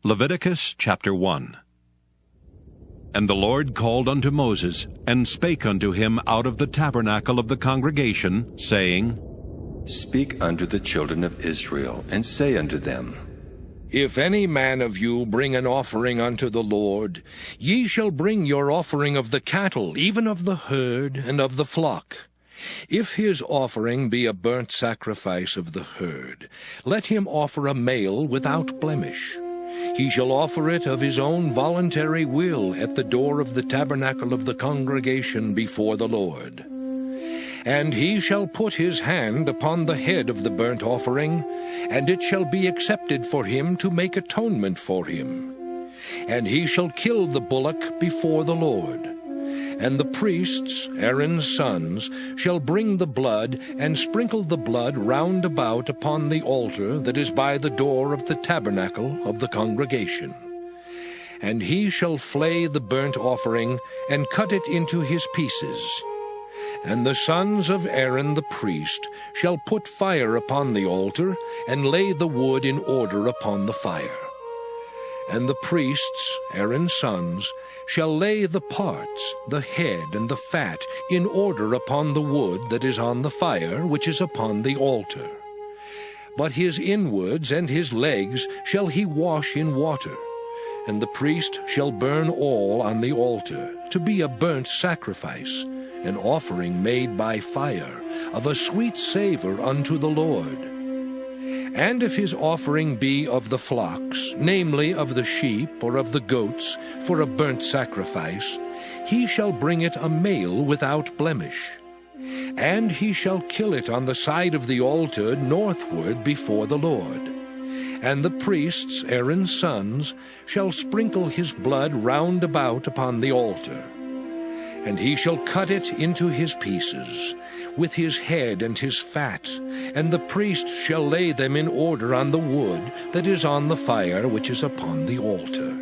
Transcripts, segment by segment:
Leviticus chapter 1. And the Lord called unto Moses, and spake unto him out of the tabernacle of the congregation, saying, Speak unto the children of Israel, and say unto them, If any man of you bring an offering unto the Lord, ye shall bring your offering of the cattle, even of the herd and of the flock. If his offering be a burnt sacrifice of the herd, let him offer a male without blemish. He shall offer it of his own voluntary will at the door of the tabernacle of the congregation before the Lord. And he shall put his hand upon the head of the burnt offering, and it shall be accepted for him to make atonement for him. And he shall kill the bullock before the Lord. And the priests, Aaron's sons, shall bring the blood, and sprinkle the blood round about upon the altar that is by the door of the tabernacle of the congregation. And he shall flay the burnt offering, and cut it into his pieces. And the sons of Aaron the priest shall put fire upon the altar, and lay the wood in order upon the fire. And the priests, Aaron's sons, shall lay the parts, the head and the fat, in order upon the wood that is on the fire, which is upon the altar. But his inwards and his legs shall he wash in water, and the priest shall burn all on the altar, to be a burnt sacrifice, an offering made by fire, of a sweet savor unto the Lord. And if his offering be of the flocks, namely of the sheep or of the goats, for a burnt sacrifice, he shall bring it a male without blemish. And he shall kill it on the side of the altar northward before the Lord. And the priests, Aaron's sons, shall sprinkle his blood round about upon the altar. And he shall cut it into his pieces, with his head and his fat, and the priest shall lay them in order on the wood that is on the fire which is upon the altar.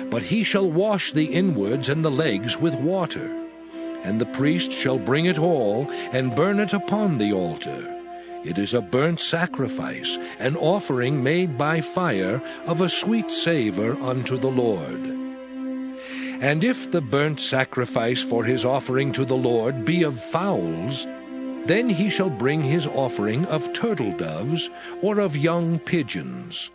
But he shall wash the inwards and the legs with water, and the priest shall bring it all, and burn it upon the altar. It is a burnt sacrifice, an offering made by fire, of a sweet savor unto the Lord. And if the burnt sacrifice for his offering to the Lord be of fowls, then he shall bring his offering of turtle doves or of young pigeons.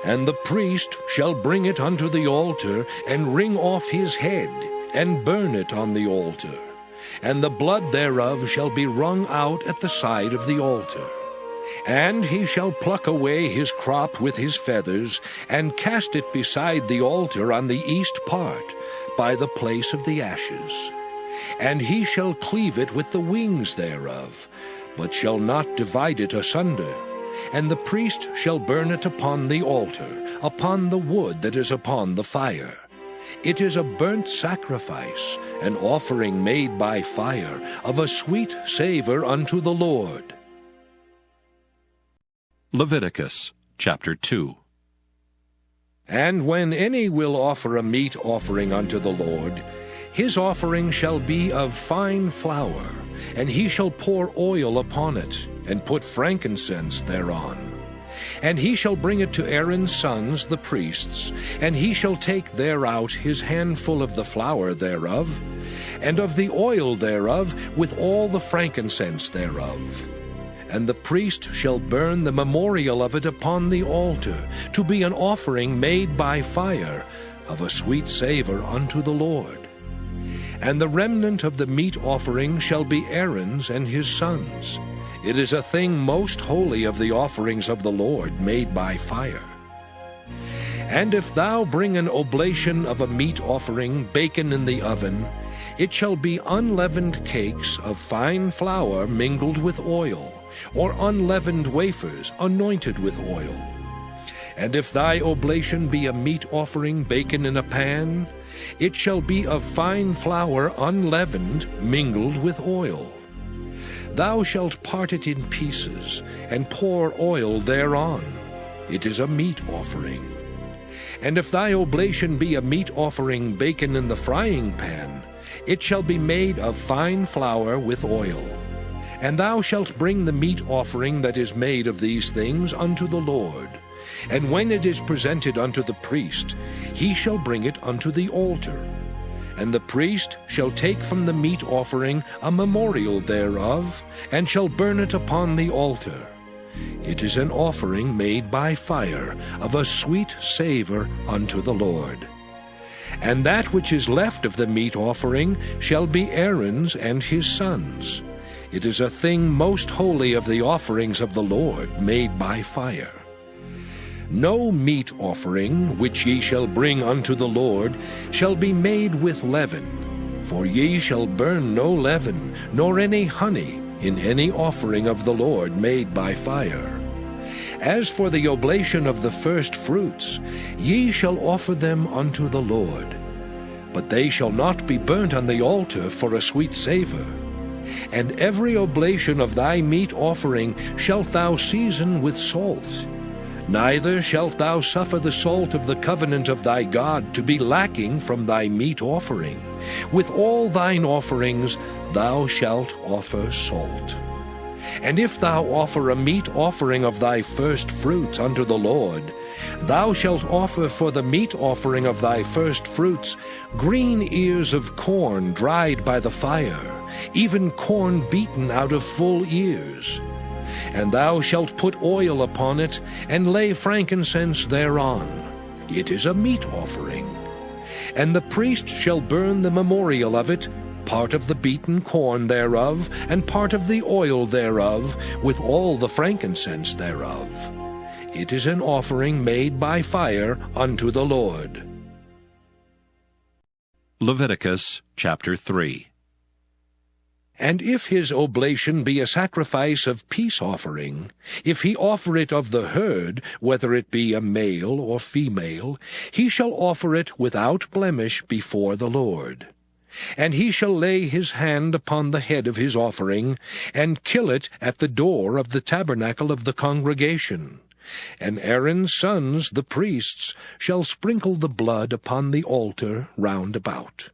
And the priest shall bring it unto the altar, and wring off his head, and burn it on the altar. And the blood thereof shall be wrung out at the side of the altar. And he shall pluck away his crop with his feathers, and cast it beside the altar on the east part, by the place of the ashes. And he shall cleave it with the wings thereof, but shall not divide it asunder. And the priest shall burn it upon the altar, upon the wood that is upon the fire. It is a burnt sacrifice, an offering made by fire, of a sweet savor unto the Lord. Leviticus chapter 2. And when any will offer a meat offering unto the Lord, his offering shall be of fine flour, and he shall pour oil upon it, and put frankincense thereon. And he shall bring it to Aaron's sons the priests, and he shall take thereout his handful of the flour thereof, and of the oil thereof, with all the frankincense thereof. And the priest shall burn the memorial of it upon the altar, to be an offering made by fire, of a sweet savor unto the Lord. And the remnant of the meat offering shall be Aaron's and his sons. It is a thing most holy of the offerings of the Lord made by fire. And if thou bring an oblation of a meat offering baken in the oven, it shall be unleavened cakes of fine flour mingled with oil, or unleavened wafers anointed with oil. And if thy oblation be a meat offering baken in a pan, it shall be of fine flour unleavened mingled with oil. Thou shalt part it in pieces, and pour oil thereon. It is a meat offering. And if thy oblation be a meat offering baken in the frying pan, it shall be made of fine flour with oil. And thou shalt bring the meat offering that is made of these things unto the Lord. And when it is presented unto the priest, he shall bring it unto the altar. And the priest shall take from the meat offering a memorial thereof, and shall burn it upon the altar. It is an offering made by fire, of a sweet savour unto the Lord. And that which is left of the meat offering shall be Aaron's and his sons'. It is a thing most holy of the offerings of the Lord, made by fire. No meat offering which ye shall bring unto the Lord shall be made with leaven, for ye shall burn no leaven, nor any honey, in any offering of the Lord made by fire. As for the oblation of the first fruits, ye shall offer them unto the Lord. But they shall not be burnt on the altar for a sweet savour. And every oblation of thy meat offering shalt thou season with salt. Neither shalt thou suffer the salt of the covenant of thy God to be lacking from thy meat offering. With all thine offerings thou shalt offer salt. And if thou offer a meat offering of thy first fruits unto the Lord, thou shalt offer for the meat offering of thy first fruits green ears of corn dried by the fire, even corn beaten out of full ears. And thou shalt put oil upon it, and lay frankincense thereon. It is a meat offering. And the priest shall burn the memorial of it, part of the beaten corn thereof, and part of the oil thereof, with all the frankincense thereof. It is an offering made by fire unto the Lord. Leviticus chapter 3. And if his oblation be a sacrifice of peace offering, if he offer it of the herd, whether it be a male or female, he shall offer it without blemish before the Lord. And he shall lay his hand upon the head of his offering, and kill it at the door of the tabernacle of the congregation. And Aaron's sons, the priests, shall sprinkle the blood upon the altar round about.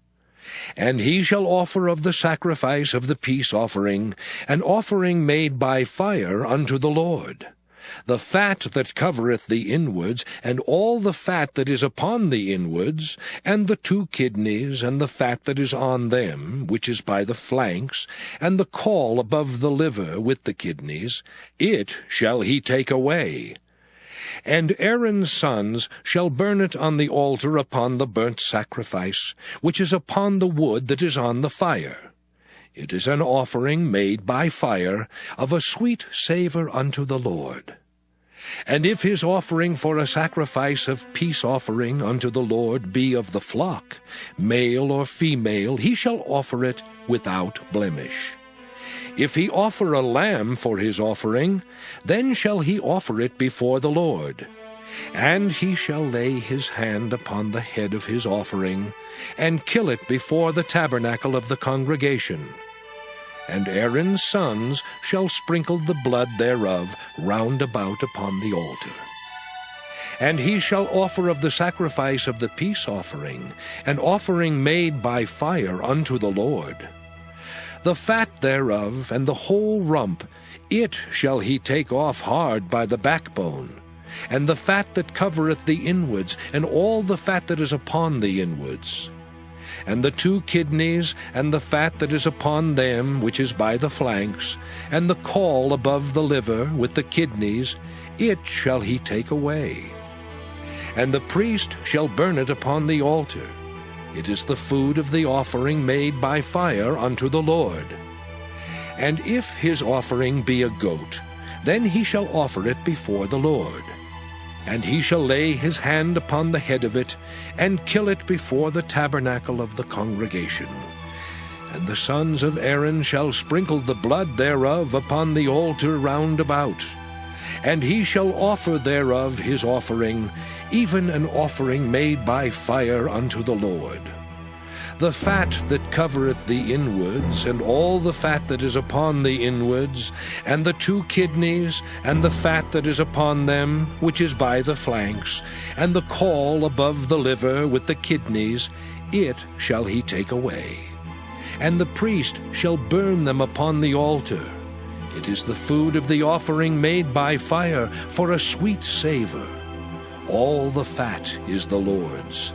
And he shall offer of the sacrifice of the peace offering, an offering made by fire unto the Lord. The fat that covereth the inwards, and all the fat that is upon the inwards, and the 2 kidneys, and the fat that is on them, which is by the flanks, and the caul above the liver with the kidneys, it shall he take away. And Aaron's sons shall burn it on the altar upon the burnt sacrifice, which is upon the wood that is on the fire. It is an offering made by fire, of a sweet savour unto the Lord. And if his offering for a sacrifice of peace offering unto the Lord be of the flock, male or female, he shall offer it without blemish. If he offer a lamb for his offering, then shall he offer it before the Lord. And he shall lay his hand upon the head of his offering, and kill it before the tabernacle of the congregation. And Aaron's sons shall sprinkle the blood thereof round about upon the altar. And he shall offer of the sacrifice of the peace offering, an offering made by fire unto the Lord. The fat thereof, and the whole rump, it shall he take off hard by the backbone, and the fat that covereth the inwards, and all the fat that is upon the inwards. And the 2 kidneys, and the fat that is upon them, which is by the flanks, and the caul above the liver with the kidneys, it shall he take away. And the priest shall burn it upon the altar. It is the food of the offering made by fire unto the Lord. And if his offering be a goat, then he shall offer it before the Lord. And he shall lay his hand upon the head of it, and kill it before the tabernacle of the congregation. And the sons of Aaron shall sprinkle the blood thereof upon the altar round about. And he shall offer thereof his offering, even an offering made by fire unto the Lord. The fat that covereth the inwards, and all the fat that is upon the inwards, and the 2 kidneys, and the fat that is upon them, which is by the flanks, and the caul above the liver with the kidneys, it shall he take away. And the priest shall burn them upon the altar. It is the food of the offering made by fire for a sweet savor. All the fat is the Lord's.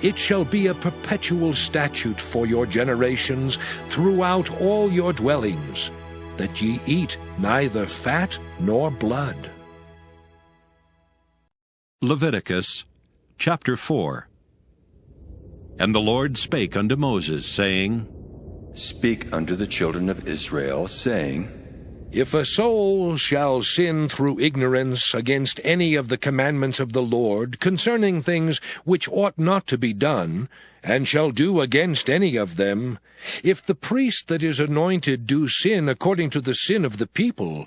It shall be a perpetual statute for your generations throughout all your dwellings, that ye eat neither fat nor blood. Leviticus chapter 4. And the Lord spake unto Moses, saying, Speak unto the children of Israel, saying, If a soul shall sin through ignorance against any of the commandments of the Lord concerning things which ought not to be done, and shall do against any of them, if the priest that is anointed do sin according to the sin of the people,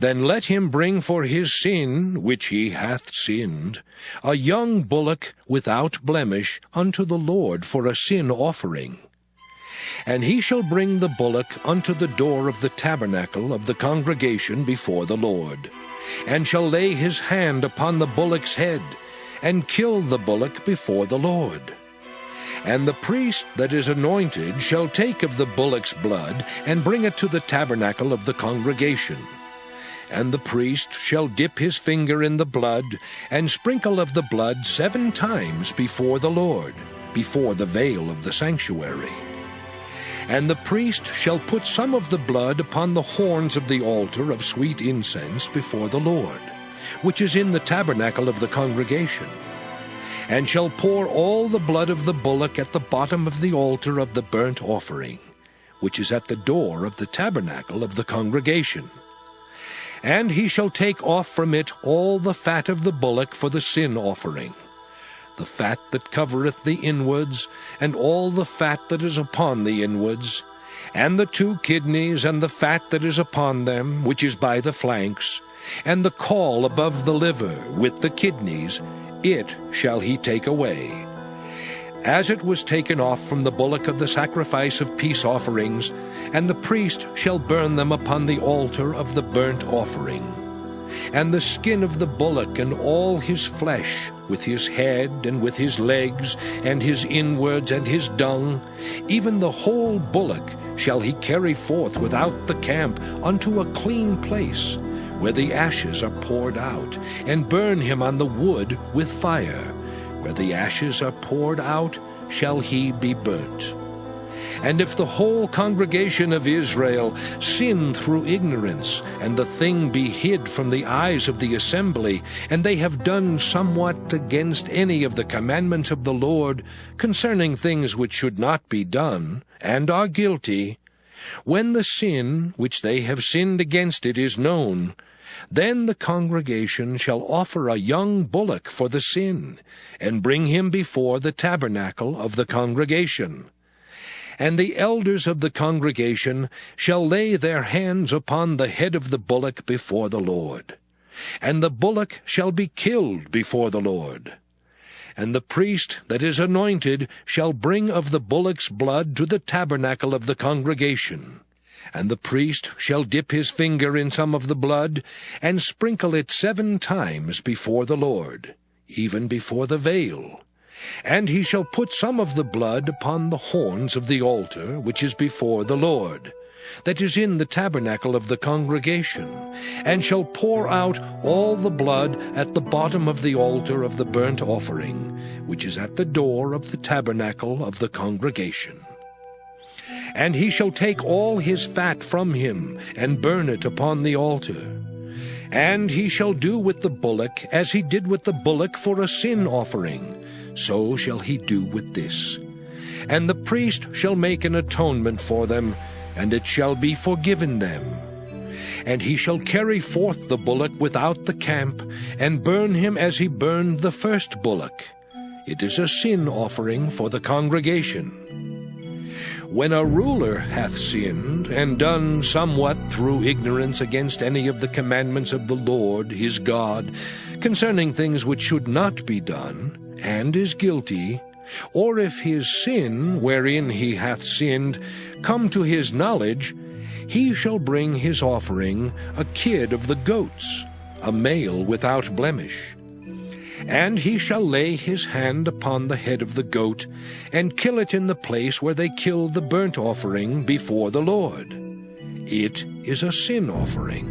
then let him bring for his sin, which he hath sinned, a young bullock without blemish unto the Lord for a sin offering. And he shall bring the bullock unto the door of the tabernacle of the congregation before the Lord, and shall lay his hand upon the bullock's head, and kill the bullock before the Lord. And the priest that is anointed shall take of the bullock's blood, and bring it to the tabernacle of the congregation. And the priest shall dip his finger in the blood, and sprinkle of the blood 7 times before the Lord, before the veil of the sanctuary. And the priest shall put some of the blood upon the horns of the altar of sweet incense before the Lord, which is in the tabernacle of the congregation, and shall pour all the blood of the bullock at the bottom of the altar of the burnt offering, which is at the door of the tabernacle of the congregation. And he shall take off from it all the fat of the bullock for the sin offering, the fat that covereth the inwards, and all the fat that is upon the inwards, and the 2 kidneys, and the fat that is upon them, which is by the flanks, and the caul above the liver, with the kidneys, it shall he take away. As it was taken off from the bullock of the sacrifice of peace offerings, and the priest shall burn them upon the altar of the burnt offering. And the skin of the bullock and all his flesh, with his head and with his legs, and his inwards and his dung, even the whole bullock shall he carry forth without the camp unto a clean place, where the ashes are poured out, and burn him on the wood with fire. Where the ashes are poured out, shall he be burnt. And if the whole congregation of Israel sin through ignorance, and the thing be hid from the eyes of the assembly, and they have done somewhat against any of the commandments of the Lord concerning things which should not be done, and are guilty, when the sin which they have sinned against it is known, then the congregation shall offer a young bullock for the sin, and bring him before the tabernacle of the congregation. And the elders of the congregation shall lay their hands upon the head of the bullock before the Lord. And the bullock shall be killed before the Lord. And the priest that is anointed shall bring of the bullock's blood to the tabernacle of the congregation. And the priest shall dip his finger in some of the blood, and sprinkle it 7 times before the Lord, even before the veil. And he shall put some of the blood upon the horns of the altar which is before the Lord, that is in the tabernacle of the congregation, and shall pour out all the blood at the bottom of the altar of the burnt offering, which is at the door of the tabernacle of the congregation. And he shall take all his fat from him, and burn it upon the altar. And he shall do with the bullock as he did with the bullock for a sin offering, so shall he do with this. And the priest shall make an atonement for them, and it shall be forgiven them. And he shall carry forth the bullock without the camp, and burn him as he burned the first bullock. It is a sin offering for the congregation. When a ruler hath sinned, and done somewhat through ignorance against any of the commandments of the Lord his God, concerning things which should not be done, and is guilty, or if his sin, wherein he hath sinned, come to his knowledge, he shall bring his offering, a kid of the goats, a male without blemish. And he shall lay his hand upon the head of the goat, and kill it in the place where they kill the burnt offering before the Lord. It is a sin offering.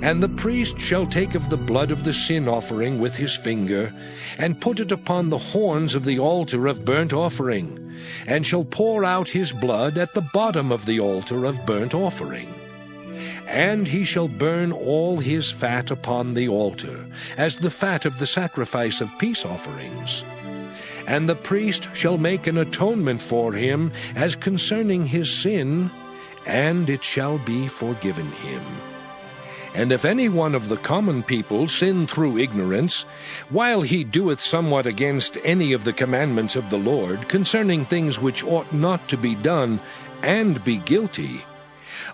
And the priest shall take of the blood of the sin offering with his finger, and put it upon the horns of the altar of burnt offering, and shall pour out his blood at the bottom of the altar of burnt offering. And he shall burn all his fat upon the altar, as the fat of the sacrifice of peace offerings. And the priest shall make an atonement for him as concerning his sin, and it shall be forgiven him. And if any one of the common people sin through ignorance, while he doeth somewhat against any of the commandments of the Lord, concerning things which ought not to be done, and be guilty,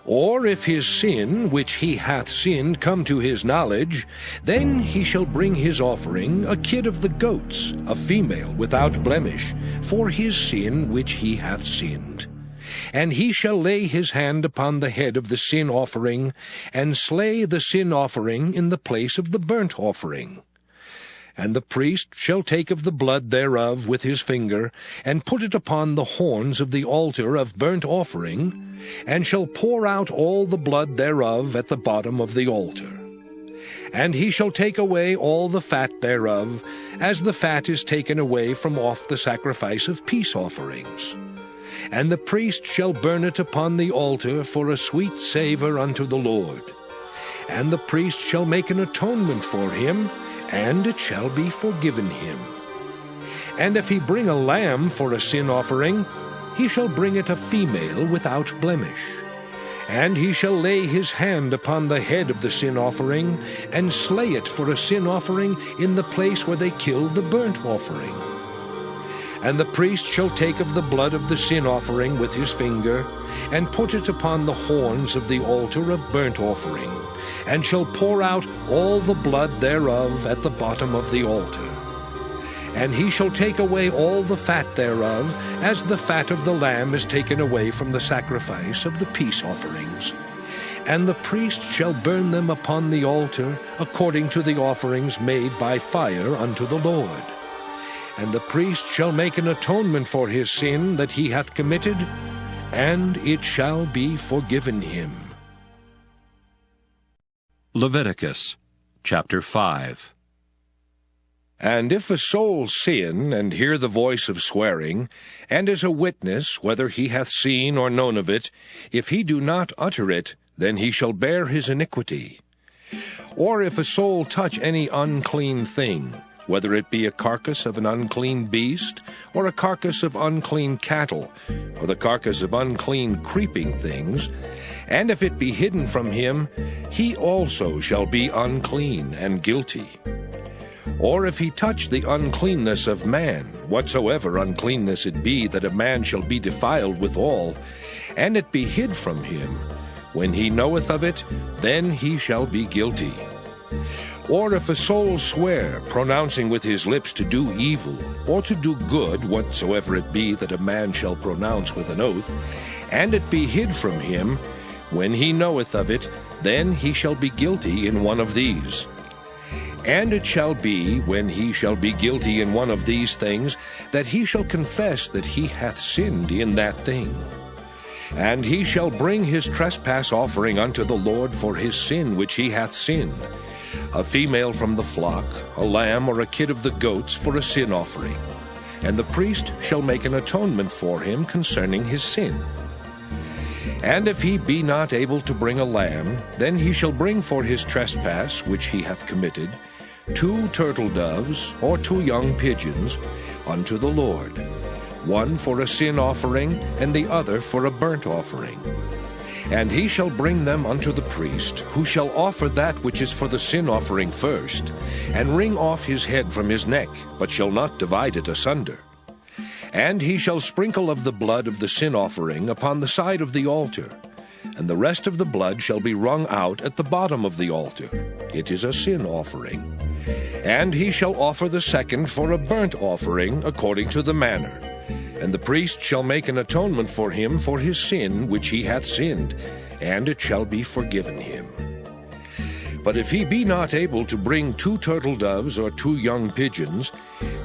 or if his sin which he hath sinned come to his knowledge, then he shall bring his offering, a kid of the goats, a female without blemish, for his sin which he hath sinned. And he shall lay his hand upon the head of the sin offering, and slay the sin offering in the place of the burnt offering. And the priest shall take of the blood thereof with his finger, and put it upon the horns of the altar of burnt offering, and shall pour out all the blood thereof at the bottom of the altar. And he shall take away all the fat thereof, as the fat is taken away from off the sacrifice of peace offerings. And the priest shall burn it upon the altar for a sweet savour unto the Lord. And the priest shall make an atonement for him, and it shall be forgiven him. And if he bring a lamb for a sin offering, he shall bring it a female without blemish. And he shall lay his hand upon the head of the sin offering, and slay it for a sin offering in the place where they kill the burnt offering. And the priest shall take of the blood of the sin offering with his finger, and put it upon the horns of the altar of burnt offering, and shall pour out all the blood thereof at the bottom of the altar. And he shall take away all the fat thereof, as the fat of the lamb is taken away from the sacrifice of the peace offerings. And the priest shall burn them upon the altar, according to the offerings made by fire unto the Lord. And the priest shall make an atonement for his sin that he hath committed, and it shall be forgiven him. Leviticus chapter 5. And if a soul sin, and hear the voice of swearing, and is a witness, whether he hath seen or known of it, if he do not utter it, then he shall bear his iniquity. Or if a soul touch any unclean thing, whether it be a carcass of an unclean beast, or a carcass of unclean cattle, or the carcass of unclean creeping things, and if it be hidden from him, he also shall be unclean and guilty. Or if he touch the uncleanness of man, whatsoever uncleanness it be, that a man shall be defiled withal, and it be hid from him, when he knoweth of it, then he shall be guilty. Or if a soul swear, pronouncing with his lips to do evil, or to do good, whatsoever it be that a man shall pronounce with an oath, and it be hid from him, when he knoweth of it, then he shall be guilty in one of these. And it shall be, when he shall be guilty in one of these things, that he shall confess that he hath sinned in that thing. And he shall bring his trespass offering unto the Lord for his sin which he hath sinned, a female from the flock, a lamb or a kid of the goats for a sin offering. And the priest shall make an atonement for him concerning his sin. And if he be not able to bring a lamb, then he shall bring for his trespass which he hath committed 2 turtle doves or 2 young pigeons unto the Lord, one for a sin offering, and the other for a burnt offering. And he shall bring them unto the priest, who shall offer that which is for the sin offering first, and wring off his head from his neck, but shall not divide it asunder. And he shall sprinkle of the blood of the sin offering upon the side of the altar, and the rest of the blood shall be wrung out at the bottom of the altar. It is a sin offering. And he shall offer the second for a burnt offering according to the manner. And the priest shall make an atonement for him for his sin which he hath sinned, and it shall be forgiven him. But if he be not able to bring 2 turtle doves or 2 young pigeons,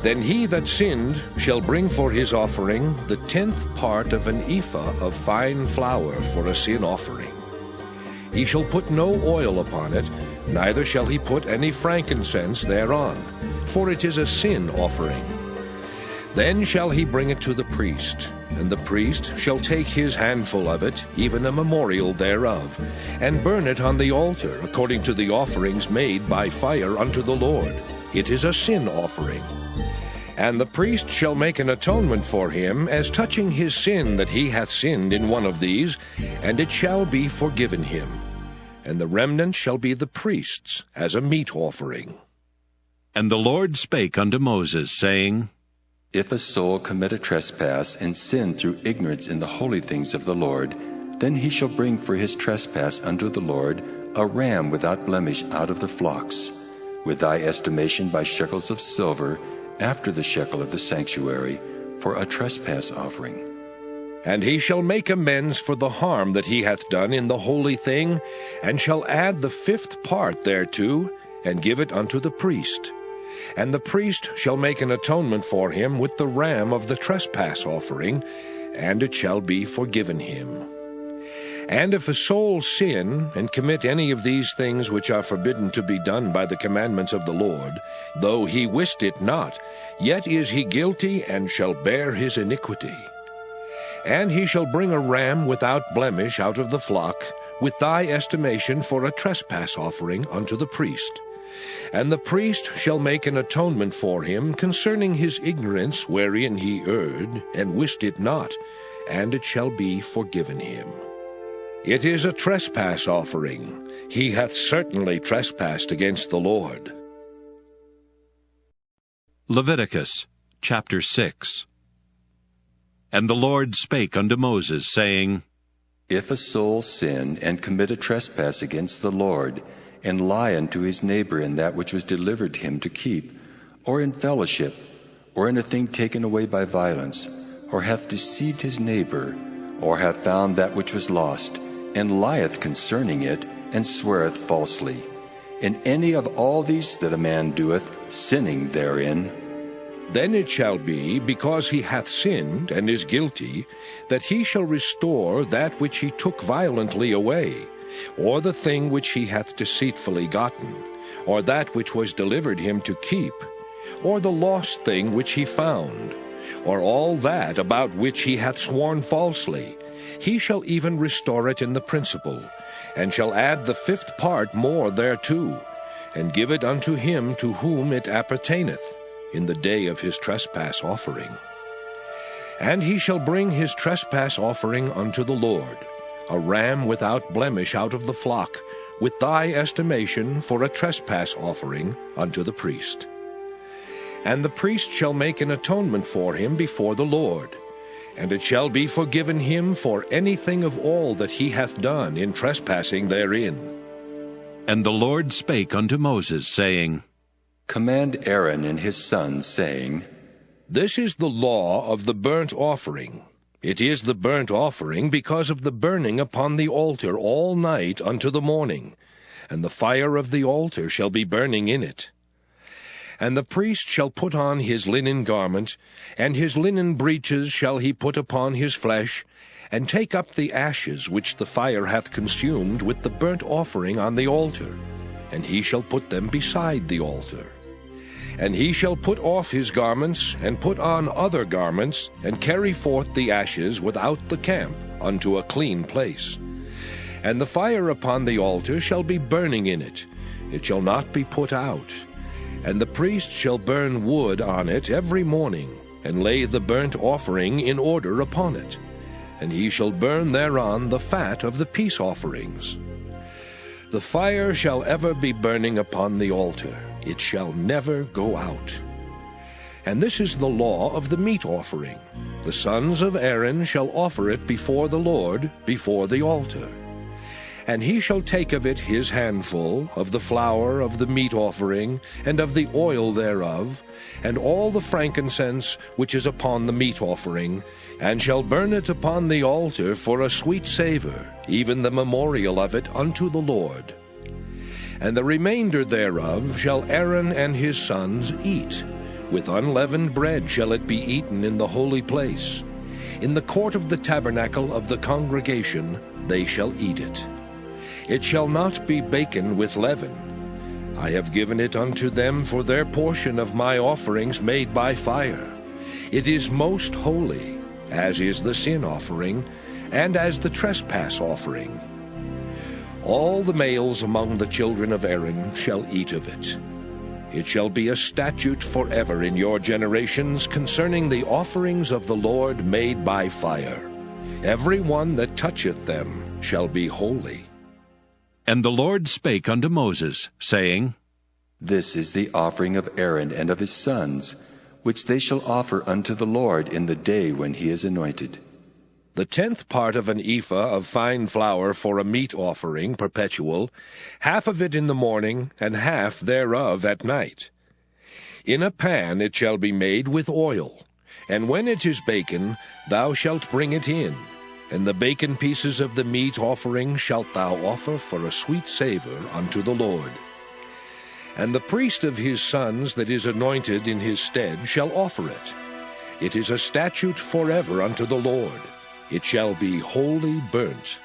then he that sinned shall bring for his offering the 10th part of an ephah of fine flour for a sin offering. He shall put no oil upon it, neither shall he put any frankincense thereon, for it is a sin offering. Then shall he bring it to the priest, and the priest shall take his handful of it, even a memorial thereof, and burn it on the altar, according to the offerings made by fire unto the Lord. It is a sin offering. And the priest shall make an atonement for him, as touching his sin that he hath sinned in one of these, and it shall be forgiven him. And the remnant shall be the priest's, as a meat offering. And the Lord spake unto Moses, saying, If a soul commit a trespass and sin through ignorance in the holy things of the Lord, then he shall bring for his trespass unto the Lord a ram without blemish out of the flocks, with thy estimation by shekels of silver, after the shekel of the sanctuary, for a trespass offering. And he shall make amends for the harm that he hath done in the holy thing, and shall add the 5th part thereto, and give it unto the priest. And the priest shall make an atonement for him with the ram of the trespass offering, and it shall be forgiven him. And if a soul sin, and commit any of these things which are forbidden to be done by the commandments of the Lord, though he wist it not, yet is he guilty, and shall bear his iniquity. And he shall bring a ram without blemish out of the flock, with thy estimation for a trespass offering unto the priest. And the priest shall make an atonement for him concerning his ignorance wherein he erred, and wist it not, and it shall be forgiven him. It is a trespass offering. He hath certainly trespassed against the Lord. Leviticus chapter 6. And the Lord spake unto Moses, saying, If a soul sin and commit a trespass against the Lord, and lie unto his neighbor in that which was delivered him to keep, or in fellowship, or in a thing taken away by violence, or hath deceived his neighbor, or hath found that which was lost, and lieth concerning it, and sweareth falsely, in any of all these that a man doeth, sinning therein, then it shall be, because he hath sinned and is guilty, that he shall restore that which he took violently away, or the thing which he hath deceitfully gotten, or that which was delivered him to keep, or the lost thing which he found, or all that about which he hath sworn falsely. He shall even restore it in the principal, and shall add the 5th part more thereto, and give it unto him to whom it appertaineth, in the day of his trespass offering. And he shall bring his trespass offering unto the Lord, a ram without blemish out of the flock, with thy estimation for a trespass offering unto the priest. And the priest shall make an atonement for him before the Lord, and it shall be forgiven him for anything of all that he hath done in trespassing therein. And the Lord spake unto Moses, saying, Command Aaron and his sons, saying, This is the law of the burnt offering. It is the burnt offering because of the burning upon the altar all night unto the morning, and the fire of the altar shall be burning in it. And the priest shall put on his linen garment, and his linen breeches shall he put upon his flesh, and take up the ashes which the fire hath consumed with the burnt offering on the altar, and he shall put them beside the altar. And he shall put off his garments, and put on other garments, and carry forth the ashes without the camp unto a clean place. And the fire upon the altar shall be burning in it, it shall not be put out. And the priest shall burn wood on it every morning, and lay the burnt offering in order upon it. And he shall burn thereon the fat of the peace offerings. The fire shall ever be burning upon the altar, it shall never go out. And this is the law of the meat offering. The sons of Aaron shall offer it before the Lord, before the altar. And he shall take of it his handful, of the flour of the meat offering, and of the oil thereof, and all the frankincense which is upon the meat offering, and shall burn it upon the altar for a sweet savour, even the memorial of it unto the Lord. And the remainder thereof shall Aaron and his sons eat. With unleavened bread shall it be eaten in the holy place. In the court of the tabernacle of the congregation they shall eat it. It shall not be baken with leaven. I have given it unto them for their portion of my offerings made by fire. It is most holy, as is the sin offering, and as the trespass offering. All the males among the children of Aaron shall eat of it. It shall be a statute forever in your generations concerning the offerings of the Lord made by fire. Every one that toucheth them shall be holy. And the Lord spake unto Moses, saying, This is the offering of Aaron and of his sons, which they shall offer unto the Lord in the day when he is anointed. The 10th part of an ephah of fine flour for a meat offering perpetual, half of it in the morning, and half thereof at night. In a pan it shall be made with oil, and when it is baken, thou shalt bring it in, and the baken pieces of the meat offering shalt thou offer for a sweet savor unto the Lord. And the priest of his sons that is anointed in his stead shall offer it. It is a statute forever unto the Lord. It shall be wholly burnt.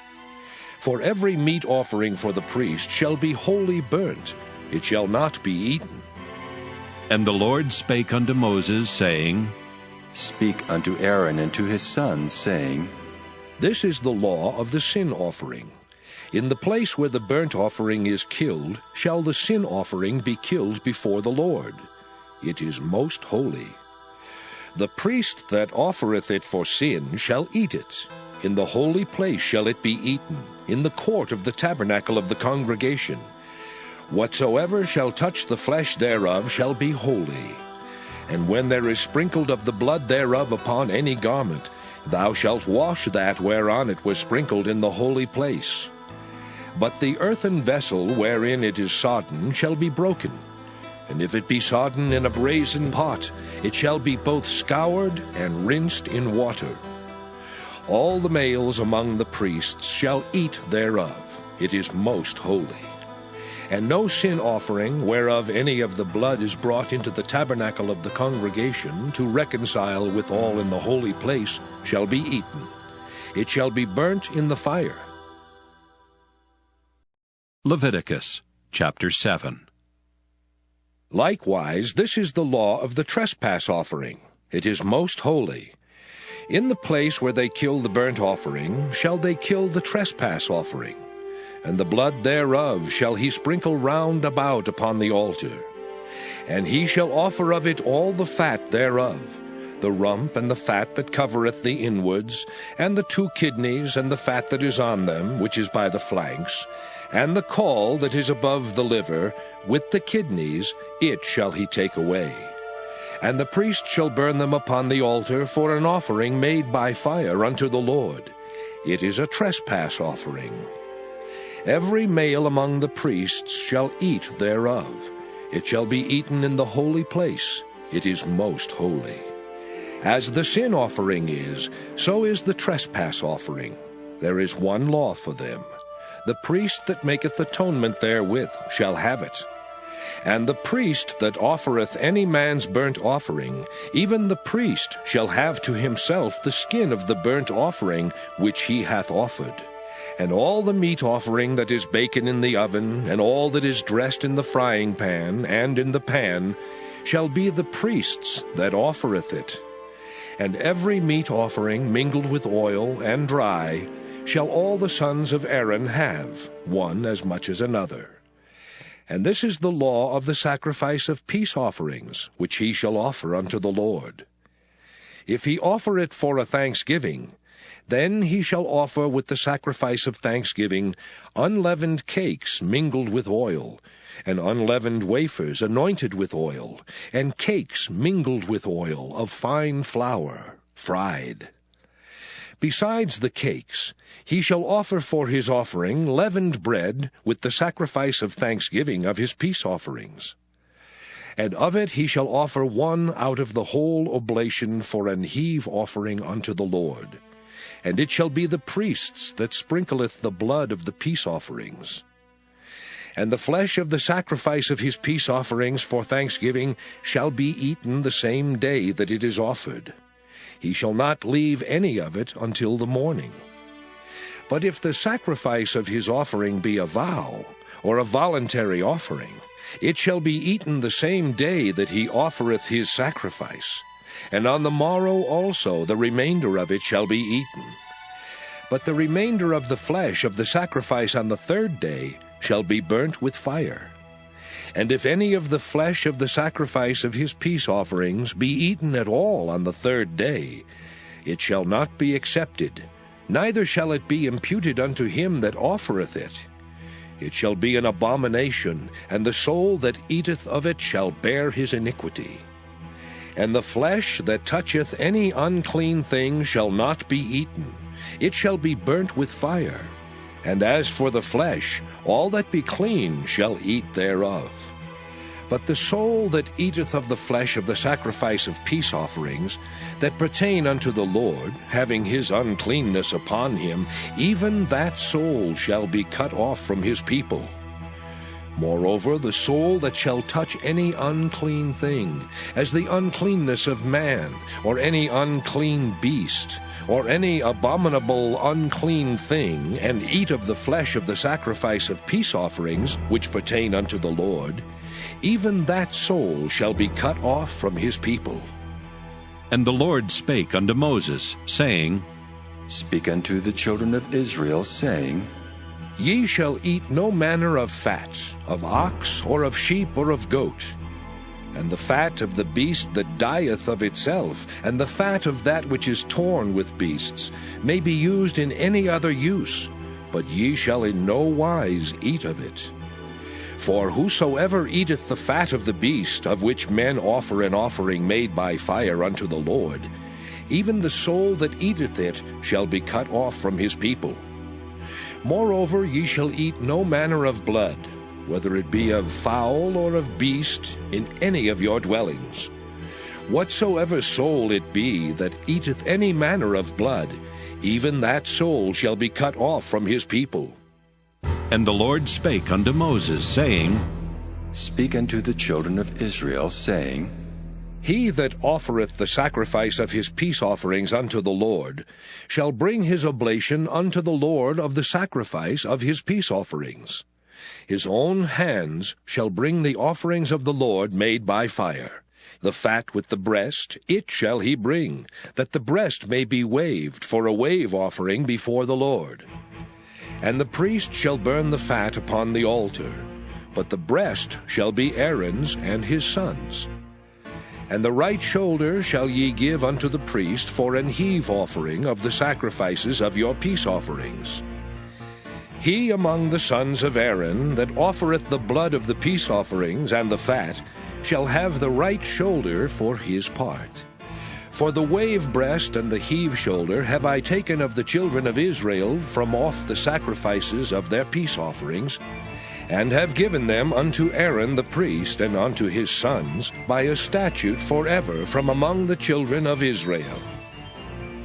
For every meat offering for the priest shall be wholly burnt. It shall not be eaten. And the Lord spake unto Moses, saying, Speak unto Aaron and to his sons, saying, This is the law of the sin offering. In the place where the burnt offering is killed, shall the sin offering be killed before the Lord. It is most holy. The priest that offereth it for sin shall eat it. In the holy place shall it be eaten, in the court of the tabernacle of the congregation. Whatsoever shall touch the flesh thereof shall be holy. And when there is sprinkled of the blood thereof upon any garment, thou shalt wash that whereon it was sprinkled in the holy place. But the earthen vessel wherein it is sodden shall be broken. And if it be sodden in a brazen pot, it shall be both scoured and rinsed in water. All the males among the priests shall eat thereof. It is most holy. And no sin offering, whereof any of the blood is brought into the tabernacle of the congregation to reconcile with all in the holy place, shall be eaten. It shall be burnt in the fire. Leviticus chapter 7. Likewise, this is the law of the trespass offering. It is most holy. In the place where they kill the burnt offering shall they kill the trespass offering, and the blood thereof shall he sprinkle round about upon the altar. And he shall offer of it all the fat thereof, the rump and the fat that covereth the inwards, and the 2 kidneys and the fat that is on them, which is by the flanks, and the caul that is above the liver, with the kidneys, it shall he take away. And the priest shall burn them upon the altar for an offering made by fire unto the Lord. It is a trespass offering. Every male among the priests shall eat thereof. It shall be eaten in the holy place. It is most holy. As the sin offering is, so is the trespass offering. There is one law for them. The priest that maketh atonement therewith shall have it. And the priest that offereth any man's burnt offering, even the priest shall have to himself the skin of the burnt offering which he hath offered. And all the meat offering that is baken in the oven, and all that is dressed in the frying pan and in the pan, shall be the priest's that offereth it. And every meat offering mingled with oil and dry shall all the sons of Aaron have, one as much as another. And this is the law of the sacrifice of peace offerings, which he shall offer unto the Lord. If he offer it for a thanksgiving, then he shall offer with the sacrifice of thanksgiving unleavened cakes mingled with oil, and unleavened wafers anointed with oil, and cakes mingled with oil of fine flour, fried. Besides the cakes, he shall offer for his offering leavened bread with the sacrifice of thanksgiving of his peace offerings. And of it he shall offer one out of the whole oblation for an heave offering unto the Lord. And it shall be the priest's that sprinkleth the blood of the peace offerings. And the flesh of the sacrifice of his peace offerings for thanksgiving shall be eaten the same day that it is offered. He shall not leave any of it until the morning. But if the sacrifice of his offering be a vow, or a voluntary offering, it shall be eaten the same day that he offereth his sacrifice, and on the morrow also the remainder of it shall be eaten. But the remainder of the flesh of the sacrifice on the third day shall be burnt with fire. And if any of the flesh of the sacrifice of his peace offerings be eaten at all on the third day, it shall not be accepted, neither shall it be imputed unto him that offereth it. It shall be an abomination, and the soul that eateth of it shall bear his iniquity. And the flesh that toucheth any unclean thing shall not be eaten, it shall be burnt with fire. And as for the flesh, all that be clean shall eat thereof. But the soul that eateth of the flesh of the sacrifice of peace offerings, that pertain unto the Lord, having his uncleanness upon him, even that soul shall be cut off from his people. Moreover, the soul that shall touch any unclean thing, as the uncleanness of man, or any unclean beast, or any abominable unclean thing, and eat of the flesh of the sacrifice of peace offerings, which pertain unto the Lord, even that soul shall be cut off from his people. And the Lord spake unto Moses, saying, Speak unto the children of Israel, saying, Ye shall eat no manner of fat, of ox, or of sheep, or of goat. And the fat of the beast that dieth of itself, and the fat of that which is torn with beasts, may be used in any other use, but ye shall in no wise eat of it. For whosoever eateth the fat of the beast, of which men offer an offering made by fire unto the Lord, even the soul that eateth it shall be cut off from his people. Moreover, ye shall eat no manner of blood, whether it be of fowl or of beast, in any of your dwellings. Whatsoever soul it be that eateth any manner of blood, even that soul shall be cut off from his people. And the Lord spake unto Moses, saying, Speak unto the children of Israel, saying, He that offereth the sacrifice of his peace offerings unto the Lord shall bring his oblation unto the Lord of the sacrifice of his peace offerings. His own hands shall bring the offerings of the Lord made by fire. The fat with the breast, it shall he bring, that the breast may be waved for a wave offering before the Lord. And the priest shall burn the fat upon the altar, but the breast shall be Aaron's and his sons'. And the right shoulder shall ye give unto the priest for an heave offering of the sacrifices of your peace offerings. He among the sons of Aaron that offereth the blood of the peace offerings and the fat shall have the right shoulder for his part. For the wave breast and the heave shoulder have I taken of the children of Israel from off the sacrifices of their peace offerings, and have given them unto Aaron the priest and unto his sons by a statute forever from among the children of Israel.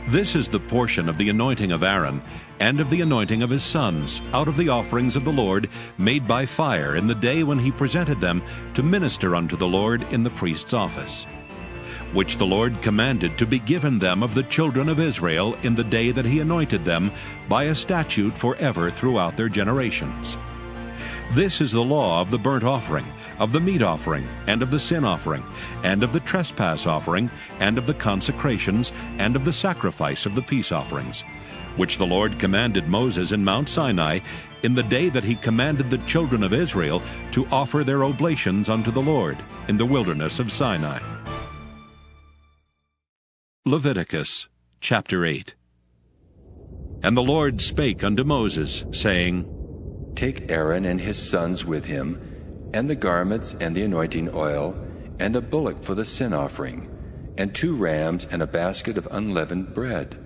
This is the portion of the anointing of Aaron, and of the anointing of his sons, out of the offerings of the Lord, made by fire in the day when he presented them to minister unto the Lord in the priest's office, which the Lord commanded to be given them of the children of Israel in the day that he anointed them, by a statute forever throughout their generations. This is the law of the burnt offering, of the meat offering, and of the sin offering, and of the trespass offering, and of the consecrations, and of the sacrifice of the peace offerings, which the Lord commanded Moses in Mount Sinai in the day that he commanded the children of Israel to offer their oblations unto the Lord in the wilderness of Sinai. Leviticus chapter 8. And the Lord spake unto Moses, saying, Take Aaron and his sons with him, and the garments and the anointing oil, and a bullock for the sin offering, and 2 rams and a basket of unleavened bread.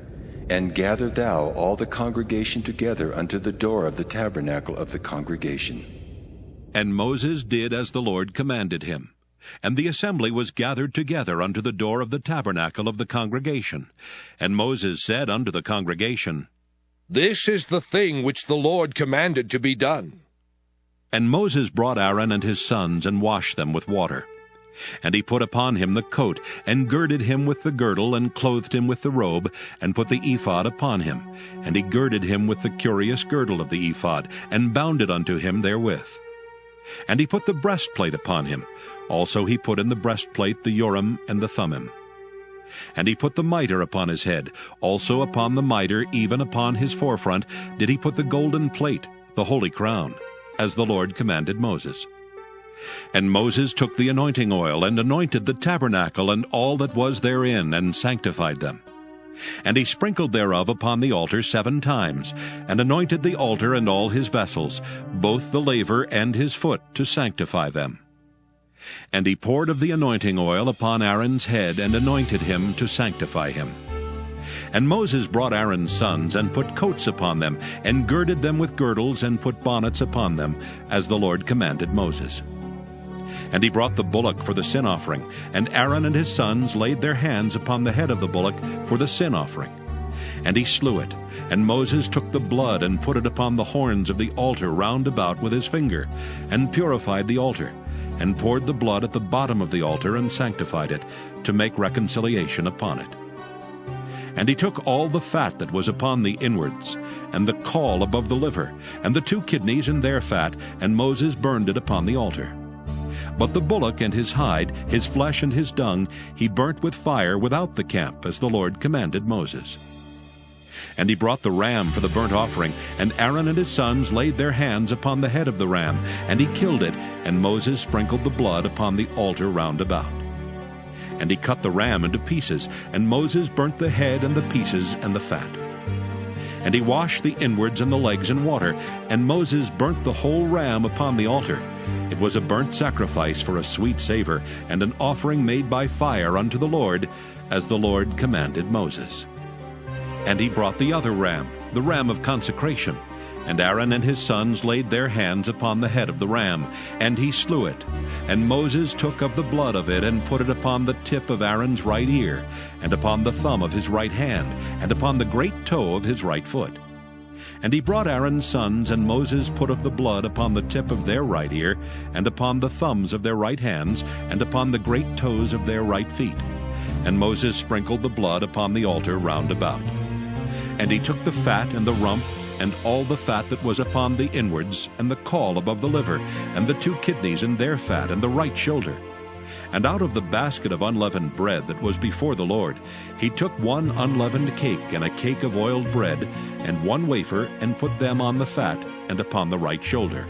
And gather thou all the congregation together unto the door of the tabernacle of the congregation. And Moses did as the Lord commanded him. And the assembly was gathered together unto the door of the tabernacle of the congregation. And Moses said unto the congregation, This is the thing which the Lord commanded to be done. And Moses brought Aaron and his sons, and washed them with water. And he put upon him the coat, and girded him with the girdle, and clothed him with the robe, and put the ephod upon him. And he girded him with the curious girdle of the ephod, and bound it unto him therewith. And he put the breastplate upon him. Also he put in the breastplate the Urim and the Thummim. And he put the mitre upon his head. Also upon the mitre, even upon his forefront, did he put the golden plate, the holy crown, as the Lord commanded Moses. And Moses took the anointing oil, and anointed the tabernacle and all that was therein, and sanctified them. And he sprinkled thereof upon the altar 7 times, and anointed the altar and all his vessels, both the laver and his foot, to sanctify them. And he poured of the anointing oil upon Aaron's head, and anointed him to sanctify him. And Moses brought Aaron's sons, and put coats upon them, and girded them with girdles, and put bonnets upon them, as the Lord commanded Moses. And he brought the bullock for the sin offering, and Aaron and his sons laid their hands upon the head of the bullock for the sin offering. And he slew it, and Moses took the blood, and put it upon the horns of the altar round about with his finger, and purified the altar, and poured the blood at the bottom of the altar, and sanctified it, to make reconciliation upon it. And he took all the fat that was upon the inwards, and the caul above the liver, and the 2 kidneys and their fat, and Moses burned it upon the altar. But the bullock and his hide, his flesh and his dung, he burnt with fire without the camp, as the Lord commanded Moses. And he brought the ram for the burnt offering, and Aaron and his sons laid their hands upon the head of the ram, and he killed it, and Moses sprinkled the blood upon the altar round about. And he cut the ram into pieces, and Moses burnt the head and the pieces and the fat. And he washed the inwards and the legs in water, and Moses burnt the whole ram upon the altar. It was a burnt sacrifice for a sweet savor, and an offering made by fire unto the Lord, as the Lord commanded Moses. And he brought the other ram, the ram of consecration, and Aaron and his sons laid their hands upon the head of the ram, and he slew it. And Moses took of the blood of it, and put it upon the tip of Aaron's right ear, and upon the thumb of his right hand, and upon the great toe of his right foot. And he brought Aaron's sons, and Moses put of the blood upon the tip of their right ear, and upon the thumbs of their right hands, and upon the great toes of their right feet. And Moses sprinkled the blood upon the altar round about. And he took the fat and the rump, and all the fat that was upon the inwards, and the caul above the liver, and the 2 kidneys and their fat, and the right shoulder. And out of the basket of unleavened bread that was before the Lord, he took 1 unleavened cake, and a cake of oiled bread, and 1 wafer, and put them on the fat, and upon the right shoulder.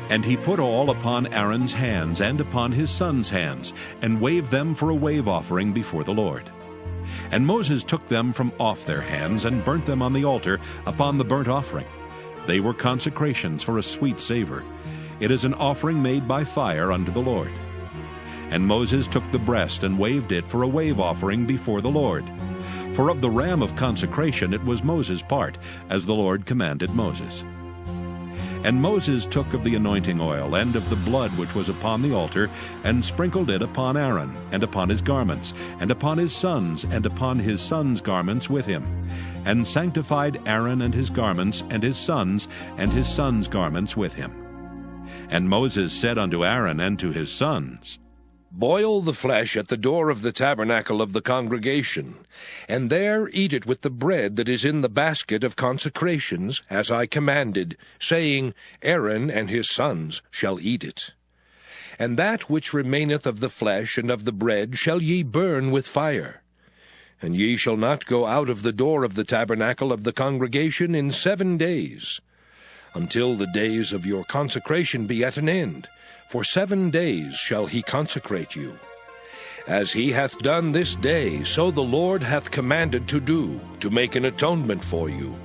And he put all upon Aaron's hands, and upon his sons' hands, and waved them for a wave offering before the Lord. And Moses took them from off their hands, and burnt them on the altar upon the burnt offering. They were consecrations for a sweet savor. It is an offering made by fire unto the Lord. And Moses took the breast, and waved it for a wave offering before the Lord. For of the ram of consecration it was Moses' part, as the Lord commanded Moses. And Moses took of the anointing oil, and of the blood which was upon the altar, and sprinkled it upon Aaron, and upon his garments, and upon his sons, and upon his sons' garments with him, and sanctified Aaron and his garments, and his sons' garments with him. And Moses said unto Aaron and to his sons, Boil the flesh at the door of the tabernacle of the congregation, and there eat it with the bread that is in the basket of consecrations, as I commanded, saying, Aaron and his sons shall eat it. And that which remaineth of the flesh and of the bread shall ye burn with fire. And ye shall not go out of the door of the tabernacle of the congregation in 7 days, until the days of your consecration be at an end. For 7 days shall he consecrate you. As he hath done this day, so the Lord hath commanded to do, to make an atonement for you.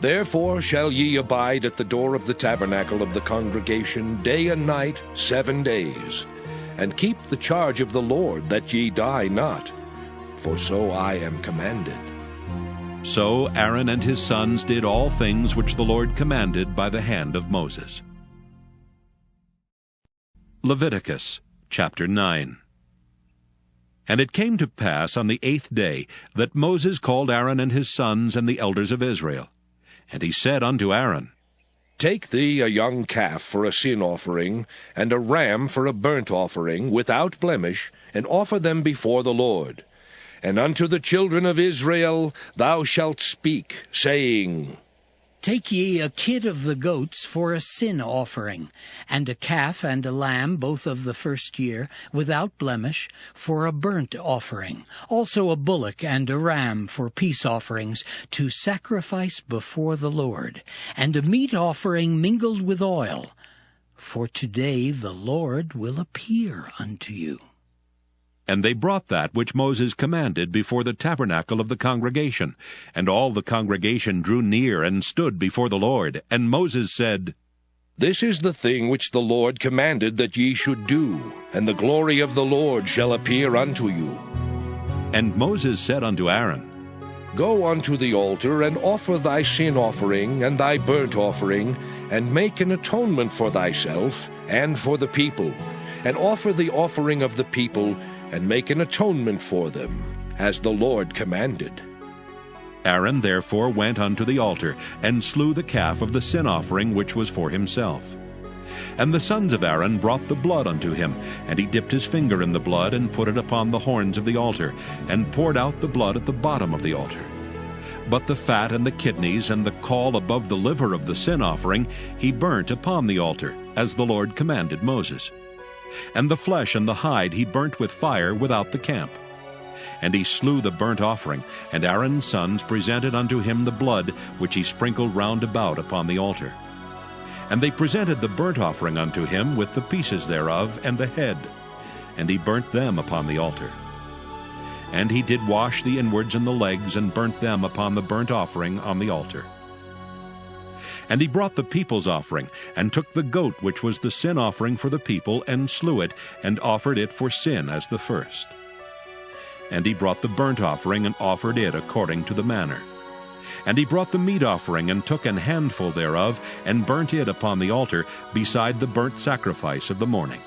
Therefore shall ye abide at the door of the tabernacle of the congregation day and night 7 days, and keep the charge of the Lord, that ye die not, for so I am commanded. So Aaron and his sons did all things which the Lord commanded by the hand of Moses. Leviticus chapter 9. And it came to pass on the 8th day that Moses called Aaron and his sons and the elders of Israel. And he said unto Aaron, Take thee a young calf for a sin offering, and a ram for a burnt offering, without blemish, and offer them before the Lord. And unto the children of Israel thou shalt speak, saying, Take ye a kid of the goats for a sin offering, and a calf and a lamb, both of the first year, without blemish, for a burnt offering. Also a bullock and a ram for peace offerings, to sacrifice before the Lord. And a meat offering mingled with oil. For today the Lord will appear unto you. And they brought that which Moses commanded before the tabernacle of the congregation. And all the congregation drew near and stood before the Lord. And Moses said, This is the thing which the Lord commanded that ye should do, and the glory of the Lord shall appear unto you. And Moses said unto Aaron, Go unto the altar, and offer thy sin offering and thy burnt offering, and make an atonement for thyself and for the people, and offer the offering of the people, and make an atonement for them, as the Lord commanded. Aaron therefore went unto the altar, and slew the calf of the sin offering which was for himself. And the sons of Aaron brought the blood unto him, and he dipped his finger in the blood, and put it upon the horns of the altar, and poured out the blood at the bottom of the altar. But the fat and the kidneys and the caul above the liver of the sin offering he burnt upon the altar, as the Lord commanded Moses. And the flesh and the hide he burnt with fire without the camp. And he slew the burnt offering, and Aaron's sons presented unto him the blood which he sprinkled round about upon the altar. And they presented the burnt offering unto him with the pieces thereof and the head, and he burnt them upon the altar. And he did wash the inwards and the legs, and burnt them upon the burnt offering on the altar. And he brought the people's offering, and took the goat which was the sin offering for the people, and slew it, and offered it for sin as the first. And he brought the burnt offering, and offered it according to the manner. And he brought the meat offering, and took an handful thereof, and burnt it upon the altar, beside the burnt sacrifice of the morning.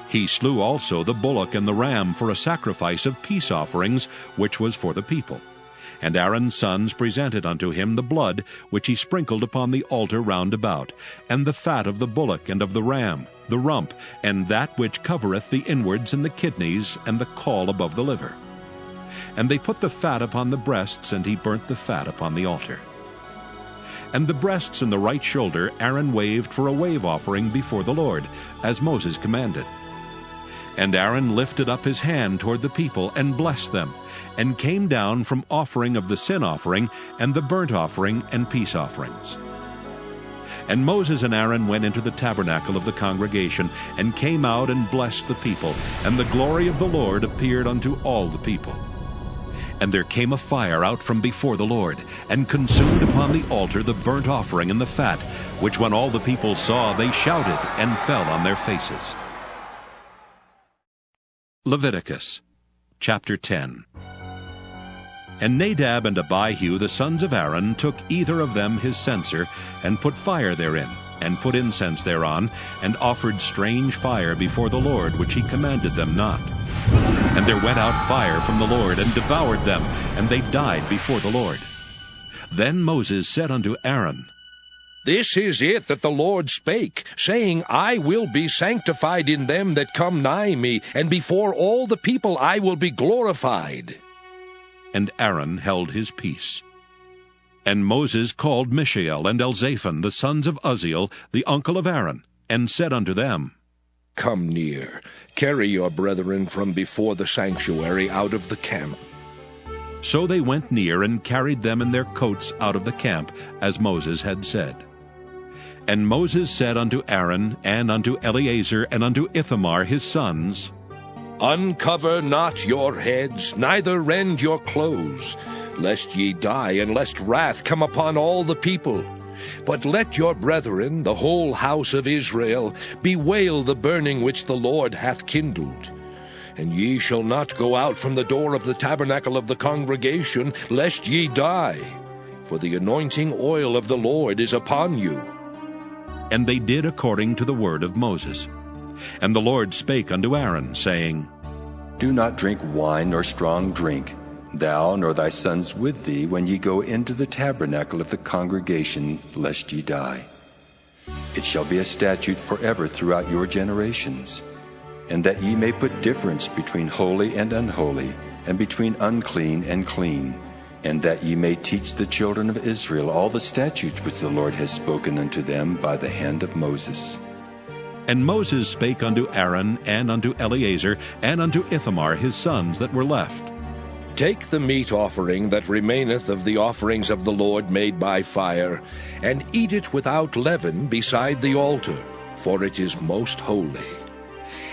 He slew also the bullock and the ram for a sacrifice of peace offerings, which was for the people. And Aaron's sons presented unto him the blood which he sprinkled upon the altar round about, and the fat of the bullock and of the ram, the rump, and that which covereth the inwards and the kidneys, and the caul above the liver. And they put the fat upon the breasts, and he burnt the fat upon the altar. And the breasts and the right shoulder Aaron waved for a wave offering before the Lord, as Moses commanded. And Aaron lifted up his hand toward the people, and blessed them, and came down from offering of the sin offering, and the burnt offering, and peace offerings. And Moses and Aaron went into the tabernacle of the congregation, and came out and blessed the people, and the glory of the Lord appeared unto all the people. And there came a fire out from before the Lord, and consumed upon the altar the burnt offering and the fat, which when all the people saw, they shouted, and fell on their faces. Leviticus chapter 10. And Nadab and Abihu the sons of Aaron took either of them his censer, and put fire therein, and put incense thereon, and offered strange fire before the Lord, which he commanded them not. And there went out fire from the Lord, and devoured them, and they died before the Lord. Then Moses said unto Aaron, This is it that the Lord spake, saying, I will be sanctified in them that come nigh me, and before all the people I will be glorified. And Aaron held his peace. And Moses called Mishael and Elzaphan, the sons of Uzziel, the uncle of Aaron, and said unto them, Come near, carry your brethren from before the sanctuary out of the camp. So they went near, and carried them in their coats out of the camp, as Moses had said. And Moses said unto Aaron, and unto Eleazar, and unto Ithamar his sons, Uncover not your heads, neither rend your clothes, lest ye die, and lest wrath come upon all the people. But let your brethren, the whole house of Israel, bewail the burning which the Lord hath kindled. And ye shall not go out from the door of the tabernacle of the congregation, lest ye die. For the anointing oil of the Lord is upon you. And they did according to the word of Moses. And the Lord spake unto Aaron, saying, Do not drink wine nor strong drink, thou nor thy sons with thee, when ye go into the tabernacle of the congregation, lest ye die. it shall be a statute forever throughout your generations, and that ye may put difference between holy and unholy, and between unclean and clean, and that ye may teach the children of Israel all the statutes which the Lord has spoken unto them by the hand of Moses. And Moses spake unto Aaron, and unto Eleazar, and unto Ithamar his sons that were left. Take the meat offering that remaineth of the offerings of the Lord made by fire, and eat it without leaven beside the altar, for it is most holy.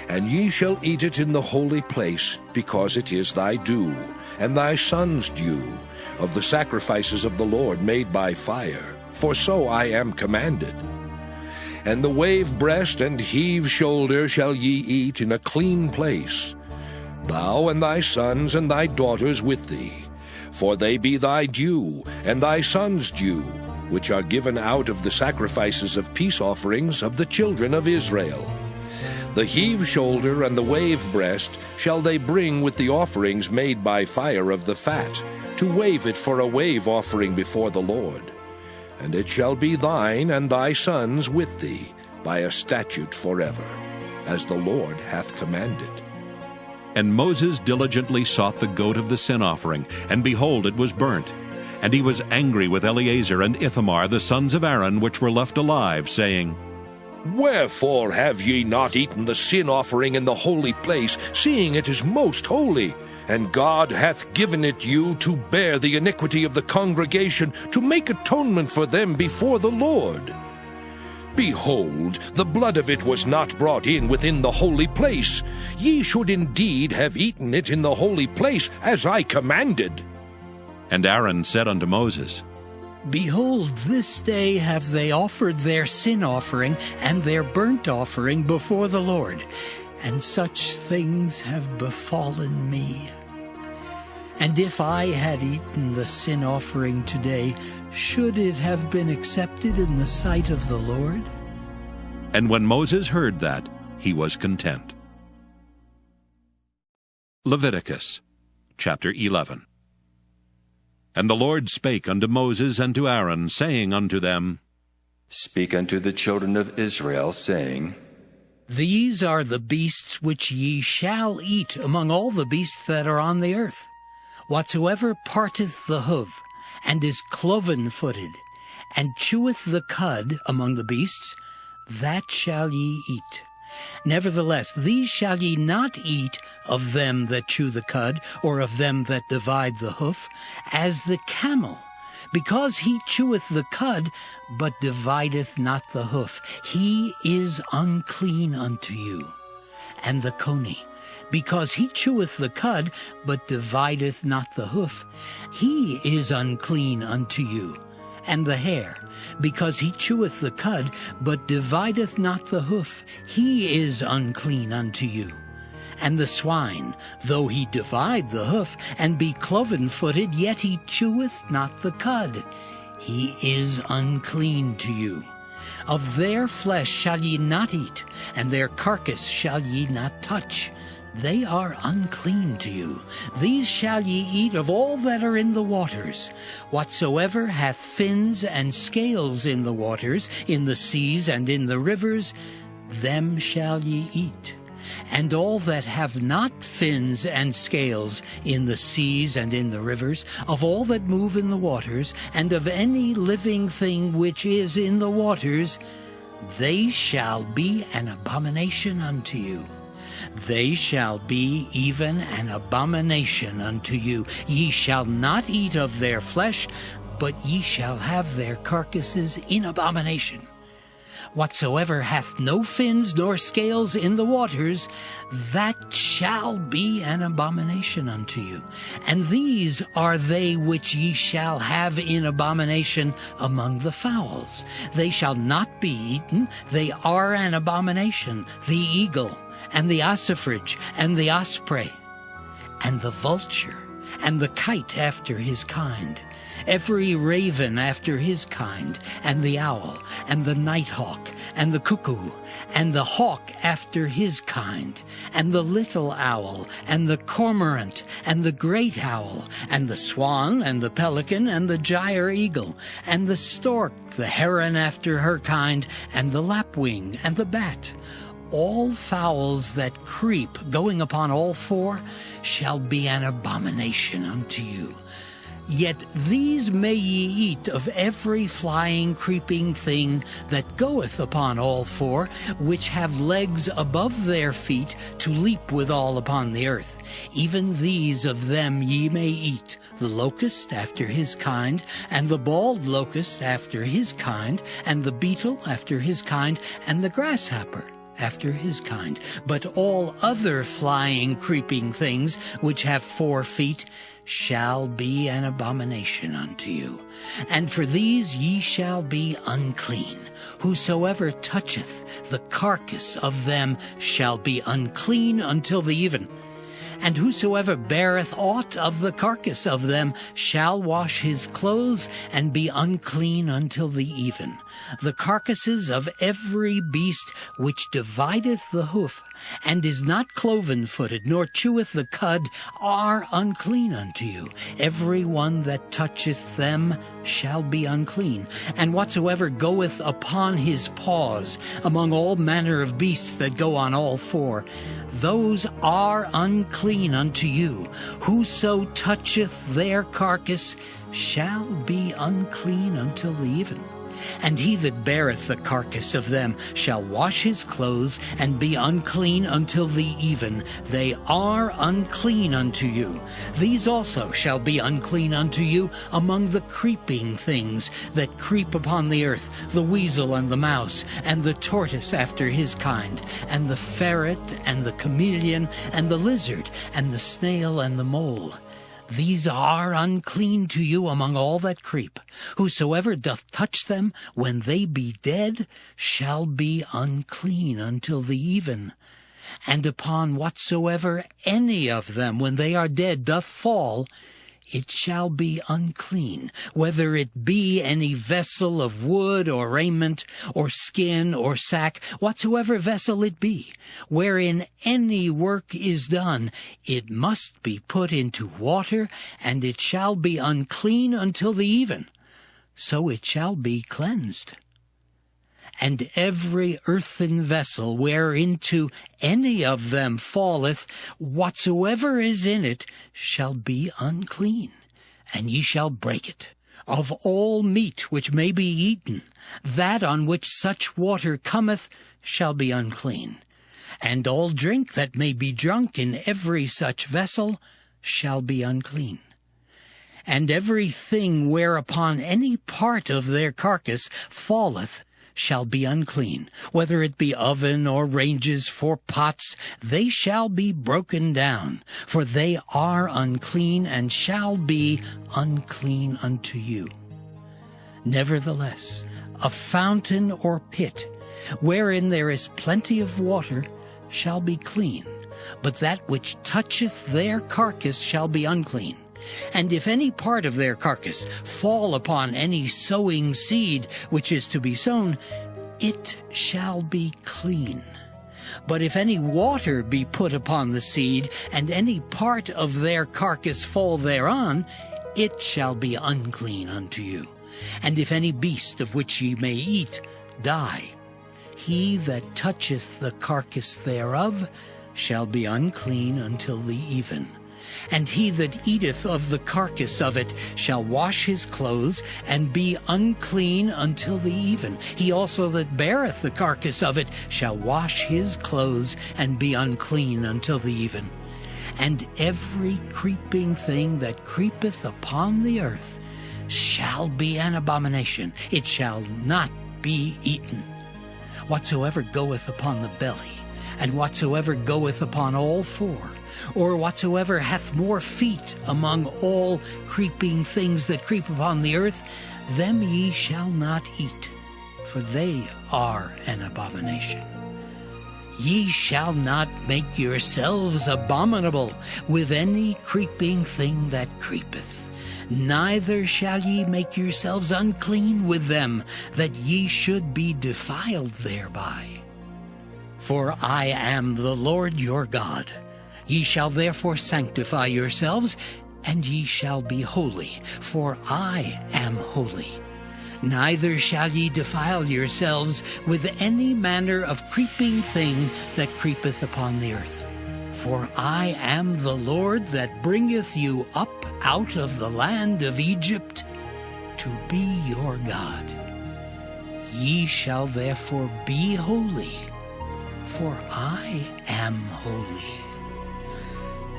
And ye shall eat it in the holy place, because it is thy due, and thy son's due, of the sacrifices of the Lord made by fire, for so I am commanded. And the wave breast and heave shoulder shall ye eat in a clean place, thou and thy sons and thy daughters with thee, for they be thy due, and thy sons' due, which are given out of the sacrifices of peace offerings of the children of Israel. The heave shoulder and the wave breast shall they bring with the offerings made by fire of the fat, to wave it for a wave offering before the Lord. And it shall be thine and thy sons with thee, by a statute forever, as the Lord hath commanded. And Moses diligently sought the goat of the sin offering, and behold, it was burnt. And he was angry with Eleazar and Ithamar the sons of Aaron, which were left alive, saying, Wherefore have ye not eaten the sin offering in the holy place, seeing it is most holy? And God hath given it you to bear the iniquity of the congregation, to make atonement for them before the Lord. Behold, the blood of it was not brought in within the holy place. Ye should indeed have eaten it in the holy place, as I commanded. And Aaron said unto Moses, Behold, this day have they offered their sin offering and their burnt offering before the Lord, and such things have befallen me. And if I had eaten the sin offering today, should it have been accepted in the sight of the Lord? And when Moses heard that, he was content. Leviticus chapter 11. And the Lord spake unto Moses and to Aaron, saying unto them, Speak unto the children of Israel, saying, These are the beasts which ye shall eat among all the beasts that are on the earth. Whatsoever parteth the hoof, and is cloven-footed, and cheweth the cud among the beasts, that shall ye eat. Nevertheless, these shall ye not eat of them that chew the cud, or of them that divide the hoof, as the camel, because he cheweth the cud, but divideth not the hoof. He is unclean unto you. And the coney, because he cheweth the cud, but divideth not the hoof. He is unclean unto you. And the hare, because he cheweth the cud, but divideth not the hoof. He is unclean unto you. And the swine, though he divide the hoof, and be cloven-footed, yet he cheweth not the cud. He is unclean to you. Of their flesh shall ye not eat, and their carcass shall ye not touch. They are unclean to you. These shall ye eat of all that are in the waters. Whatsoever hath fins and scales in the waters, in the seas and in the rivers, them shall ye eat. And all that have not fins and scales in the seas and in the rivers, of all that move in the waters, and of any living thing which is in the waters, they shall be an abomination unto you. They shall be even an abomination unto you. Ye shall not eat of their flesh, but ye shall have their carcasses in abomination. Whatsoever hath no fins nor scales in the waters, that shall be an abomination unto you. And these are they which ye shall have in abomination among the fowls. They shall not be eaten, they are an abomination: the eagle, and the ossifrage, and the osprey, and the vulture, and the kite after his kind, every raven after his kind, and the owl, and the nighthawk, and the cuckoo, and the hawk after his kind, and the little owl, and the cormorant, and the great owl, and the swan, and the pelican, and the gyre eagle, and the stork, the heron after her kind, and the lapwing, and the bat. All fowls that creep, going upon all four, shall be an abomination unto you. Yet these may ye eat of every flying, creeping thing that goeth upon all four, which have legs above their feet to leap withal upon the earth. Even these of them ye may eat, the locust after his kind, and the bald locust after his kind, and the beetle after his kind, and the grasshopper after his kind. But all other flying, creeping things which have 4 feet shall be an abomination unto you. And for these ye shall be unclean. Whosoever toucheth the carcass of them shall be unclean until the even. And whosoever beareth aught of the carcass of them shall wash his clothes, and be unclean until the even. The carcasses of every beast which divideth the hoof, and is not cloven-footed, nor cheweth the cud, are unclean unto you. Every one that toucheth them shall be unclean. And whatsoever goeth upon his paws, among all manner of beasts that go on all 4, those are unclean unto you. Whoso toucheth their carcass shall be unclean until the even. And he that beareth the carcass of them shall wash his clothes, and be unclean until the even. They are unclean unto you. These also shall be unclean unto you among the creeping things that creep upon the earth, the weasel and the mouse, and the tortoise after his kind, and the ferret, and the chameleon, and the lizard, and the snail, and the mole. These are unclean to you among all that creep. Whosoever doth touch them when they be dead shall be unclean until the even. And upon whatsoever any of them when they are dead doth fall, it shall be unclean, whether it be any vessel of wood or raiment or skin or sack, whatsoever vessel it be, wherein any work is done, it must be put into water, and it shall be unclean until the even. So it shall be cleansed. And every earthen vessel whereinto any of them falleth, whatsoever is in it shall be unclean, and ye shall break it. Of all meat which may be eaten, that on which such water cometh shall be unclean. And all drink that may be drunk in every such vessel shall be unclean. And every thing whereupon any part of their carcass falleth shall be unclean, whether it be oven or ranges for pots, they shall be broken down, for they are unclean, and shall be unclean unto you. Nevertheless, a fountain or pit, wherein there is plenty of water, shall be clean, but that which toucheth their carcass shall be unclean. And if any part of their carcass fall upon any sowing seed which is to be sown, it shall be clean. But if any water be put upon the seed, and any part of their carcass fall thereon, it shall be unclean unto you. And if any beast of which ye may eat die, he that toucheth the carcass thereof shall be unclean until the even. And he that eateth of the carcass of it shall wash his clothes, and be unclean until the even. He also that beareth the carcass of it shall wash his clothes, and be unclean until the even. And every creeping thing that creepeth upon the earth shall be an abomination. It shall not be eaten. Whatsoever goeth upon the belly, and whatsoever goeth upon all 4, or whatsoever hath more feet among all creeping things that creep upon the earth, them ye shall not eat, for they are an abomination. Ye shall not make yourselves abominable with any creeping thing that creepeth. neither shall ye make yourselves unclean with them, that ye should be defiled thereby. For I am the Lord your God. Ye shall therefore sanctify yourselves, and ye shall be holy, for I am holy. Neither shall ye defile yourselves with any manner of creeping thing that creepeth upon the earth. For I am the Lord that bringeth you up out of the land of Egypt to be your God. Ye shall therefore be holy, for I am holy.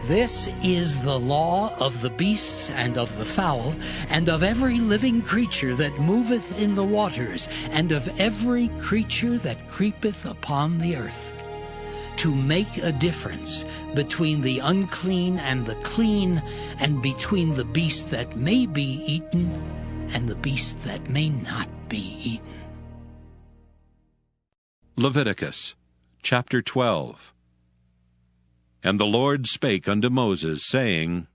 This is the law of the beasts and of the fowl, and of every living creature that moveth in the waters, and of every creature that creepeth upon the earth, to make a difference between the unclean and the clean, and between the beast that may be eaten and the beast that may not be eaten. Leviticus chapter 12. And the Lord spake unto Moses, saying,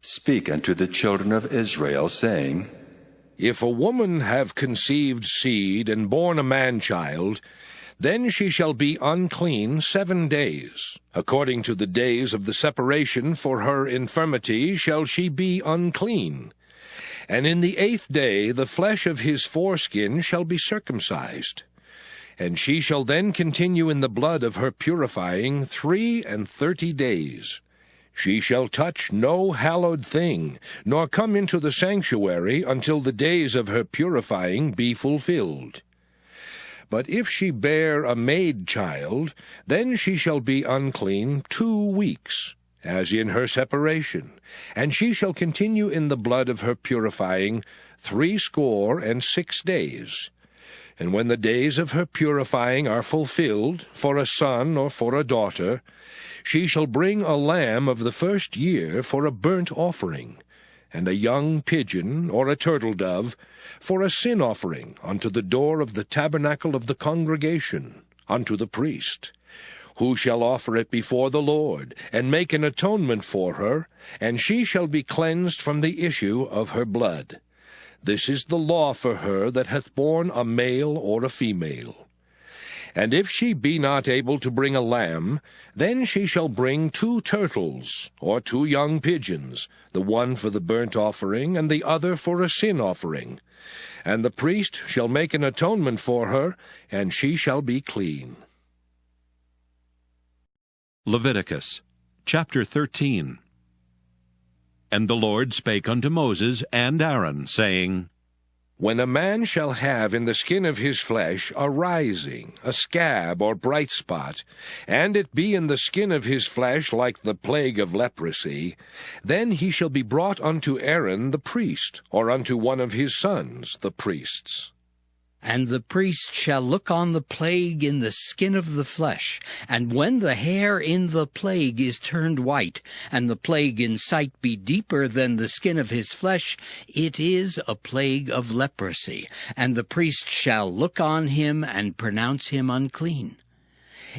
Speak unto the children of Israel, saying, If a woman have conceived seed and born a man-child, then she shall be unclean 7 days. According to the days of the separation for her infirmity shall she be unclean. And in the 8th day the flesh of his foreskin shall be circumcised. And she shall then continue in the blood of her purifying 33 days. She shall touch no hallowed thing, nor come into the sanctuary until the days of her purifying be fulfilled. But if she bear a maid child, then she shall be unclean 2 weeks, as in her separation, and she shall continue in the blood of her purifying 66 days. And when the days of her purifying are fulfilled, for a son or for a daughter, she shall bring a lamb of the 1st year for a burnt offering, and a young pigeon or a turtle-dove for a sin offering unto the door of the tabernacle of the congregation, unto the priest, who shall offer it before the Lord, and make an atonement for her, and she shall be cleansed from the issue of her blood. This is the law for her that hath borne a male or a female. And if she be not able to bring a lamb, then she shall bring 2 turtles, or 2 young pigeons, the one for the burnt offering, and the other for a sin offering. And the priest shall make an atonement for her, and she shall be clean. Leviticus chapter 13. And the Lord spake unto Moses and Aaron, saying, When a man shall have in the skin of his flesh a rising, a scab or bright spot, and it be in the skin of his flesh like the plague of leprosy, then he shall be brought unto Aaron the priest, or unto one of his sons, the priests. And the priest shall look on the plague in the skin of the flesh, and when the hair in the plague is turned white, and the plague in sight be deeper than the skin of his flesh, it is a plague of leprosy, and the priest shall look on him and pronounce him unclean.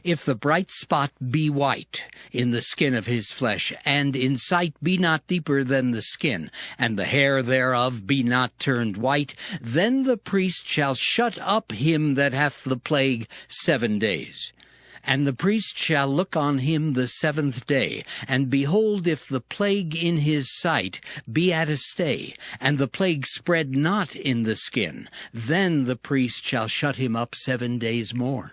If the bright spot be white in the skin of his flesh, and in sight be not deeper than the skin, and the hair thereof be not turned white, then the priest shall shut up him that hath the plague 7 days. And the priest shall look on him the 7th day, and behold, if the plague in his sight be at a stay, and the plague spread not in the skin, then the priest shall shut him up 7 days more.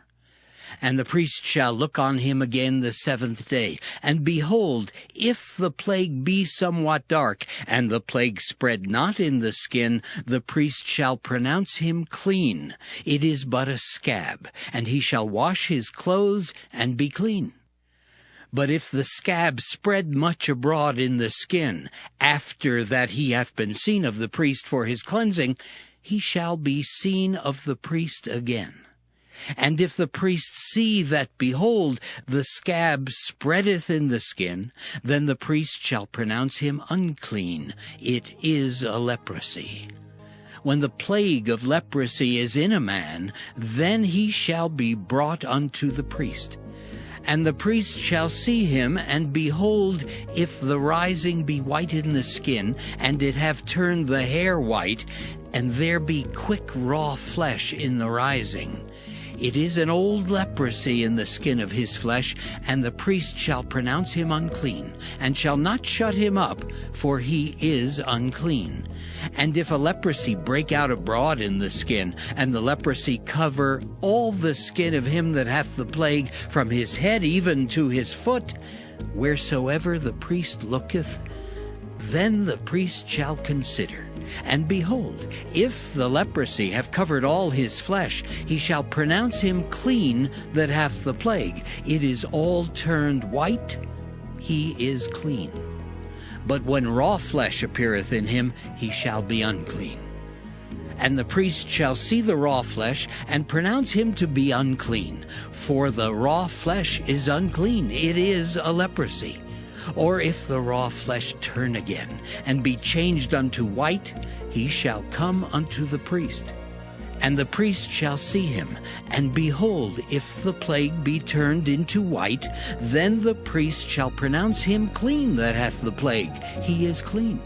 And the priest shall look on him again the 7th day, and behold, if the plague be somewhat dark, and the plague spread not in the skin, the priest shall pronounce him clean. It is but a scab, and he shall wash his clothes and be clean. But if the scab spread much abroad in the skin, after that he hath been seen of the priest for his cleansing, he shall be seen of the priest again. And if the priest see that, behold, the scab spreadeth in the skin, then the priest shall pronounce him unclean. It is a leprosy. When the plague of leprosy is in a man, then he shall be brought unto the priest. And the priest shall see him, and behold, if the rising be white in the skin, and it have turned the hair white, and there be quick raw flesh in the rising, it is an old leprosy in the skin of his flesh, and the priest shall pronounce him unclean, and shall not shut him up, for he is unclean. And if a leprosy break out abroad in the skin, and the leprosy cover all the skin of him that hath the plague, from his head even to his foot, wheresoever the priest looketh, then the priest shall consider. And behold, if the leprosy have covered all his flesh, he shall pronounce him clean that hath the plague. It is all turned white, he is clean. But when raw flesh appeareth in him, he shall be unclean. And the priest shall see the raw flesh, and pronounce him to be unclean. For the raw flesh is unclean, it is a leprosy. Or if the raw flesh turn again, and be changed unto white, he shall come unto the priest. And the priest shall see him, and behold, if the plague be turned into white, then the priest shall pronounce him clean that hath the plague, he is clean.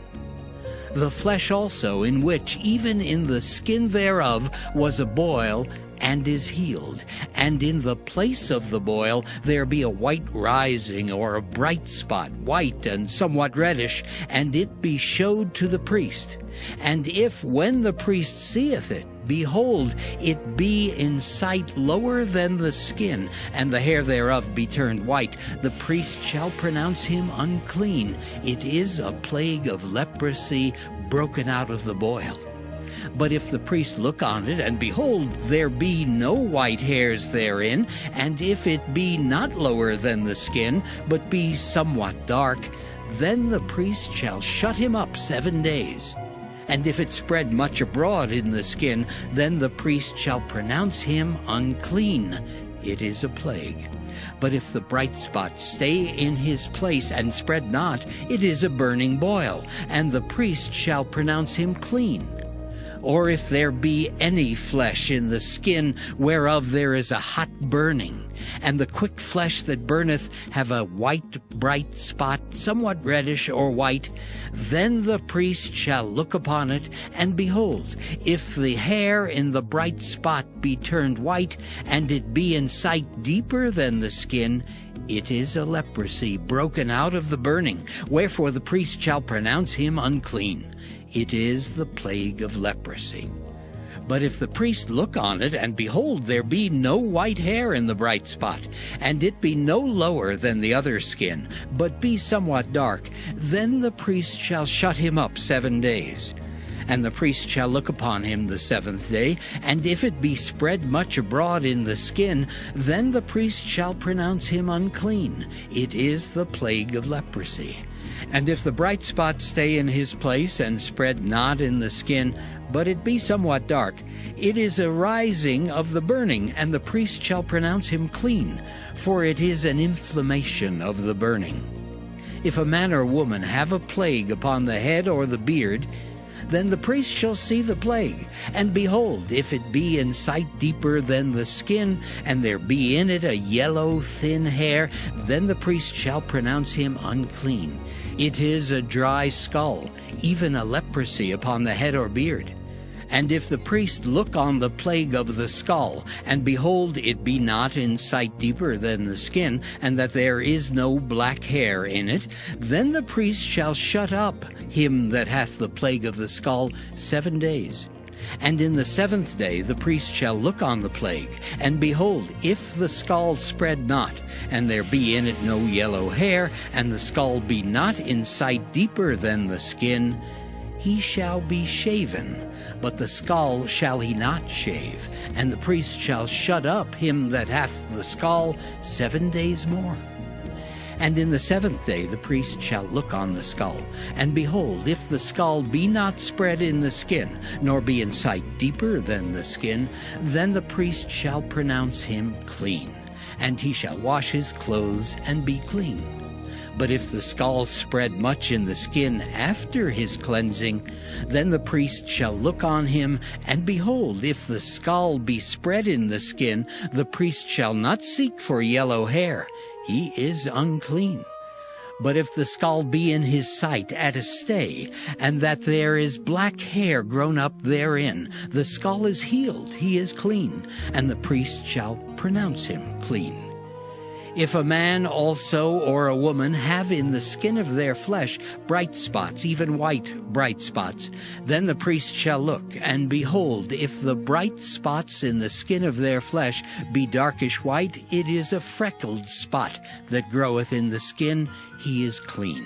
The flesh also, in which even in the skin thereof was a boil, and is healed, and in the place of the boil there be a white rising, or a bright spot, white and somewhat reddish, and it be showed to the priest. And if, when the priest seeth it, behold, it be in sight lower than the skin, and the hair thereof be turned white, the priest shall pronounce him unclean. It is a plague of leprosy broken out of the boil. But if the priest look on it, and behold, there be no white hairs therein, and if it be not lower than the skin, but be somewhat dark, then the priest shall shut him up 7 days. And if it spread much abroad in the skin, then the priest shall pronounce him unclean. It is a plague. But if the bright spot stay in his place and spread not, it is a burning boil, and the priest shall pronounce him clean. Or if there be any flesh in the skin whereof there is a hot burning, and the quick flesh that burneth have a white bright spot, somewhat reddish or white, then the priest shall look upon it, and behold, if the hair in the bright spot be turned white, and it be in sight deeper than the skin, it is a leprosy broken out of the burning, wherefore the priest shall pronounce him unclean. It is the plague of leprosy. But if the priest look on it, and behold, there be no white hair in the bright spot, and it be no lower than the other skin, but be somewhat dark, then the priest shall shut him up 7 days. And the priest shall look upon him the 7th day, and if it be spread much abroad in the skin, then the priest shall pronounce him unclean. It is the plague of leprosy. And if the bright spot stay in his place, and spread not in the skin, but it be somewhat dark, it is a rising of the burning, and the priest shall pronounce him clean, for it is an inflammation of the burning. If a man or woman have a plague upon the head or the beard, then the priest shall see the plague, and behold, if it be in sight deeper than the skin, and there be in it a yellow thin hair, then the priest shall pronounce him unclean. It is a dry skull, even a leprosy upon the head or beard. And if the priest look on the plague of the skull, and behold, it be not in sight deeper than the skin, and that there is no black hair in it, then the priest shall shut up him that hath the plague of the skull 7 days. And in the 7th day the priest shall look on the plague, and behold, if the skull spread not, and there be in it no yellow hair, and the skull be not in sight deeper than the skin, he shall be shaven, but the skull shall he not shave, and the priest shall shut up him that hath the skull 7 days more. And in the 7th day the priest shall look on the skull, and behold, if the skull be not spread in the skin, nor be in sight deeper than the skin, then the priest shall pronounce him clean, and he shall wash his clothes and be clean. But if the scall spread much in the skin after his cleansing, then the priest shall look on him, and behold, if the scall be spread in the skin, the priest shall not seek for yellow hair. He is unclean. But if the scall be in his sight at a stay, and that there is black hair grown up therein, the scall is healed, he is clean, and the priest shall pronounce him clean. If a man also or a woman have in the skin of their flesh bright spots, even white bright spots, then the priest shall look, and behold, if the bright spots in the skin of their flesh be darkish white, it is a freckled spot that groweth in the skin, he is clean.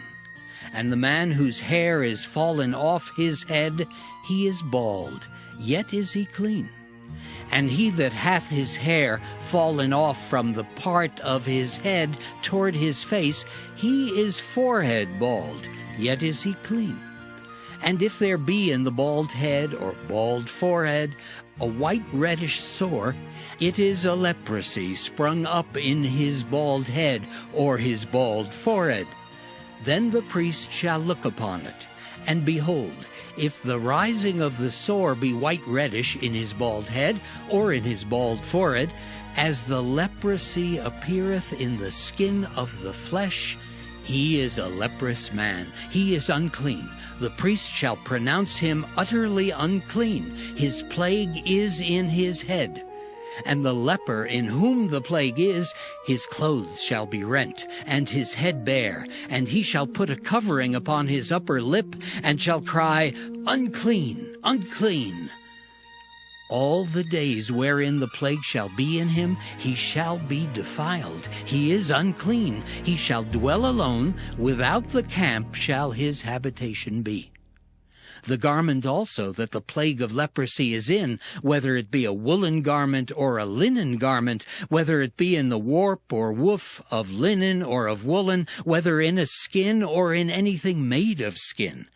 And the man whose hair is fallen off his head, he is bald, yet is he clean. And he that hath his hair fallen off from the part of his head toward his face, he is forehead bald, yet is he clean. And if there be in the bald head or bald forehead a white reddish sore, it is a leprosy sprung up in his bald head or his bald forehead. Then the priest shall look upon it, and behold, if the rising of the sore be white reddish in his bald head or in his bald forehead, as the leprosy appeareth in the skin of the flesh, he is a leprous man, he is unclean. The priest shall pronounce him utterly unclean. His plague is in his head. And the leper in whom the plague is, his clothes shall be rent, and his head bare, and he shall put a covering upon his upper lip, and shall cry, Unclean, unclean. All the days wherein the plague shall be in him, he shall be defiled. He is unclean. He shall dwell alone. Without the camp shall his habitation be. The garment also that the plague of leprosy is in, whether it be a woolen garment or a linen garment, whether it be in the warp or woof of linen or of woolen, whether in a skin or in anything made of skin.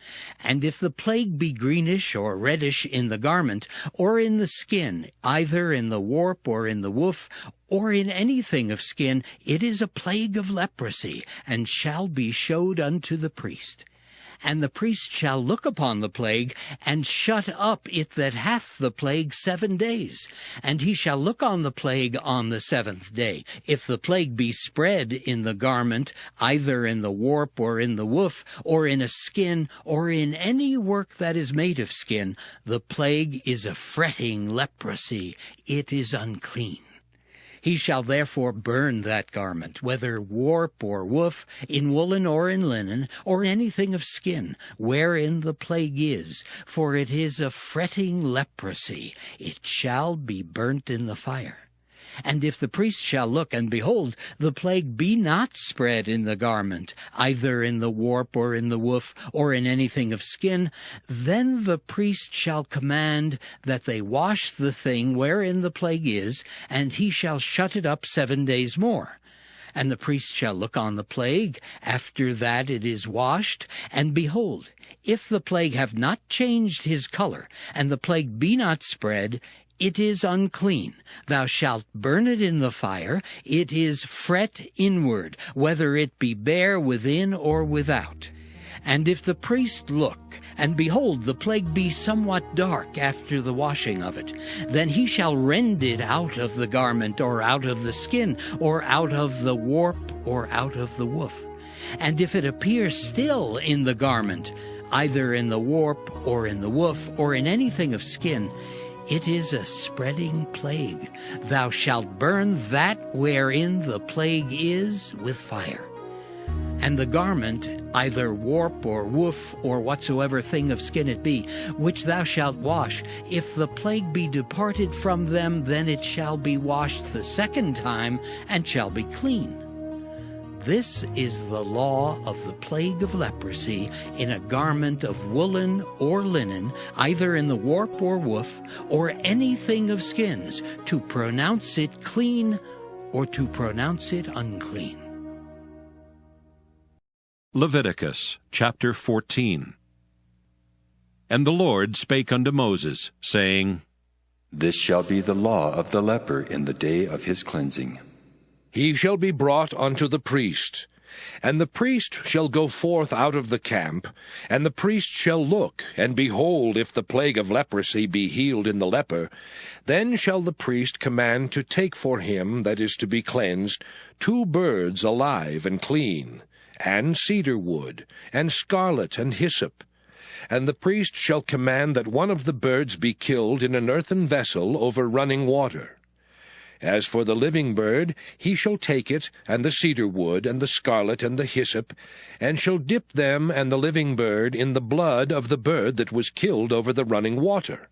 And if the plague be greenish or reddish in the garment, or in the skin, either in the warp or in the woof, or in anything of skin, it is a plague of leprosy, and shall be showed unto the priest. And the priest shall look upon the plague, and shut up it that hath the plague 7 days. And he shall look on the plague on the 7th day. If the plague be spread in the garment, either in the warp or in the woof, or in a skin, or in any work that is made of skin, the plague is a fretting leprosy. It is unclean. He shall therefore burn that garment, whether warp or woof, in woolen or in linen, or anything of skin, wherein the plague is, for it is a fretting leprosy. It shall be burnt in the fire. And if the priest shall look, and behold, the plague be not spread in the garment, either in the warp or in the woof, or in anything of skin, then the priest shall command that they wash the thing wherein the plague is, and he shall shut it up 7 days more. And the priest shall look on the plague after that it is washed, and behold, if the plague have not changed his color, and the plague be not spread, it is unclean. Thou shalt burn it in the fire. It is fret inward, whether it be bare within or without. And if the priest look, and behold, the plague be somewhat dark after the washing of it, then he shall rend it out of the garment, or out of the skin, or out of the warp, or out of the woof. And if it appear still in the garment, either in the warp, or in the woof, or in anything of skin, it is a spreading plague. Thou shalt burn that wherein the plague is with fire. And the garment, either warp or woof, or whatsoever thing of skin it be, which thou shalt wash, if the plague be departed from them, then it shall be washed the 2nd time, and shall be clean. This is the law of the plague of leprosy in a garment of woolen or linen, either in the warp or woof, or anything of skins, to pronounce it clean or to pronounce it unclean. Leviticus chapter 14. And the Lord spake unto Moses, saying, This shall be the law of the leper in the day of his cleansing. He shall be brought unto the priest, And the priest shall go forth out of the camp, and the priest shall look, and behold, if the plague of leprosy be healed in the leper, then shall the priest command to take for him that is to be cleansed 2 birds alive and clean, and cedar wood, and scarlet and hyssop. And the priest shall command that one of the birds be killed in an earthen vessel over running water. As for the living bird, he shall take it, and the cedar wood, and the scarlet, and the hyssop, and shall dip them and the living bird in the blood of the bird that was killed over the running water.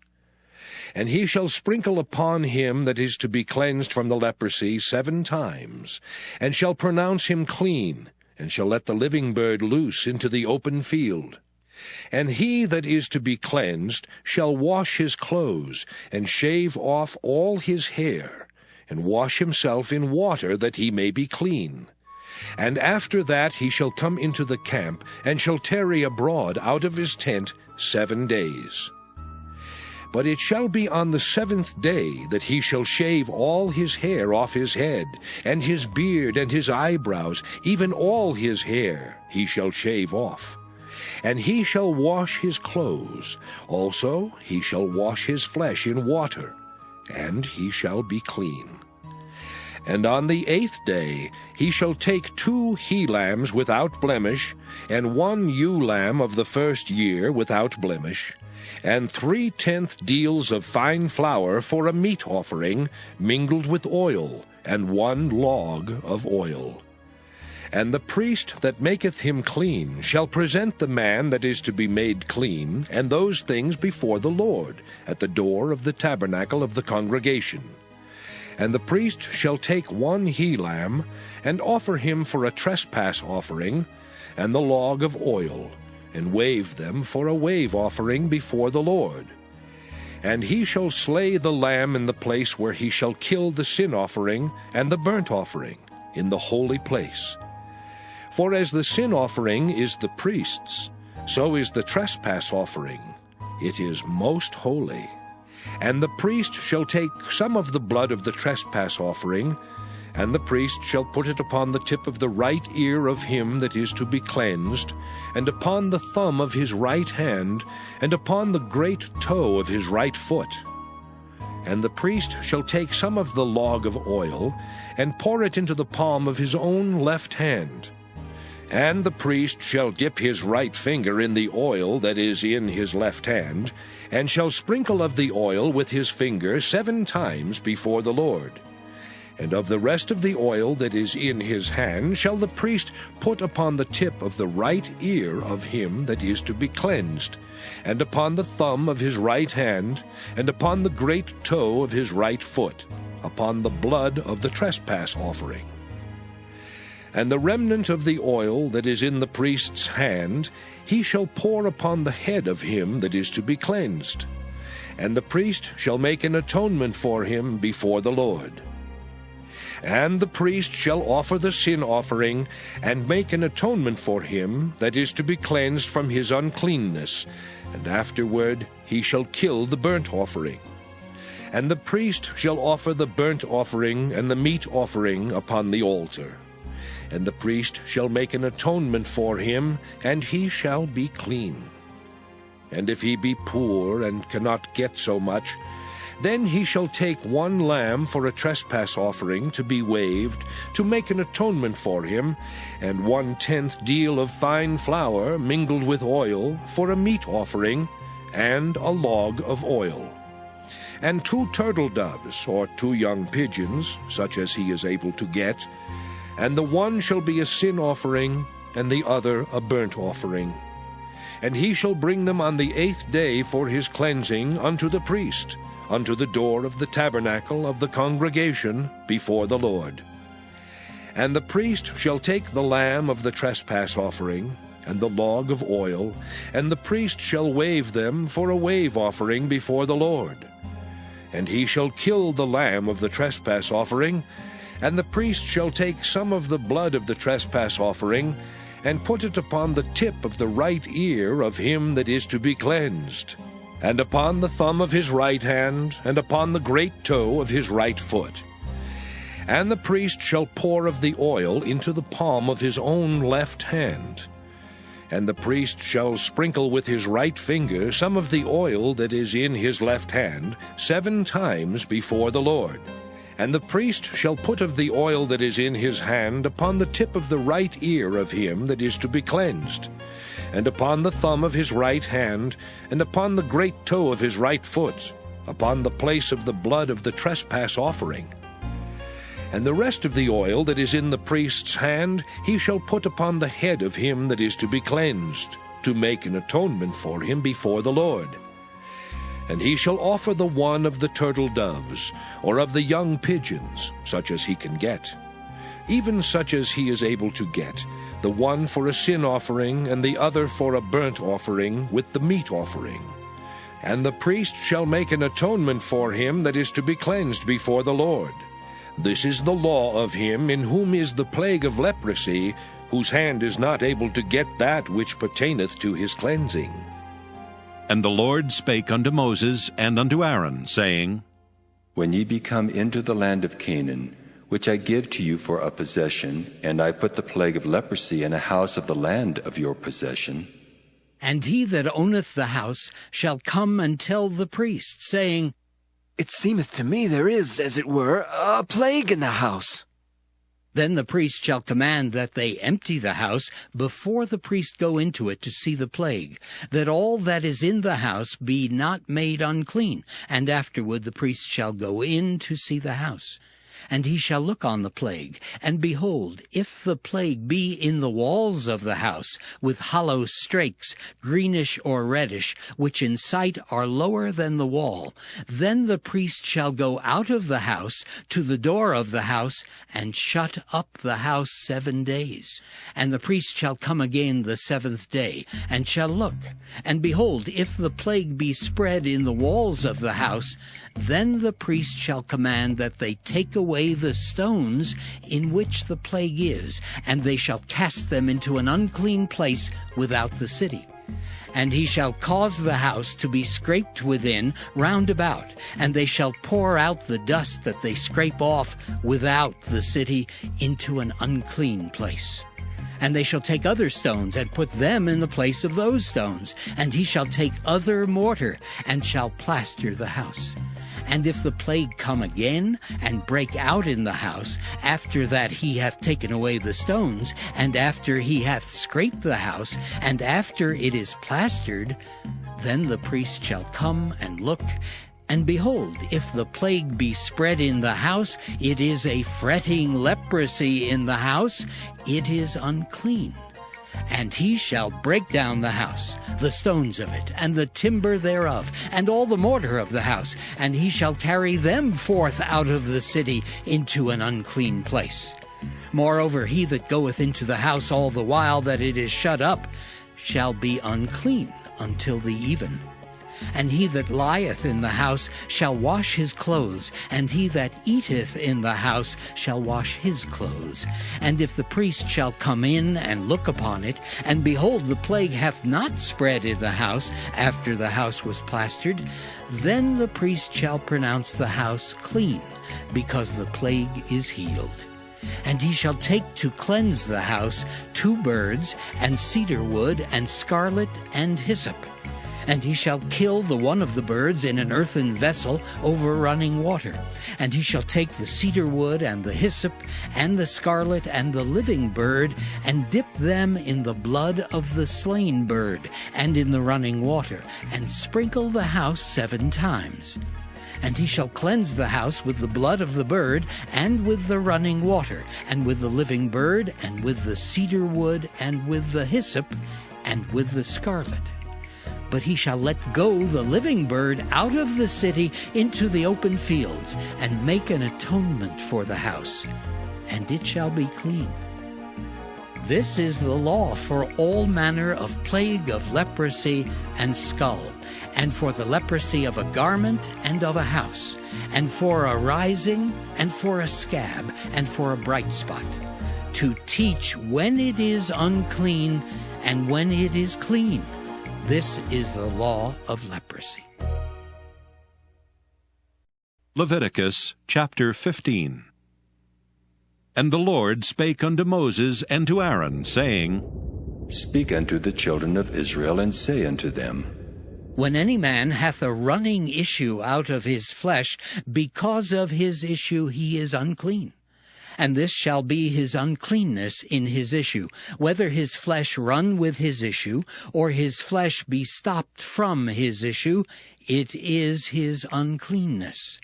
And he shall sprinkle upon him that is to be cleansed from the leprosy 7 times, and shall pronounce him clean, and shall let the living bird loose into the open field. And he that is to be cleansed shall wash his clothes, and shave off all his hair, and wash himself in water, that he may be clean. And after that he shall come into the camp, and shall tarry abroad out of his tent 7 days. But it shall be on the 7th day that he shall shave all his hair off his head, and his beard, and his eyebrows, even all his hair he shall shave off. And he shall wash his clothes, also he shall wash his flesh in water, and he shall be clean. And on the 8th day he shall take 2 he-lambs without blemish, and 1 ewe-lamb of the 1st year without blemish, and 3/10 deals of fine flour for a meat offering, mingled with oil, and 1 log of oil. And the priest that maketh him clean shall present the man that is to be made clean, and those things before the Lord, at the door of the tabernacle of the congregation. And the priest shall take 1 he-lamb, and offer him for a trespass offering, and the log of oil, and wave them for a wave offering before the Lord. And he shall slay the lamb in the place where he shall kill the sin offering and the burnt offering, in the holy place. For as the sin offering is the priest's, so is the trespass offering. It is most holy. And the priest shall take some of the blood of the trespass offering, and the priest shall put it upon the tip of the right ear of him that is to be cleansed, and upon the thumb of his right hand, and upon the great toe of his right foot. And the priest shall take some of the log of oil, and pour it into the palm of his own left hand. And the priest shall dip his right finger in the oil that is in his left hand, and shall sprinkle of the oil with his finger 7 times before the Lord. And of the rest of the oil that is in his hand shall the priest put upon the tip of the right ear of him that is to be cleansed, and upon the thumb of his right hand, and upon the great toe of his right foot, upon the blood of the trespass offering. And the remnant of the oil that is in the priest's hand he shall pour upon the head of him that is to be cleansed. And the priest shall make an atonement for him before the Lord. And the priest shall offer the sin offering, and make an atonement for him that is to be cleansed from his uncleanness, and afterward he shall kill the burnt offering. And the priest shall offer the burnt offering and the meat offering upon the altar. And the priest shall make an atonement for him, and he shall be clean. And if he be poor and cannot get so much, then he shall take 1 lamb for a trespass offering to be waved, to make an atonement for him, and 1/10 deal of fine flour mingled with oil for a meat offering, and a log of oil. And 2 turtle doves, or 2 young pigeons, such as he is able to get, and the one shall be a sin offering, and the other a burnt offering. And he shall bring them on the 8th day for his cleansing unto the priest, unto the door of the tabernacle of the congregation before the Lord. And the priest shall take the lamb of the trespass offering, and the log of oil, and the priest shall wave them for a wave offering before the Lord. And he shall kill the lamb of the trespass offering, and the priest shall take some of the blood of the trespass offering, and put it upon the tip of the right ear of him that is to be cleansed, and upon the thumb of his right hand, and upon the great toe of his right foot. And the priest shall pour of the oil into the palm of his own left hand. And the priest shall sprinkle with his right finger some of the oil that is in his left hand 7 times before the Lord. And the priest shall put of the oil that is in his hand upon the tip of the right ear of him that is to be cleansed, and upon the thumb of his right hand, and upon the great toe of his right foot, upon the place of the blood of the trespass offering. And the rest of the oil that is in the priest's hand he shall put upon the head of him that is to be cleansed, to make an atonement for him before the Lord. And he shall offer the one of the turtle doves, or of the young pigeons, such as he can get, even such as he is able to get, the one for a sin offering, and the other for a burnt offering with the meat offering. And the priest shall make an atonement for him that is to be cleansed before the Lord. This is the law of him in whom is the plague of leprosy, whose hand is not able to get that which pertaineth to his cleansing. And the Lord spake unto Moses and unto Aaron, saying, When ye be come into the land of Canaan, which I give to you for a possession, and I put the plague of leprosy in a house of the land of your possession, and he that owneth the house shall come and tell the priest, saying, It seemeth to me there is, as it were, a plague in the house. Then the priest shall command that they empty the house before the priest go into it to see the plague, that all that is in the house be not made unclean. And afterward the priest shall go in to see the house. And he shall look on the plague, and behold, if the plague be in the walls of the house, with hollow strakes, greenish or reddish, which in sight are lower than the wall, then the priest shall go out of the house to the door of the house, and shut up the house 7 days. And the priest shall come again the 7th day, and shall look. And behold, if the plague be spread in the walls of the house, then the priest shall command that they take away the stones in which the plague is, and they shall cast them into an unclean place without the city. And he shall cause the house to be scraped within round about, and they shall pour out the dust that they scrape off without the city into an unclean place. And they shall take other stones, and put them in the place of those stones. And he shall take other mortar, and shall plaster the house. And if the plague come again, and break out in the house, after that he hath taken away the stones, and after he hath scraped the house, and after it is plastered, then the priest shall come and look. And behold, if the plague be spread in the house, it is a fretting leprosy in the house, it is unclean. And he shall break down the house, the stones of it, and the timber thereof, and all the mortar of the house, and he shall carry them forth out of the city into an unclean place. Moreover, he that goeth into the house all the while that it is shut up shall be unclean until the even. And he that lieth in the house shall wash his clothes, and he that eateth in the house shall wash his clothes. And if the priest shall come in and look upon it, and behold, the plague hath not spread in the house after the house was plastered, then the priest shall pronounce the house clean, because the plague is healed. And he shall take to cleanse the house 2 birds, and cedar wood, and scarlet, and hyssop. And he shall kill the one of the birds in an earthen vessel over running water. And he shall take the cedar wood, and the hyssop, and the scarlet, and the living bird, and dip them in the blood of the slain bird, and in the running water, and sprinkle the house 7 times. And he shall cleanse the house with the blood of the bird, and with the running water, and with the living bird, and with the cedar wood, and with the hyssop, and with the scarlet. But he shall let go the living bird out of the city into the open fields, and make an atonement for the house, and it shall be clean. This is the law for all manner of plague of leprosy and skull, and for the leprosy of a garment and of a house, and for a rising, and for a scab, and for a bright spot, to teach when it is unclean and when it is clean. This is the law of leprosy. Leviticus chapter 15. And the Lord spake unto Moses and to Aaron, saying, Speak unto the children of Israel, and say unto them, When any man hath a running issue out of his flesh, because of his issue he is unclean. And this shall be his uncleanness in his issue, whether his flesh run with his issue, or his flesh be stopped from his issue, it is his uncleanness.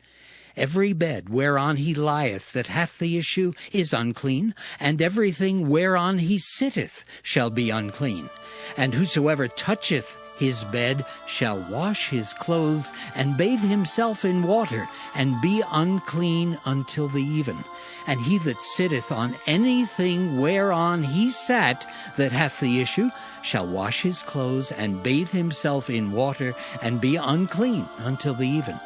Every bed whereon he lieth that hath the issue is unclean, and everything whereon he sitteth shall be unclean. And whosoever toucheth his bed shall wash his clothes, and bathe himself in water, and be unclean until the even. And he that sitteth on anything whereon he sat that hath the issue shall wash his clothes, and bathe himself in water, and be unclean until the even.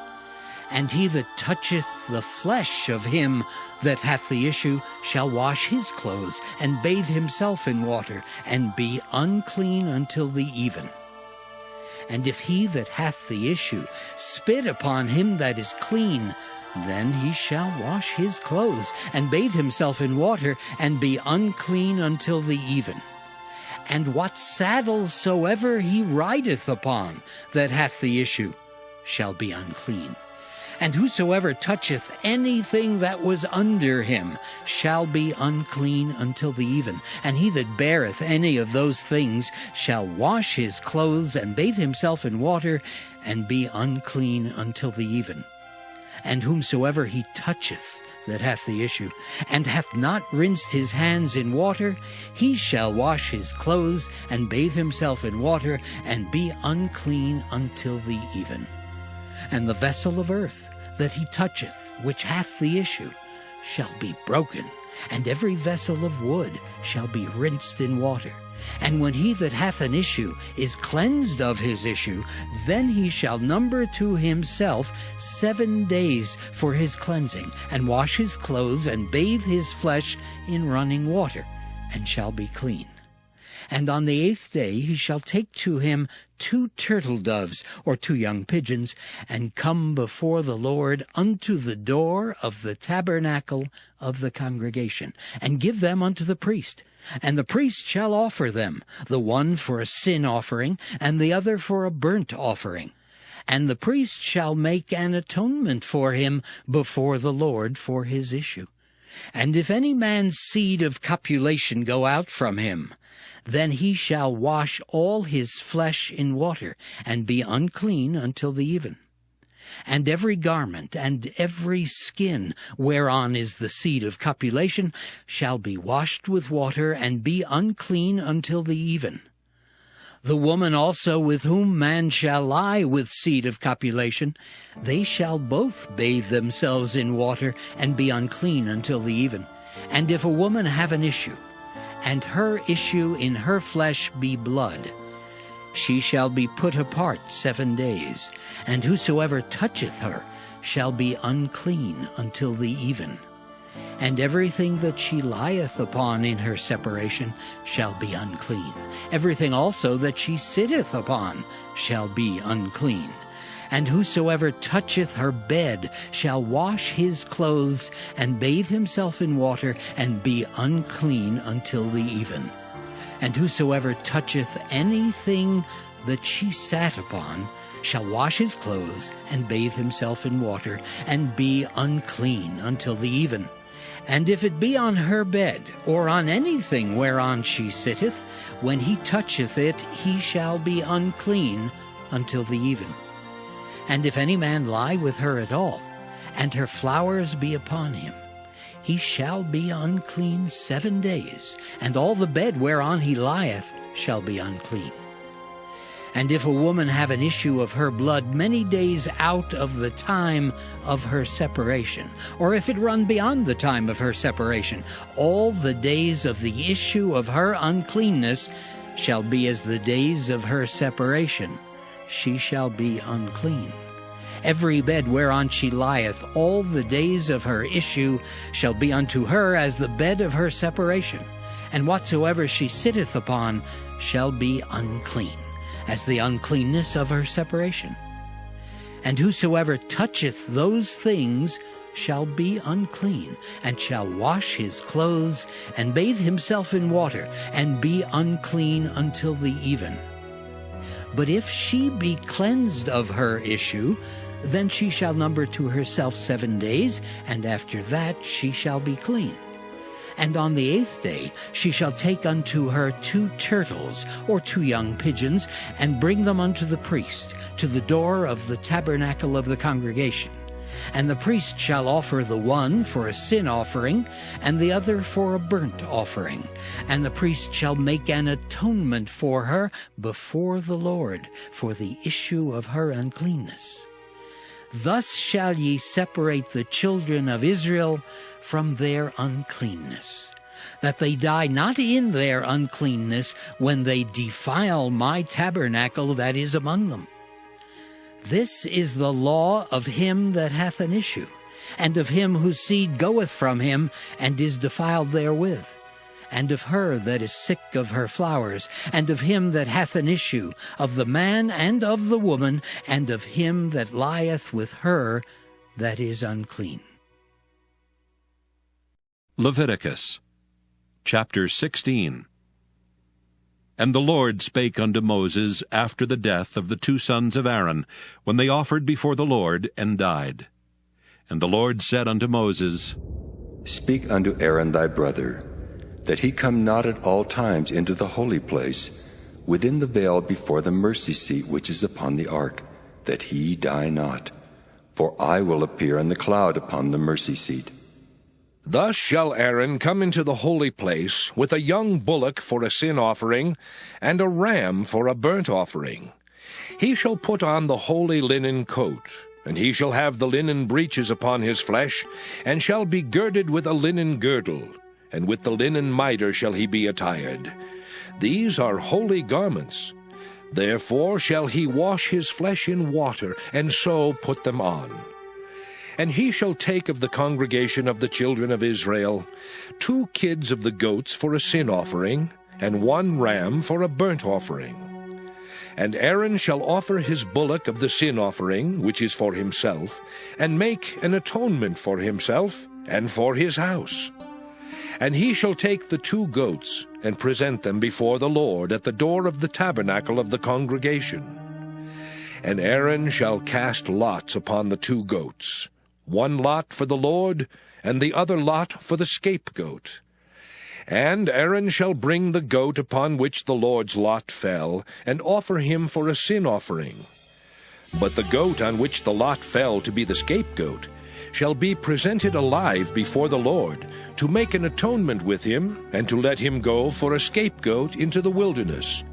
And he that toucheth the flesh of him that hath the issue shall wash his clothes, and bathe himself in water, and be unclean until the even. And if he that hath the issue spit upon him that is clean, then he shall wash his clothes, and bathe himself in water, and be unclean until the even. And what saddle soever he rideth upon that hath the issue shall be unclean. And whosoever toucheth anything that was under him shall be unclean until the even. And he that beareth any of those things shall wash his clothes, and bathe himself in water, and be unclean until the even. And whomsoever he toucheth that hath the issue, and hath not rinsed his hands in water, he shall wash his clothes, and bathe himself in water, and be unclean until the even. And the vessel of earth that he toucheth, which hath the issue, shall be broken, and every vessel of wood shall be rinsed in water. And when he that hath an issue is cleansed of his issue, then he shall number to himself 7 days for his cleansing, and wash his clothes, and bathe his flesh in running water, and shall be clean. And on the 8th day he shall take to him 2 turtle doves, or 2 young pigeons, and come before the Lord unto the door of the tabernacle of the congregation, and give them unto the priest. And the priest shall offer them, the one for a sin offering, and the other for a burnt offering. And the priest shall make an atonement for him before the Lord for his issue. And if any man's seed of copulation go out from him, then he shall wash all his flesh in water, and be unclean until the even. And every garment and every skin whereon is the seed of copulation shall be washed with water, and be unclean until the even. The woman also with whom man shall lie with seed of copulation, they shall both bathe themselves in water, and be unclean until the even. And if a woman have an issue, and her issue in her flesh be blood, she shall be put apart 7 days, and whosoever toucheth her shall be unclean until the even. And everything that she lieth upon in her separation shall be unclean. Everything also that she sitteth upon shall be unclean. And whosoever toucheth her bed shall wash his clothes, and bathe himself in water, and be unclean until the even. And whosoever toucheth anything that she sat upon shall wash his clothes, and bathe himself in water, and be unclean until the even. And if it be on her bed, or on anything whereon she sitteth, when he toucheth it, he shall be unclean until the even. And if any man lie with her at all, and her flowers be upon him, he shall be unclean 7 days, and all the bed whereon he lieth shall be unclean. And if a woman have an issue of her blood many days out of the time of her separation, or if it run beyond the time of her separation, all the days of the issue of her uncleanness shall be as the days of her separation. She shall be unclean. Every bed whereon she lieth all the days of her issue shall be unto her as the bed of her separation, and whatsoever she sitteth upon shall be unclean, as the uncleanness of her separation. And whosoever toucheth those things shall be unclean, and shall wash his clothes, and bathe himself in water, and be unclean until the even. But if she be cleansed of her issue, then she shall number to herself 7 days, and after that she shall be clean. And on the 8th day she shall take unto her 2 turtles, or 2 young pigeons, and bring them unto the priest, to the door of the tabernacle of the congregation. And the priest shall offer the one for a sin offering, and the other for a burnt offering. And the priest shall make an atonement for her before the Lord for the issue of her uncleanness. Thus shall ye separate the children of Israel from their uncleanness, that they die not in their uncleanness when they defile my tabernacle that is among them. This is the law of him that hath an issue, and of him whose seed goeth from him, and is defiled therewith, and of her that is sick of her flowers, and of him that hath an issue, of the man and of the woman, and of him that lieth with her that is unclean. Leviticus chapter 16. And the Lord spake unto Moses after the death of the 2 sons of Aaron, when they offered before the Lord, and died. And the Lord said unto Moses, Speak unto Aaron thy brother, that he come not at all times into the holy place, within the veil before the mercy seat which is upon the ark, that he die not. For I will appear in the cloud upon the mercy seat. Thus shall Aaron come into the holy place with a young bullock for a sin offering, and a ram for a burnt offering. He shall put on the holy linen coat, and he shall have the linen breeches upon his flesh, and shall be girded with a linen girdle, and with the linen mitre shall he be attired. These are holy garments. Therefore shall he wash his flesh in water, and so put them on. And he shall take of the congregation of the children of Israel 2 kids of the goats for a sin offering, and 1 ram for a burnt offering. And Aaron shall offer his bullock of the sin offering, which is for himself, and make an atonement for himself and for his house. And he shall take the 2 goats, and present them before the Lord at the door of the tabernacle of the congregation. And Aaron shall cast lots upon the 2 goats, 1 lot for the Lord, and the other lot for the scapegoat. And Aaron shall bring the goat upon which the Lord's lot fell, and offer him for a sin offering. But the goat on which the lot fell to be the scapegoat shall be presented alive before the Lord, to make an atonement with him, and to let him go for a scapegoat into the wilderness.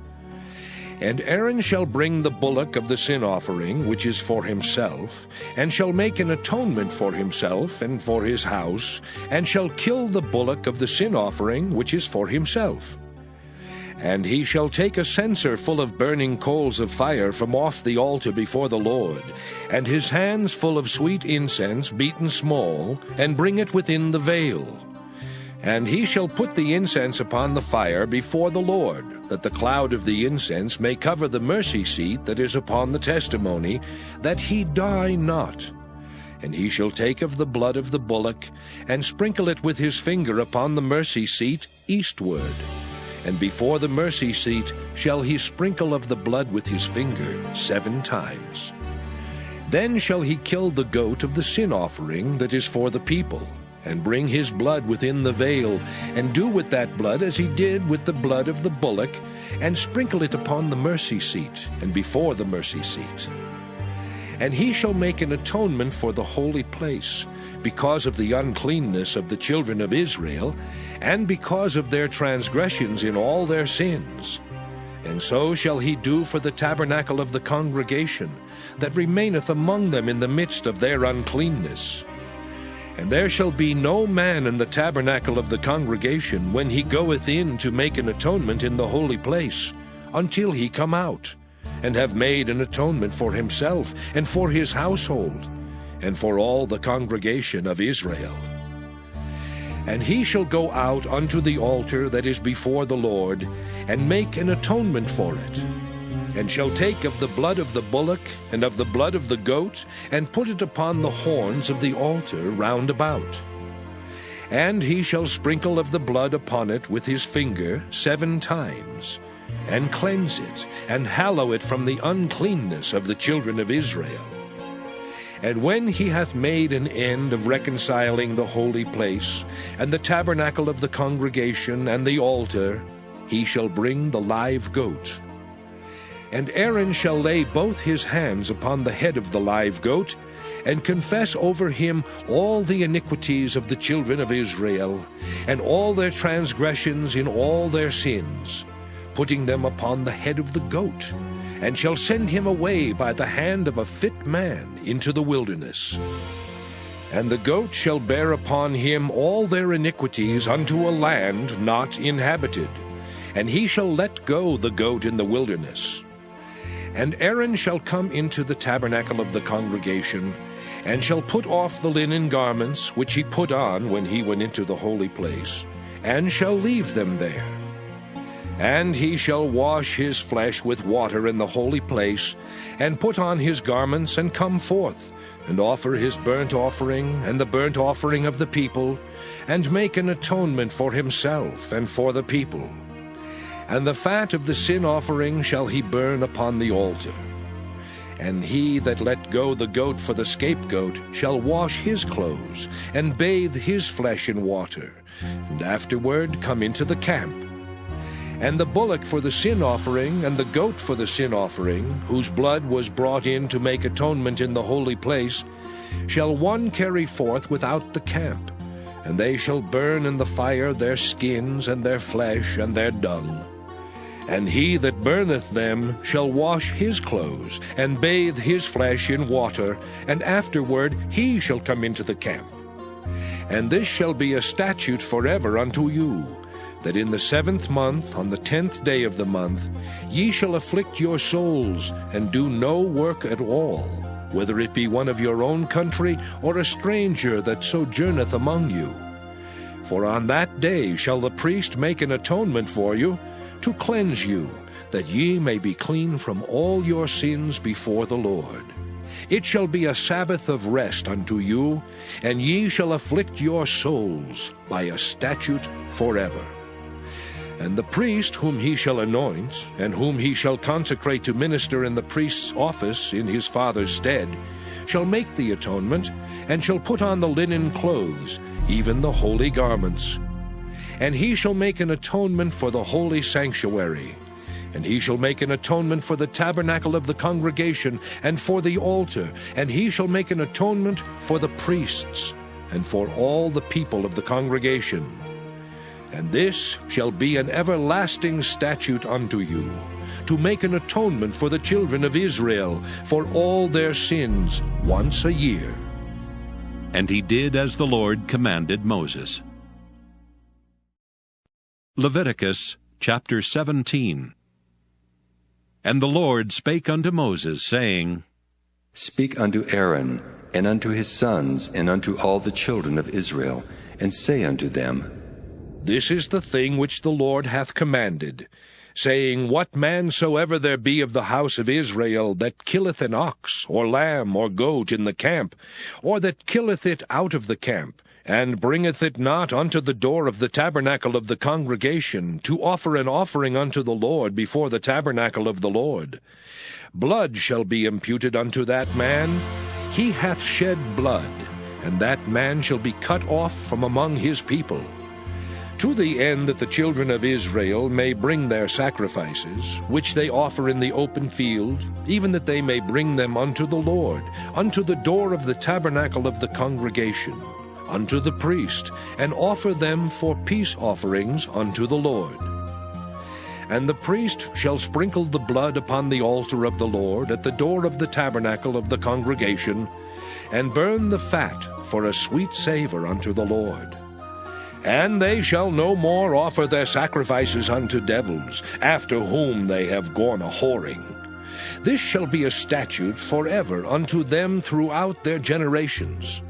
And Aaron shall bring the bullock of the sin offering, which is for himself, and shall make an atonement for himself and for his house, and shall kill the bullock of the sin offering, which is for himself. And he shall take a censer full of burning coals of fire from off the altar before the Lord, and his hands full of sweet incense beaten small, and bring it within the veil. And he shall put the incense upon the fire before the Lord, that the cloud of the incense may cover the mercy seat that is upon the testimony, that he die not. And he shall take of the blood of the bullock, and sprinkle it with his finger upon the mercy seat eastward. And before the mercy seat shall he sprinkle of the blood with his finger 7 times. Then shall he kill the goat of the sin offering that is for the people, and bring his blood within the veil, and do with that blood as he did with the blood of the bullock, and sprinkle it upon the mercy seat, and before the mercy seat. And he shall make an atonement for the holy place, because of the uncleanness of the children of Israel, and because of their transgressions in all their sins. And so shall he do for the tabernacle of the congregation, that remaineth among them in the midst of their uncleanness. And there shall be no man in the tabernacle of the congregation when he goeth in to make an atonement in the holy place, until he come out, and have made an atonement for himself, and for his household, and for all the congregation of Israel. And he shall go out unto the altar that is before the Lord, and make an atonement for it, and shall take of the blood of the bullock and of the blood of the goat, and put it upon the horns of the altar round about. And he shall sprinkle of the blood upon it with his finger 7 times, and cleanse it, and hallow it from the uncleanness of the children of Israel. And when he hath made an end of reconciling the holy place, and the tabernacle of the congregation, and the altar, he shall bring the live goat. And Aaron shall lay both his hands upon the head of the live goat, and confess over him all the iniquities of the children of Israel, and all their transgressions in all their sins, putting them upon the head of the goat, and shall send him away by the hand of a fit man into the wilderness. And the goat shall bear upon him all their iniquities unto a land not inhabited, and he shall let go the goat in the wilderness. And Aaron shall come into the tabernacle of the congregation, and shall put off the linen garments which he put on when he went into the holy place, and shall leave them there. And he shall wash his flesh with water in the holy place, and put on his garments, and come forth, and offer his burnt offering, and the burnt offering of the people, and make an atonement for himself and for the people. And the fat of the sin offering shall he burn upon the altar. And he that let go the goat for the scapegoat shall wash his clothes, and bathe his flesh in water, and afterward come into the camp. And the bullock for the sin offering, and the goat for the sin offering, whose blood was brought in to make atonement in the holy place, shall one carry forth without the camp, and they shall burn in the fire their skins, and their flesh, and their dung. And he that burneth them shall wash his clothes, and bathe his flesh in water, and afterward he shall come into the camp. And this shall be a statute forever unto you, that in the 7th month, on the 10th day of the month, ye shall afflict your souls, and do no work at all, whether it be one of your own country, or a stranger that sojourneth among you. For on that day shall the priest make an atonement for you, to cleanse you, that ye may be clean from all your sins before the Lord. It shall be a Sabbath of rest unto you, and ye shall afflict your souls by a statute forever. And the priest whom he shall anoint, and whom he shall consecrate to minister in the priest's office in his father's stead, shall make the atonement, and shall put on the linen clothes, even the holy garments. And he shall make an atonement for the holy sanctuary, and he shall make an atonement for the tabernacle of the congregation, and for the altar, and he shall make an atonement for the priests, and for all the people of the congregation. And this shall be an everlasting statute unto you, to make an atonement for the children of Israel for all their sins once a year. And he did as the Lord commanded Moses. Leviticus chapter 17. And the Lord spake unto Moses, saying, Speak unto Aaron, and unto his sons, and unto all the children of Israel, and say unto them, This is the thing which the Lord hath commanded, saying, What man soever there be of the house of Israel that killeth an ox, or lamb, or goat in the camp, or that killeth it out of the camp, and bringeth it not unto the door of the tabernacle of the congregation, to offer an offering unto the Lord before the tabernacle of the Lord, blood shall be imputed unto that man. He hath shed blood, and that man shall be cut off from among his people. To the end that the children of Israel may bring their sacrifices, which they offer in the open field, even that they may bring them unto the Lord, unto the door of the tabernacle of the congregation, unto the priest, and offer them for peace offerings unto the Lord. And the priest shall sprinkle the blood upon the altar of the Lord at the door of the tabernacle of the congregation, and burn the fat for a sweet savor unto the Lord. And they shall no more offer their sacrifices unto devils, after whom they have gone a-whoring. This shall be a statute forever unto them throughout their generations.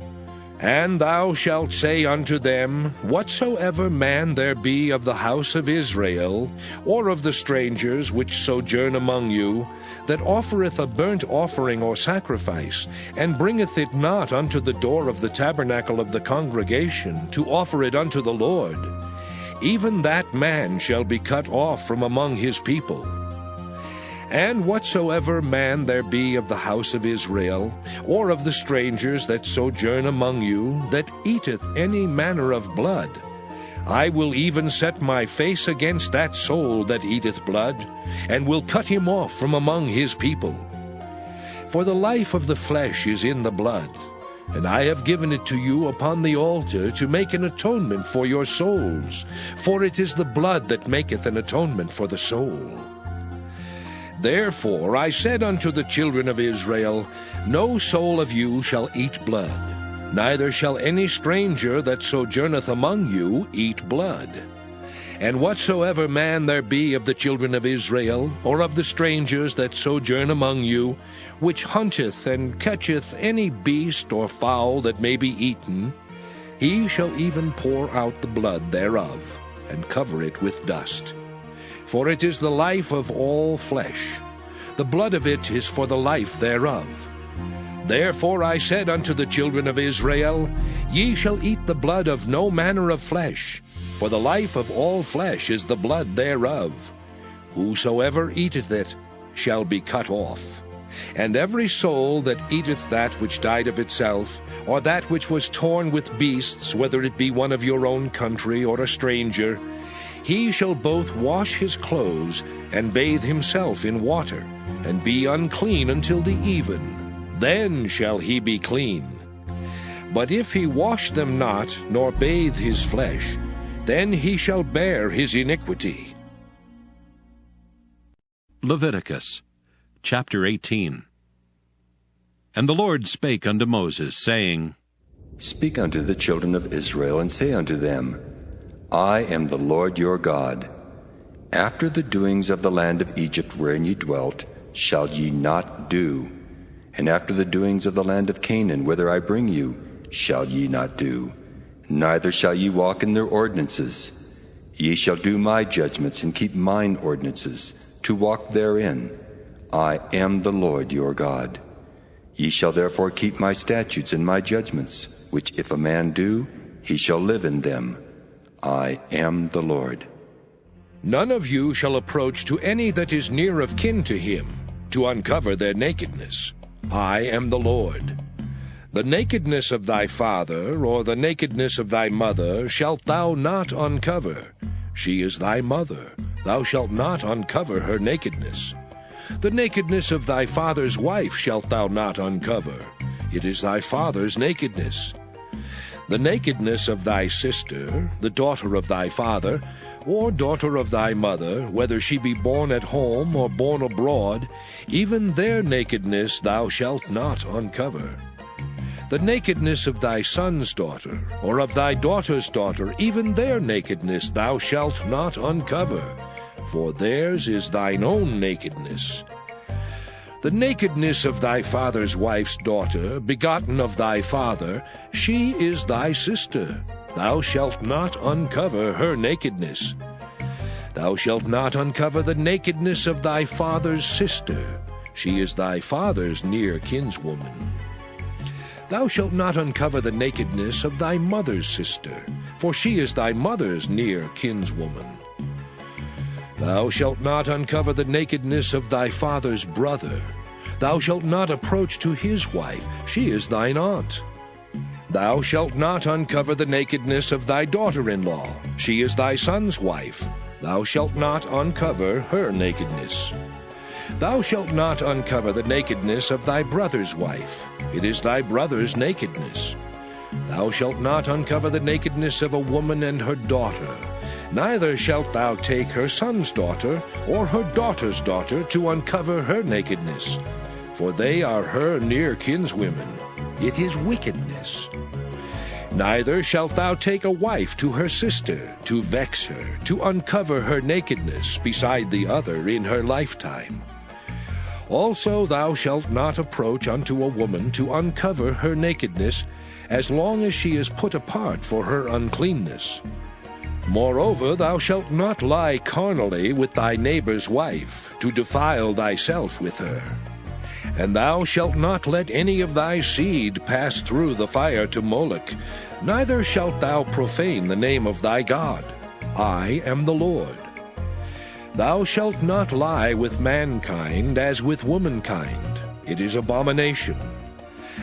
And thou shalt say unto them, Whatsoever man there be of the house of Israel, or of the strangers which sojourn among you, that offereth a burnt offering or sacrifice, and bringeth it not unto the door of the tabernacle of the congregation, to offer it unto the Lord, even that man shall be cut off from among his people. And whatsoever man there be of the house of Israel, or of the strangers that sojourn among you, that eateth any manner of blood, I will even set my face against that soul that eateth blood, and will cut him off from among his people. For the life of the flesh is in the blood, and I have given it to you upon the altar to make an atonement for your souls, for it is the blood that maketh an atonement for the soul. Therefore I said unto the children of Israel, No soul of you shall eat blood, neither shall any stranger that sojourneth among you eat blood. And whatsoever man there be of the children of Israel, or of the strangers that sojourn among you, which hunteth and catcheth any beast or fowl that may be eaten, he shall even pour out the blood thereof, and cover it with dust. For it is the life of all flesh. The blood of it is for the life thereof. Therefore I said unto the children of Israel, Ye shall eat the blood of no manner of flesh, for the life of all flesh is the blood thereof. Whosoever eateth it shall be cut off. And every soul that eateth that which died of itself, or that which was torn with beasts, whether it be one of your own country or a stranger, he shall both wash his clothes and bathe himself in water, and be unclean until the even. Then shall he be clean. But if he wash them not, nor bathe his flesh, then he shall bear his iniquity. Leviticus chapter 18. And the Lord spake unto Moses, saying, Speak unto the children of Israel, and say unto them, I am the Lord your God. After the doings of the land of Egypt wherein ye dwelt, shall ye not do. And after the doings of the land of Canaan, whither I bring you, shall ye not do. Neither shall ye walk in their ordinances. Ye shall do my judgments, and keep mine ordinances, to walk therein. I am the Lord your God. Ye shall therefore keep my statutes and my judgments, which if a man do, he shall live in them. I am the Lord. None of you shall approach to any that is near of kin to him, to uncover their nakedness. I am the Lord. The nakedness of thy father, or the nakedness of thy mother, shalt thou not uncover. She is thy mother. Thou shalt not uncover her nakedness. The nakedness of thy father's wife shalt thou not uncover. It is thy father's nakedness. The nakedness of thy sister, the daughter of thy father, or daughter of thy mother, whether she be born at home or born abroad, even their nakedness thou shalt not uncover. The nakedness of thy son's daughter, or of thy daughter's daughter, even their nakedness thou shalt not uncover, for theirs is thine own nakedness. The nakedness of thy father's wife's daughter, begotten of thy father, she is thy sister. Thou shalt not uncover her nakedness. Thou shalt not uncover the nakedness of thy father's sister. She is thy father's near kinswoman. Thou shalt not uncover the nakedness of thy mother's sister, for she is thy mother's near kinswoman. Thou shalt not uncover the nakedness of thy father's brother. Thou shalt not approach to his wife, she is thine aunt. Thou shalt not uncover the nakedness of thy daughter-in-law, she is thy son's wife. Thou shalt not uncover her nakedness. Thou shalt not uncover the nakedness of thy brother's wife, it is thy brother's nakedness. Thou shalt not uncover the nakedness of a woman and her daughter. Neither shalt thou take her son's daughter, or her daughter's daughter, to uncover her nakedness, for they are her near kinswomen. It is wickedness. Neither shalt thou take a wife to her sister, to vex her, to uncover her nakedness beside the other in her lifetime. Also thou shalt not approach unto a woman to uncover her nakedness, as long as she is put apart for her uncleanness. Moreover, thou shalt not lie carnally with thy neighbor's wife, to defile thyself with her. And thou shalt not let any of thy seed pass through the fire to Moloch, neither shalt thou profane the name of thy God. I am the Lord. Thou shalt not lie with mankind as with womankind. It is abomination.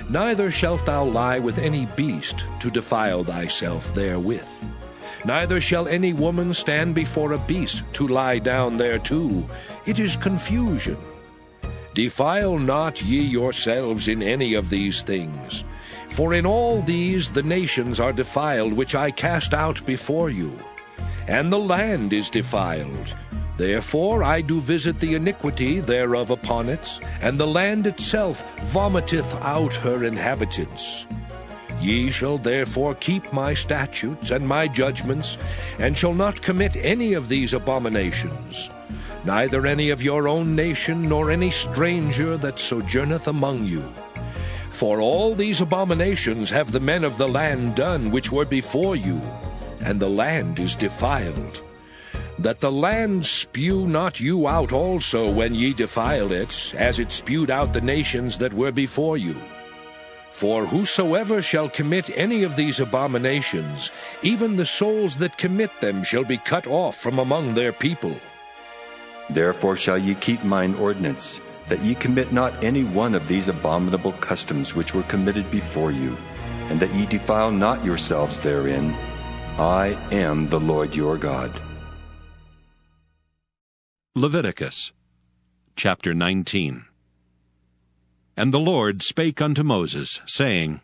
Neither shalt thou lie with any beast to defile thyself therewith. Neither shall any woman stand before a beast to lie down thereto. It is confusion. Defile not ye yourselves in any of these things. For in all these the nations are defiled, which I cast out before you. And the land is defiled. Therefore I do visit the iniquity thereof upon it, and the land itself vomiteth out her inhabitants. Ye shall therefore keep my statutes and my judgments, and shall not commit any of these abominations, neither any of your own nation, nor any stranger that sojourneth among you. For all these abominations have the men of the land done which were before you, and the land is defiled. That the land spew not you out also when ye defile it, as it spewed out the nations that were before you. For whosoever shall commit any of these abominations, even the souls that commit them shall be cut off from among their people. Therefore shall ye keep mine ordinance, that ye commit not any one of these abominable customs which were committed before you, and that ye defile not yourselves therein. I am the Lord your God. Leviticus chapter 19. And the Lord spake unto Moses, saying,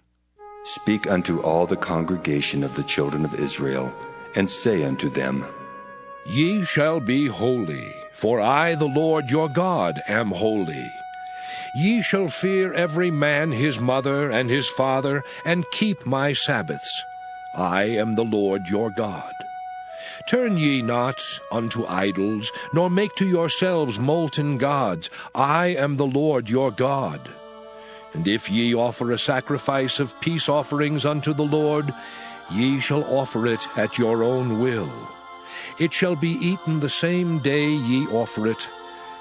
Speak unto all the congregation of the children of Israel, and say unto them, Ye shall be holy, for I the Lord your God am holy. Ye shall fear every man his mother and his father, and keep my Sabbaths. I am the Lord your God. Turn ye not unto idols, nor make to yourselves molten gods. I am the Lord your God. And if ye offer a sacrifice of peace offerings unto the Lord, ye shall offer it at your own will. It shall be eaten the same day ye offer it,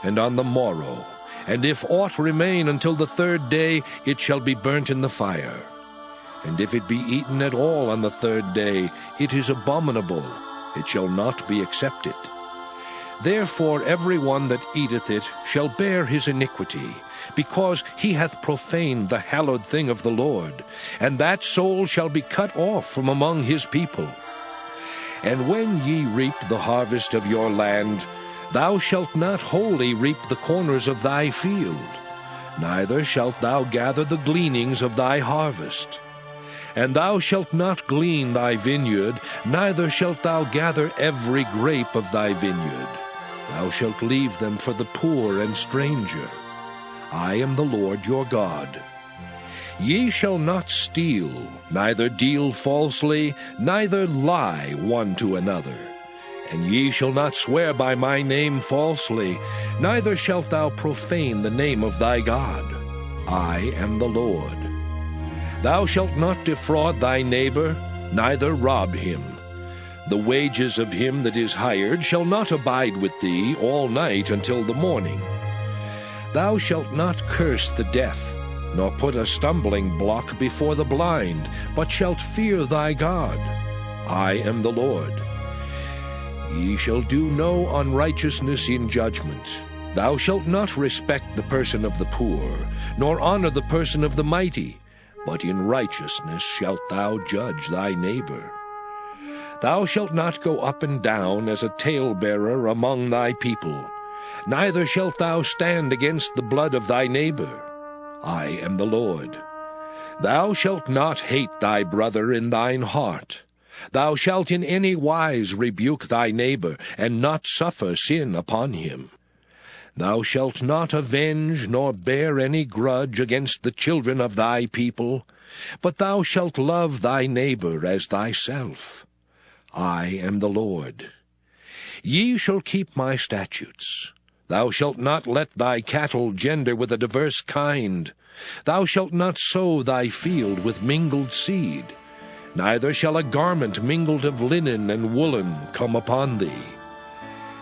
and on the morrow. And if aught remain until the third day, it shall be burnt in the fire. And if it be eaten at all on the third day, it is abominable. It shall not be accepted. Therefore every one that eateth it shall bear his iniquity, because he hath profaned the hallowed thing of the Lord, and that soul shall be cut off from among his people. And when ye reap the harvest of your land, thou shalt not wholly reap the corners of thy field, neither shalt thou gather the gleanings of thy harvest. And thou shalt not glean thy vineyard, neither shalt thou gather every grape of thy vineyard. Thou shalt leave them for the poor and stranger. I am the Lord your God. Ye shall not steal, neither deal falsely, neither lie one to another. And ye shall not swear by my name falsely, neither shalt thou profane the name of thy God. I am the Lord. Thou shalt not defraud thy neighbor, neither rob him. The wages of him that is hired shall not abide with thee all night until the morning. Thou shalt not curse the deaf, nor put a stumbling block before the blind, but shalt fear thy God. I am the Lord. Ye shall do no unrighteousness in judgment. Thou shalt not respect the person of the poor, nor honor the person of the mighty, but in righteousness shalt thou judge thy neighbor. Thou shalt not go up and down as a talebearer among thy people, neither shalt thou stand against the blood of thy neighbor. I am the Lord. Thou shalt not hate thy brother in thine heart. Thou shalt in any wise rebuke thy neighbor, and not suffer sin upon him. Thou shalt not avenge nor bear any grudge against the children of thy people, but thou shalt love thy neighbor as thyself. I am the Lord. Ye shall keep my statutes. Thou shalt not let thy cattle gender with a diverse kind. Thou shalt not sow thy field with mingled seed. Neither shall a garment mingled of linen and woolen come upon thee.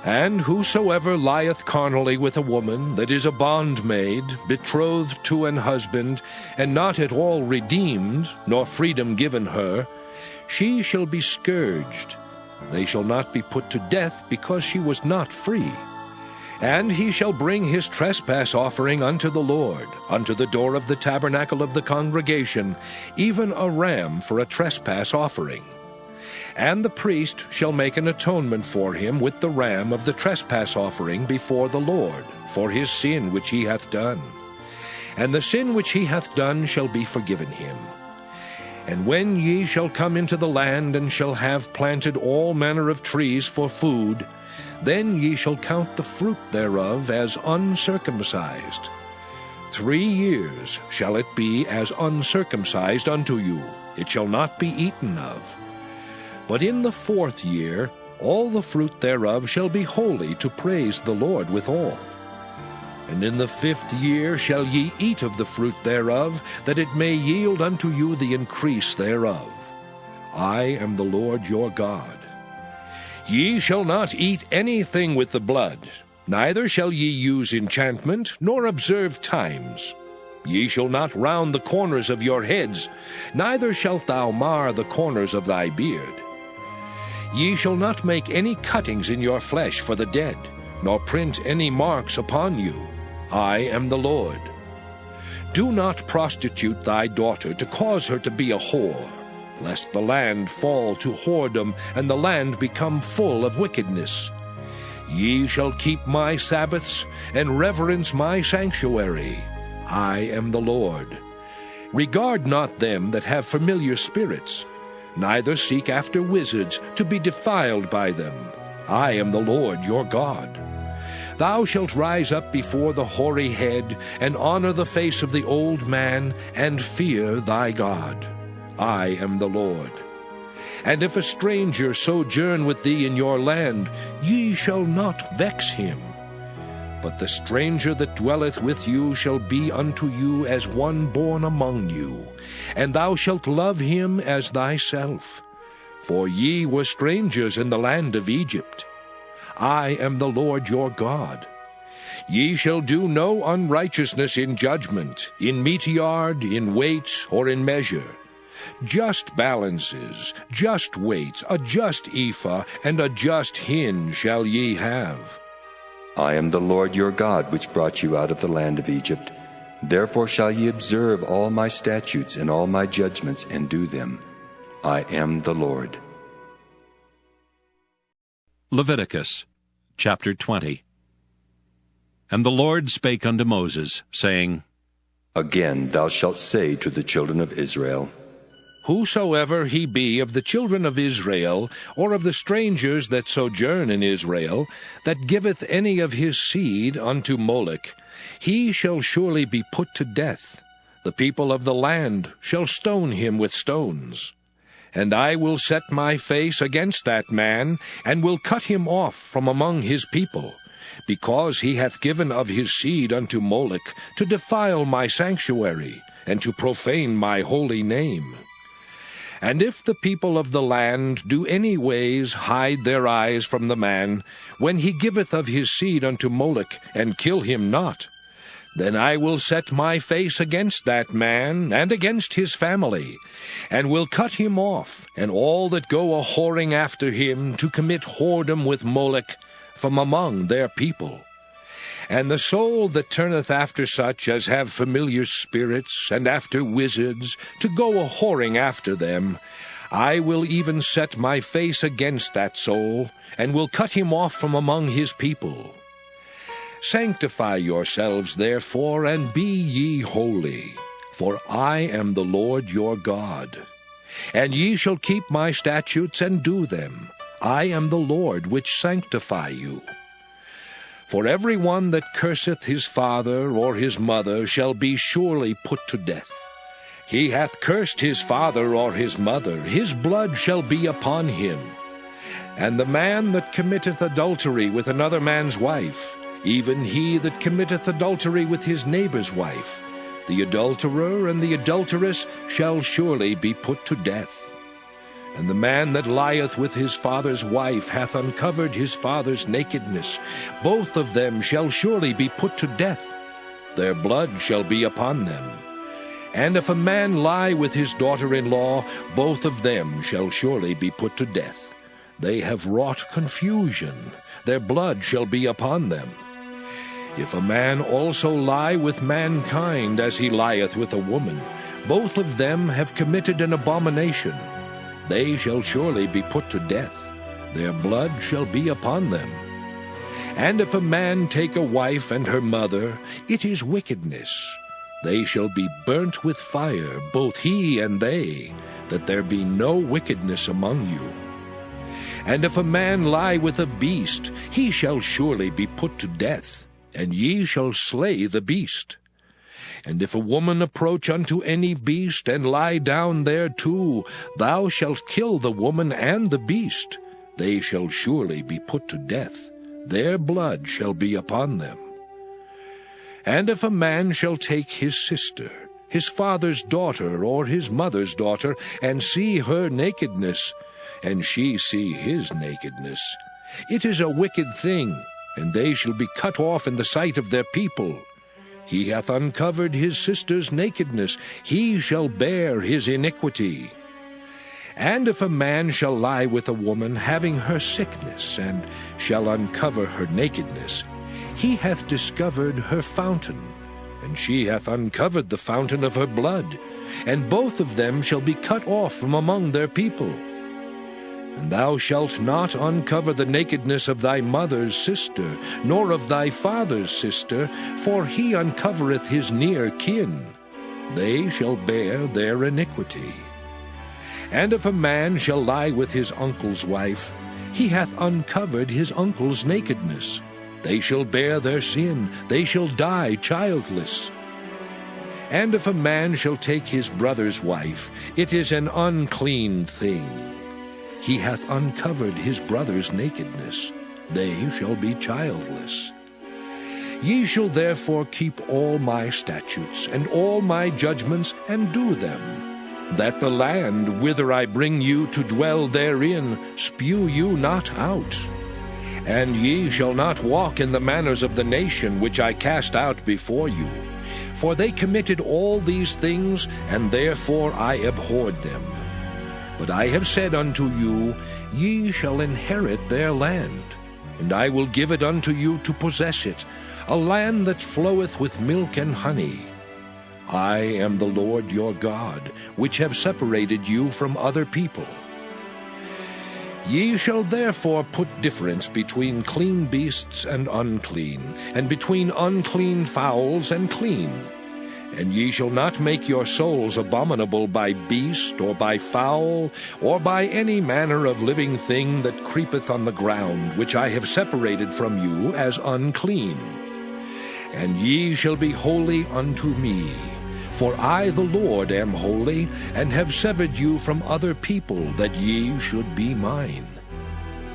And whosoever lieth carnally with a woman that is a bondmaid, betrothed to an husband, and not at all redeemed, nor freedom given her, she shall be scourged. They shall not be put to death, because she was not free. And he shall bring his trespass offering unto the Lord, unto the door of the tabernacle of the congregation, even a ram for a trespass offering. And the priest shall make an atonement for him with the ram of the trespass offering before the Lord, for his sin which he hath done. And the sin which he hath done shall be forgiven him. And when ye shall come into the land, and shall have planted all manner of trees for food, then ye shall count the fruit thereof as uncircumcised. 3 years shall it be as uncircumcised unto you, it shall not be eaten of. But in the 4th year all the fruit thereof shall be holy, to praise the Lord withal. And in the 5th year shall ye eat of the fruit thereof, that it may yield unto you the increase thereof. I am the Lord your God. Ye shall not eat anything with the blood, neither shall ye use enchantment, nor observe times. Ye shall not round the corners of your heads, neither shalt thou mar the corners of thy beard. Ye shall not make any cuttings in your flesh for the dead, nor print any marks upon you. I am the Lord. Do not prostitute thy daughter, to cause her to be a whore, lest the land fall to whoredom, and the land become full of wickedness. Ye shall keep my Sabbaths, and reverence my sanctuary. I am the Lord. Regard not them that have familiar spirits, neither seek after wizards, to be defiled by them. I am the Lord your God. Thou shalt rise up before the hoary head, and honor the face of the old man, and fear thy God. I am the Lord. And if a stranger sojourn with thee in your land, ye shall not vex him. But the stranger that dwelleth with you shall be unto you as one born among you, and thou shalt love him as thyself. For ye were strangers in the land of Egypt. I am the Lord your God. Ye shall do no unrighteousness in judgment, in meteyard, in weight, or in measure. Just balances, just weights, a just ephah, and a just hin shall ye have. I am the Lord your God, which brought you out of the land of Egypt. Therefore shall ye observe all my statutes and all my judgments, and do them. I am the Lord. Leviticus chapter 20. And the Lord spake unto Moses, saying, Again thou shalt say to the children of Israel, Whosoever he be of the children of Israel, or of the strangers that sojourn in Israel, that giveth any of his seed unto Moloch, he shall surely be put to death. The people of the land shall stone him with stones. And I will set my face against that man, and will cut him off from among his people, because he hath given of his seed unto Moloch, to defile my sanctuary, and to profane my holy name. And if the people of the land do any ways hide their eyes from the man, when he giveth of his seed unto Moloch, and kill him not, then I will set my face against that man, and against his family, and will cut him off, and all that go a-whoring after him, to commit whoredom with Moloch, from among their people. And the soul that turneth after such as have familiar spirits, and after wizards, to go a-whoring after them, I will even set my face against that soul, and will cut him off from among his people. Sanctify yourselves therefore, and be ye holy, for I am the Lord your God. And ye shall keep my statutes and do them. I am the Lord which sanctify you. For every one that curseth his father or his mother shall be surely put to death. He hath cursed his father or his mother, his blood shall be upon him. And the man that committeth adultery with another man's wife, even he that committeth adultery with his neighbor's wife, the adulterer and the adulteress shall surely be put to death. And the man that lieth with his father's wife hath uncovered his father's nakedness. Both of them shall surely be put to death. Their blood shall be upon them. And if a man lie with his daughter-in-law, both of them shall surely be put to death. They have wrought confusion. Their blood shall be upon them. If a man also lie with mankind as he lieth with a woman, both of them have committed an abomination. They shall surely be put to death. Their blood shall be upon them. And if a man take a wife and her mother, it is wickedness. They shall be burnt with fire, both he and they, that there be no wickedness among you. And if a man lie with a beast, he shall surely be put to death, and ye shall slay the beast. And if a woman approach unto any beast, and lie down thereto, thou shalt kill the woman and the beast. They shall surely be put to death. Their blood shall be upon them. And if a man shall take his sister, his father's daughter, or his mother's daughter, and see her nakedness, and she see his nakedness, it is a wicked thing, and they shall be cut off in the sight of their people. He hath uncovered his sister's nakedness, he shall bear his iniquity. And if a man shall lie with a woman having her sickness, and shall uncover her nakedness, he hath discovered her fountain, and she hath uncovered the fountain of her blood, and both of them shall be cut off from among their people. And thou shalt not uncover the nakedness of thy mother's sister, nor of thy father's sister, for he uncovereth his near kin. They shall bear their iniquity. And if a man shall lie with his uncle's wife, he hath uncovered his uncle's nakedness. They shall bear their sin, they shall die childless. And if a man shall take his brother's wife, it is an unclean thing. He hath uncovered his brother's nakedness. They shall be childless. Ye shall therefore keep all my statutes and all my judgments, and do them, that the land whither I bring you to dwell therein spew you not out. And ye shall not walk in the manners of the nation which I cast out before you. For they committed all these things, and therefore I abhorred them. But I have said unto you, ye shall inherit their land, and I will give it unto you to possess it, a land that floweth with milk and honey. I am the Lord your God, which have separated you from other people. Ye shall therefore put difference between clean beasts and unclean, and between unclean fowls and clean. And ye shall not make your souls abominable by beast, or by fowl, or by any manner of living thing that creepeth on the ground, which I have separated from you as unclean. And ye shall be holy unto me, for I the Lord am holy, and have severed you from other people, that ye should be mine.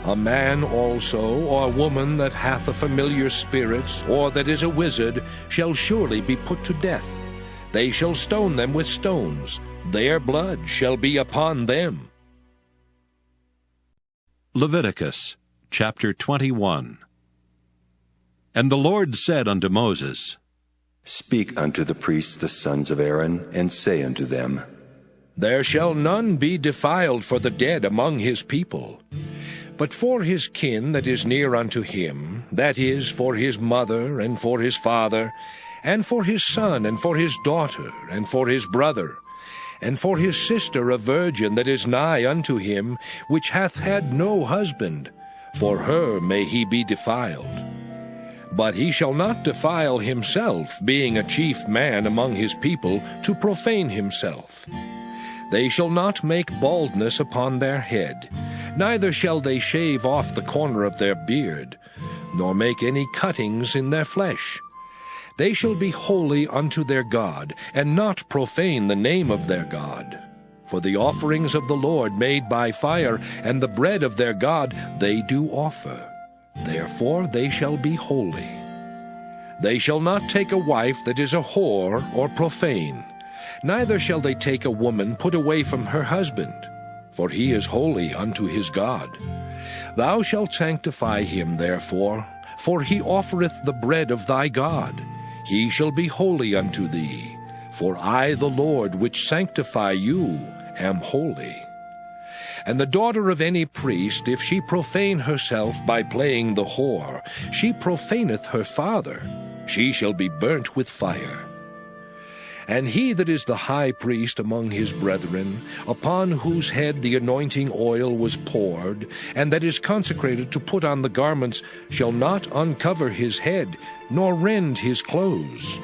A man also, or woman that hath a familiar spirit, or that is a wizard, shall surely be put to death. They shall stone them with stones. Their blood shall be upon them. Leviticus chapter 21. And the Lord said unto Moses, Speak unto the priests the sons of Aaron, and say unto them, There shall none be defiled for the dead among his people. But for his kin that is near unto him, that is, for his mother, and for his father, and for his son, and for his daughter, and for his brother, and for his sister a virgin that is nigh unto him, which hath had no husband, for her may he be defiled. But he shall not defile himself, being a chief man among his people, to profane himself. They shall not make baldness upon their head, neither shall they shave off the corner of their beard, nor make any cuttings in their flesh. They shall be holy unto their God, and not profane the name of their God. For the offerings of the Lord made by fire, and the bread of their God, they do offer. Therefore they shall be holy. They shall not take a wife that is a whore or profane, neither shall they take a woman put away from her husband, for he is holy unto his God. Thou shalt sanctify him therefore, for he offereth the bread of thy God. He shall be holy unto thee, for I the Lord which sanctify you am holy. And the daughter of any priest, if she profane herself by playing the whore, she profaneth her father. She shall be burnt with fire. And he that is the high priest among his brethren, upon whose head the anointing oil was poured, and that is consecrated to put on the garments, shall not uncover his head, nor rend his clothes.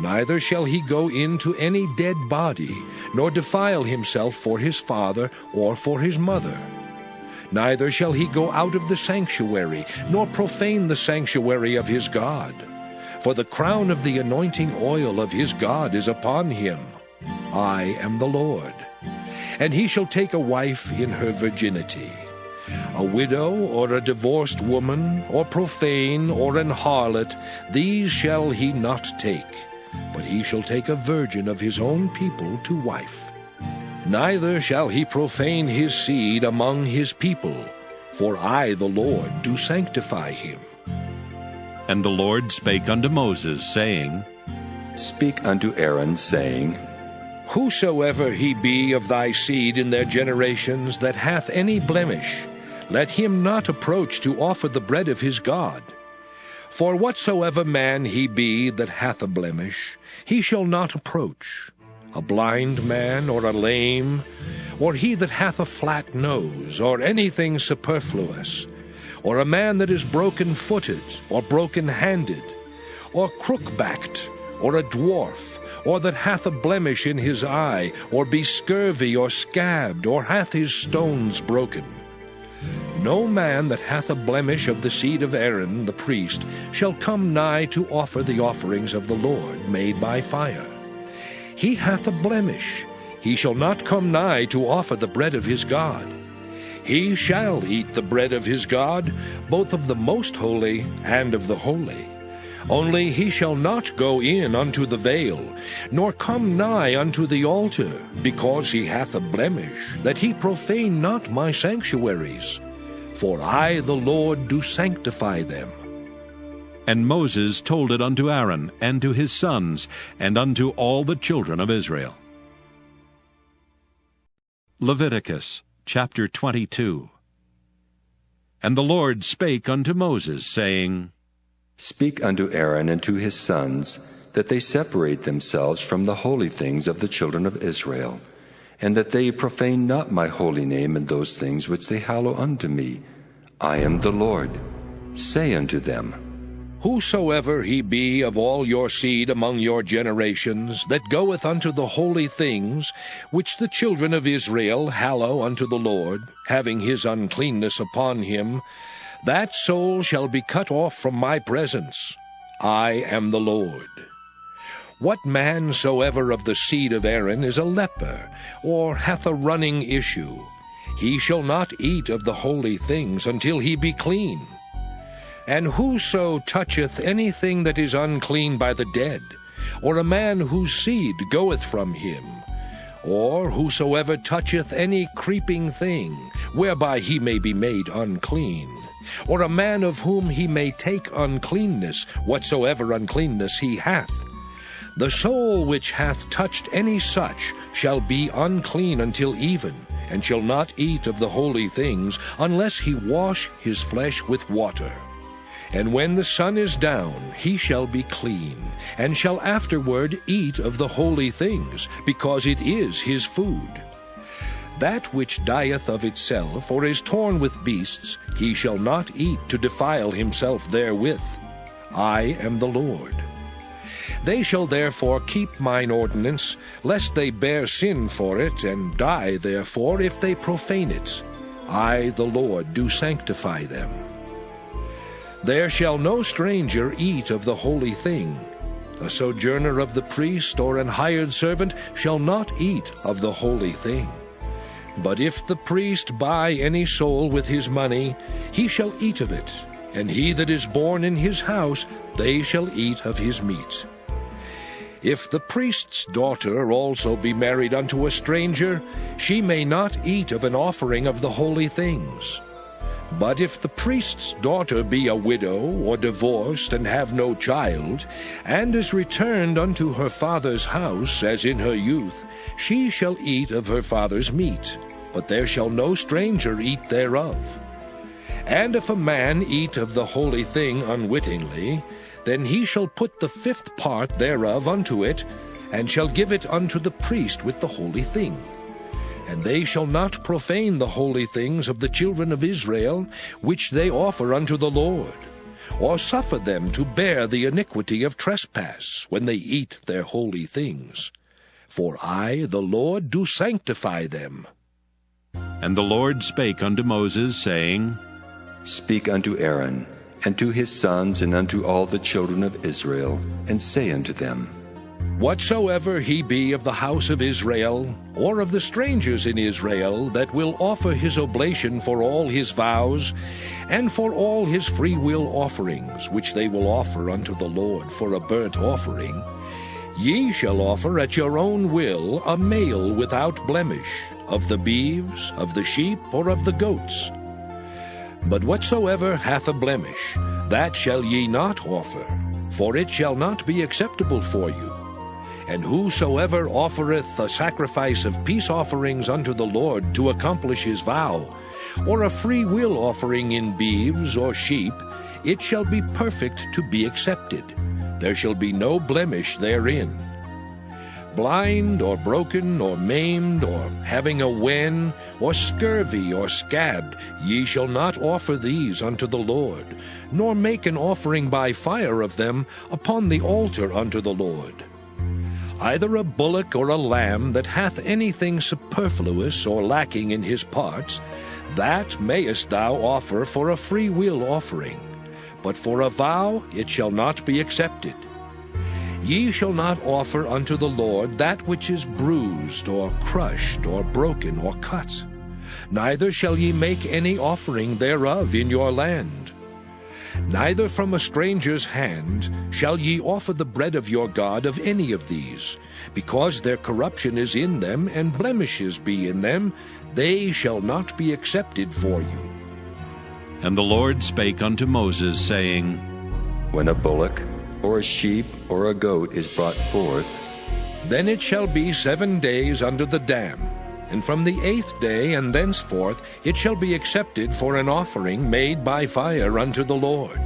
Neither shall he go into any dead body, nor defile himself for his father or for his mother. Neither shall he go out of the sanctuary, nor profane the sanctuary of his God. For the crown of the anointing oil of his God is upon him. I am the Lord. And he shall take a wife in her virginity. A widow, or a divorced woman, or profane, or an harlot, these shall he not take, but he shall take a virgin of his own people to wife. Neither shall he profane his seed among his people, for I the Lord do sanctify him. And the Lord spake unto Moses, saying, Speak unto Aaron, saying, Whosoever he be of thy seed in their generations that hath any blemish, let him not approach to offer the bread of his God. For whatsoever man he be that hath a blemish, he shall not approach. A blind man, or a lame, or he that hath a flat nose, or anything superfluous, or a man that is broken-footed, or broken-handed, or crook-backed, or a dwarf, or that hath a blemish in his eye, or be scurvy, or scabbed, or hath his stones broken. No man that hath a blemish of the seed of Aaron the priest shall come nigh to offer the offerings of the Lord made by fire. He hath a blemish, he shall not come nigh to offer the bread of his God. He shall eat the bread of his God, both of the most holy and of the holy. Only he shall not go in unto the veil, nor come nigh unto the altar, because he hath a blemish, that he profane not my sanctuaries. For I the Lord do sanctify them. And Moses told it unto Aaron, and to his sons, and unto all the children of Israel. Leviticus chapter 22. And the Lord spake unto Moses, saying, Speak unto Aaron and to his sons, that they separate themselves from the holy things of the children of Israel, and that they profane not my holy name in those things which they hallow unto me. I am the Lord. Say unto them, Whosoever he be of all your seed among your generations, that goeth unto the holy things, which the children of Israel hallow unto the Lord, having his uncleanness upon him, that soul shall be cut off from my presence. I am the Lord. What man soever of the seed of Aaron is a leper, or hath a running issue, he shall not eat of the holy things until he be clean. And whoso toucheth anything that is unclean by the dead, or a man whose seed goeth from him, or whosoever toucheth any creeping thing, whereby he may be made unclean, or a man of whom he may take uncleanness, whatsoever uncleanness he hath, the soul which hath touched any such shall be unclean until even, and shall not eat of the holy things, unless he wash his flesh with water. And when the sun is down, he shall be clean, and shall afterward eat of the holy things, because it is his food. That which dieth of itself, or is torn with beasts, he shall not eat to defile himself therewith. I am the Lord. They shall therefore keep mine ordinance, lest they bear sin for it, and die therefore if they profane it. I the Lord do sanctify them. There shall no stranger eat of the holy thing. A sojourner of the priest, or an hired servant, shall not eat of the holy thing. But if the priest buy any soul with his money, he shall eat of it, and he that is born in his house, they shall eat of his meat. If the priest's daughter also be married unto a stranger, she may not eat of an offering of the holy things. But if the priest's daughter be a widow, or divorced, and have no child, and is returned unto her father's house, as in her youth, she shall eat of her father's meat, but there shall no stranger eat thereof. And if a man eat of the holy thing unwittingly, then he shall put the 5th part thereof unto it, and shall give it unto the priest with the holy thing. And they shall not profane the holy things of the children of Israel, which they offer unto the Lord, or suffer them to bear the iniquity of trespass, when they eat their holy things. For I, the Lord, do sanctify them. And the Lord spake unto Moses, saying, Speak unto Aaron, and to his sons, and unto all the children of Israel, and say unto them, Whatsoever he be of the house of Israel, or of the strangers in Israel, that will offer his oblation for all his vows, and for all his freewill offerings, which they will offer unto the Lord for a burnt offering, ye shall offer at your own will a male without blemish, of the beeves, of the sheep, or of the goats. But whatsoever hath a blemish, that shall ye not offer, for it shall not be acceptable for you. And whosoever offereth a sacrifice of peace offerings unto the Lord to accomplish his vow, or a free will offering in beeves or sheep, it shall be perfect to be accepted. There shall be no blemish therein. Blind, or broken, or maimed, or having a wen, or scurvy, or scabbed, ye shall not offer these unto the Lord, nor make an offering by fire of them upon the altar unto the Lord. Either a bullock or a lamb that hath anything superfluous or lacking in his parts, that mayest thou offer for a free will offering, but for a vow it shall not be accepted. Ye shall not offer unto the Lord that which is bruised, or crushed, or broken, or cut. Neither shall ye make any offering thereof in your land. Neither from a stranger's hand shall ye offer the bread of your God of any of these, because their corruption is in them, and blemishes be in them, they shall not be accepted for you. And the Lord spake unto Moses, saying, When a bullock, or a sheep, or a goat is brought forth, then it shall be 7 days under the dam, and from the 8th day and thenceforth it shall be accepted for an offering made by fire unto the Lord.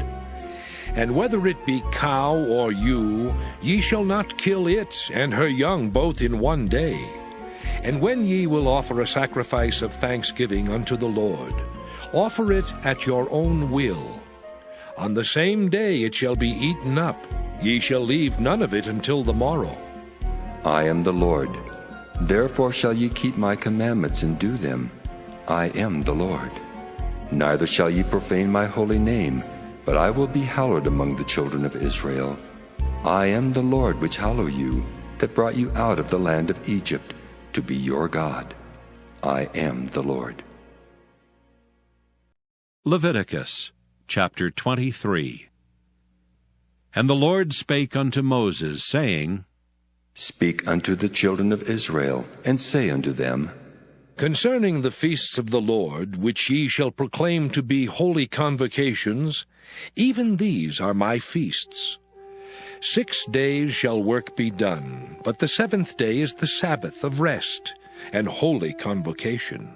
And whether it be cow or ewe, ye shall not kill it and her young both in 1 day. And when ye will offer a sacrifice of thanksgiving unto the Lord, offer it at your own will. On the same day it shall be eaten up. Ye shall leave none of it until the morrow. I am the Lord. Therefore shall ye keep my commandments and do them. I am the Lord. Neither shall ye profane my holy name, but I will be hallowed among the children of Israel. I am the Lord which hallow you, that brought you out of the land of Egypt, to be your God. I am the Lord. Leviticus chapter 23. And the Lord spake unto Moses, saying, Speak unto the children of Israel, and say unto them, Concerning the feasts of the Lord, which ye shall proclaim to be holy convocations, even these are my feasts. 6 days shall work be done, but the 7th day is the Sabbath of rest, and holy convocation.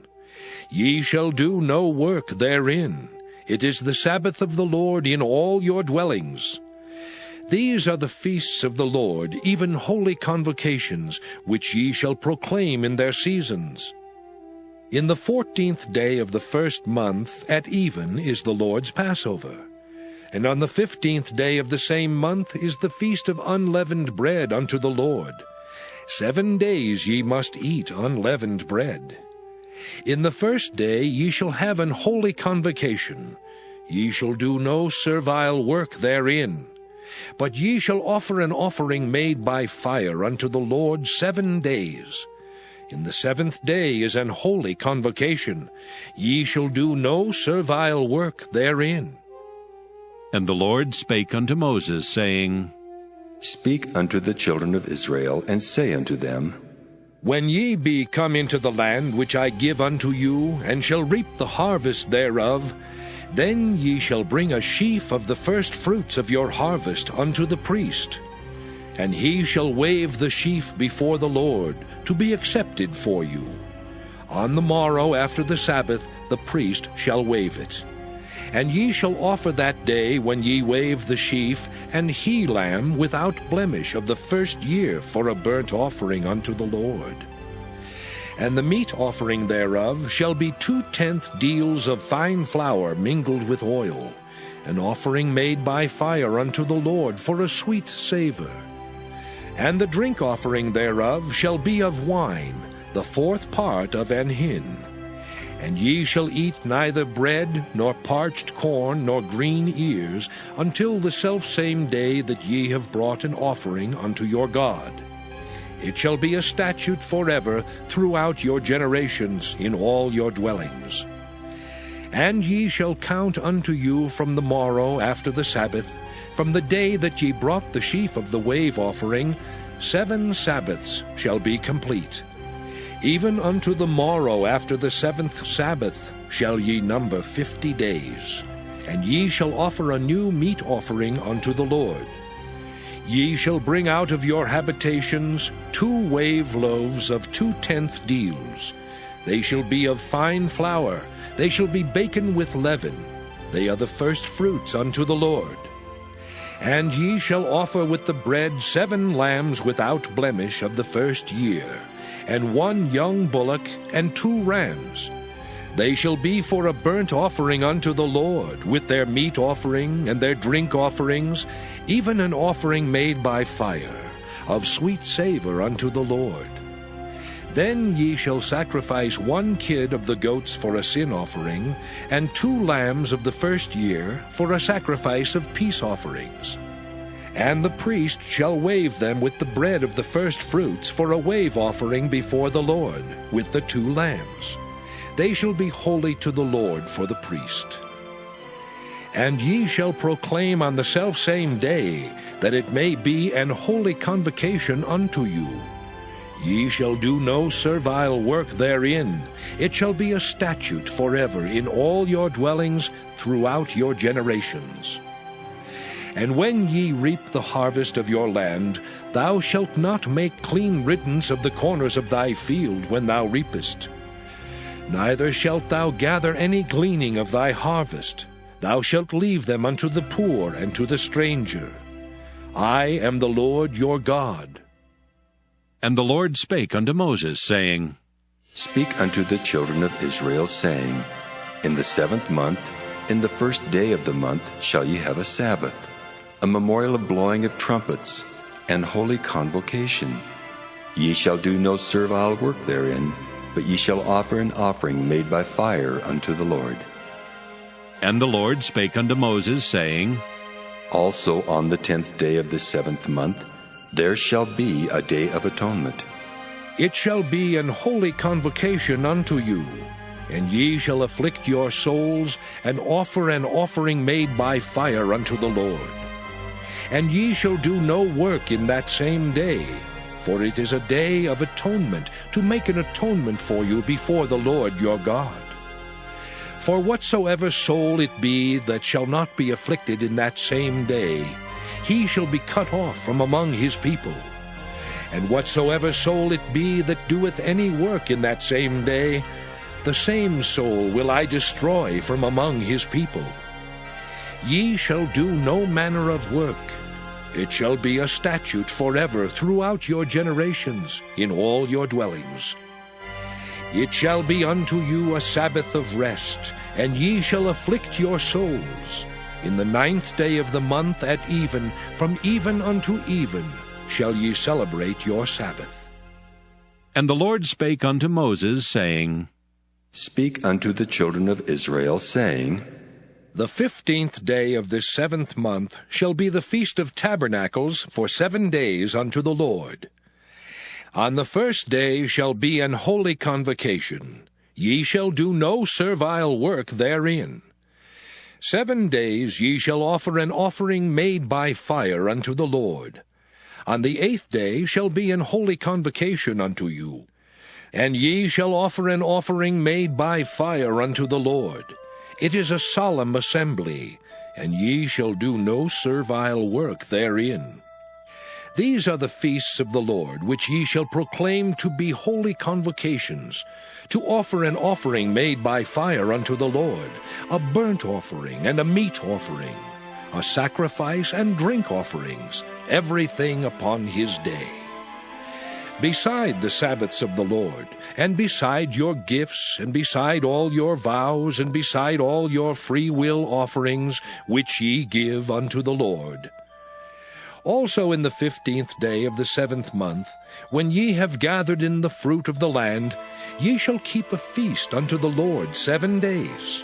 Ye shall do no work therein. It is the Sabbath of the Lord in all your dwellings. These are the feasts of the Lord, even holy convocations, which ye shall proclaim in their seasons. In the 14th day of the 1st month at even is the Lord's Passover. And on the 15th day of the same month is the feast of unleavened bread unto the Lord. 7 days ye must eat unleavened bread. In the 1st day ye shall have an holy convocation. Ye shall do no servile work therein. But ye shall offer an offering made by fire unto the Lord 7 days. In the 7th day is an holy convocation. Ye shall do no servile work therein. And the Lord spake unto Moses, saying, Speak unto the children of Israel, and say unto them, When ye be come into the land which I give unto you, and shall reap the harvest thereof, then ye shall bring a sheaf of the first fruits of your harvest unto the priest. And he shall wave the sheaf before the Lord, to be accepted for you. On the morrow after the Sabbath the priest shall wave it. And ye shall offer that day when ye wave the sheaf an he-lamb without blemish of the first year for a burnt offering unto the Lord. And the meat offering thereof shall be 2/10 deals of fine flour mingled with oil, an offering made by fire unto the Lord for a sweet savour. And the drink offering thereof shall be of wine, the 4th part of an hin. And ye shall eat neither bread, nor parched corn, nor green ears, until the selfsame day that ye have brought an offering unto your God. It shall be a statute forever throughout your generations in all your dwellings. And ye shall count unto you from the morrow after the Sabbath, from the day that ye brought the sheaf of the wave offering, 7 Sabbaths shall be complete. Even unto the morrow after the 7th Sabbath shall ye number 50 days. And ye shall offer a new meat offering unto the Lord. Ye shall bring out of your habitations 2 wave loaves of 2/10 deals. They shall be of fine flour, they shall be baken with leaven. They are the first fruits unto the Lord. And ye shall offer with the bread 7 lambs without blemish of the first year, and 1 young bullock, and 2 rams. They shall be for a burnt offering unto the Lord, with their meat offering and their drink offerings, even an offering made by fire, of sweet savour unto the Lord. Then ye shall sacrifice 1 kid of the goats for a sin offering, and 2 lambs of the first year for a sacrifice of peace offerings. And the priest shall wave them with the bread of the first fruits for a wave offering before the Lord, with the 2 lambs. They shall be holy to the Lord for the priest. And ye shall proclaim on the selfsame day, that it may be an holy convocation unto you. Ye shall do no servile work therein. It shall be a statute forever in all your dwellings throughout your generations. And when ye reap the harvest of your land, thou shalt not make clean riddance of the corners of thy field when thou reapest. Neither shalt thou gather any gleaning of thy harvest. Thou shalt leave them unto the poor and to the stranger. I am the Lord your God. And the Lord spake unto Moses, saying, Speak unto the children of Israel, saying, In the 7th month, in the first day of the month, shall ye have a Sabbath, a memorial of blowing of trumpets, and holy convocation. Ye shall do no servile work therein, but ye shall offer an offering made by fire unto the Lord. And the Lord spake unto Moses, saying, Also on the 10th day of the 7th month, there shall be a day of atonement. It shall be an holy convocation unto you, and ye shall afflict your souls, and offer an offering made by fire unto the Lord. And ye shall do no work in that same day, for it is a day of atonement, to make an atonement for you before the Lord your God. For whatsoever soul it be that shall not be afflicted in that same day, he shall be cut off from among his people. And whatsoever soul it be that doeth any work in that same day, the same soul will I destroy from among his people. Ye shall do no manner of work. It shall be a statute forever throughout your generations in all your dwellings. It shall be unto you a Sabbath of rest, and ye shall afflict your souls. In the 9th day of the month at even, from even unto even, shall ye celebrate your Sabbath. And the Lord spake unto Moses, saying, Speak unto the children of Israel, saying, The 15th day of this 7th month shall be the Feast of Tabernacles for 7 days unto the Lord. On the first day shall be an holy convocation. Ye shall do no servile work therein. 7 days ye shall offer an offering made by fire unto the Lord. On the 8th day shall be an holy convocation unto you. And ye shall offer an offering made by fire unto the Lord. It is a solemn assembly, and ye shall do no servile work therein. These are the feasts of the Lord, which ye shall proclaim to be holy convocations, to offer an offering made by fire unto the Lord, a burnt offering and a meat offering, a sacrifice and drink offerings, everything upon his day. Beside the Sabbaths of the Lord, and beside your gifts, and beside all your vows, and beside all your free will offerings, which ye give unto the Lord. Also in the 15th day of the 7th month, when ye have gathered in the fruit of the land, ye shall keep a feast unto the Lord 7 days.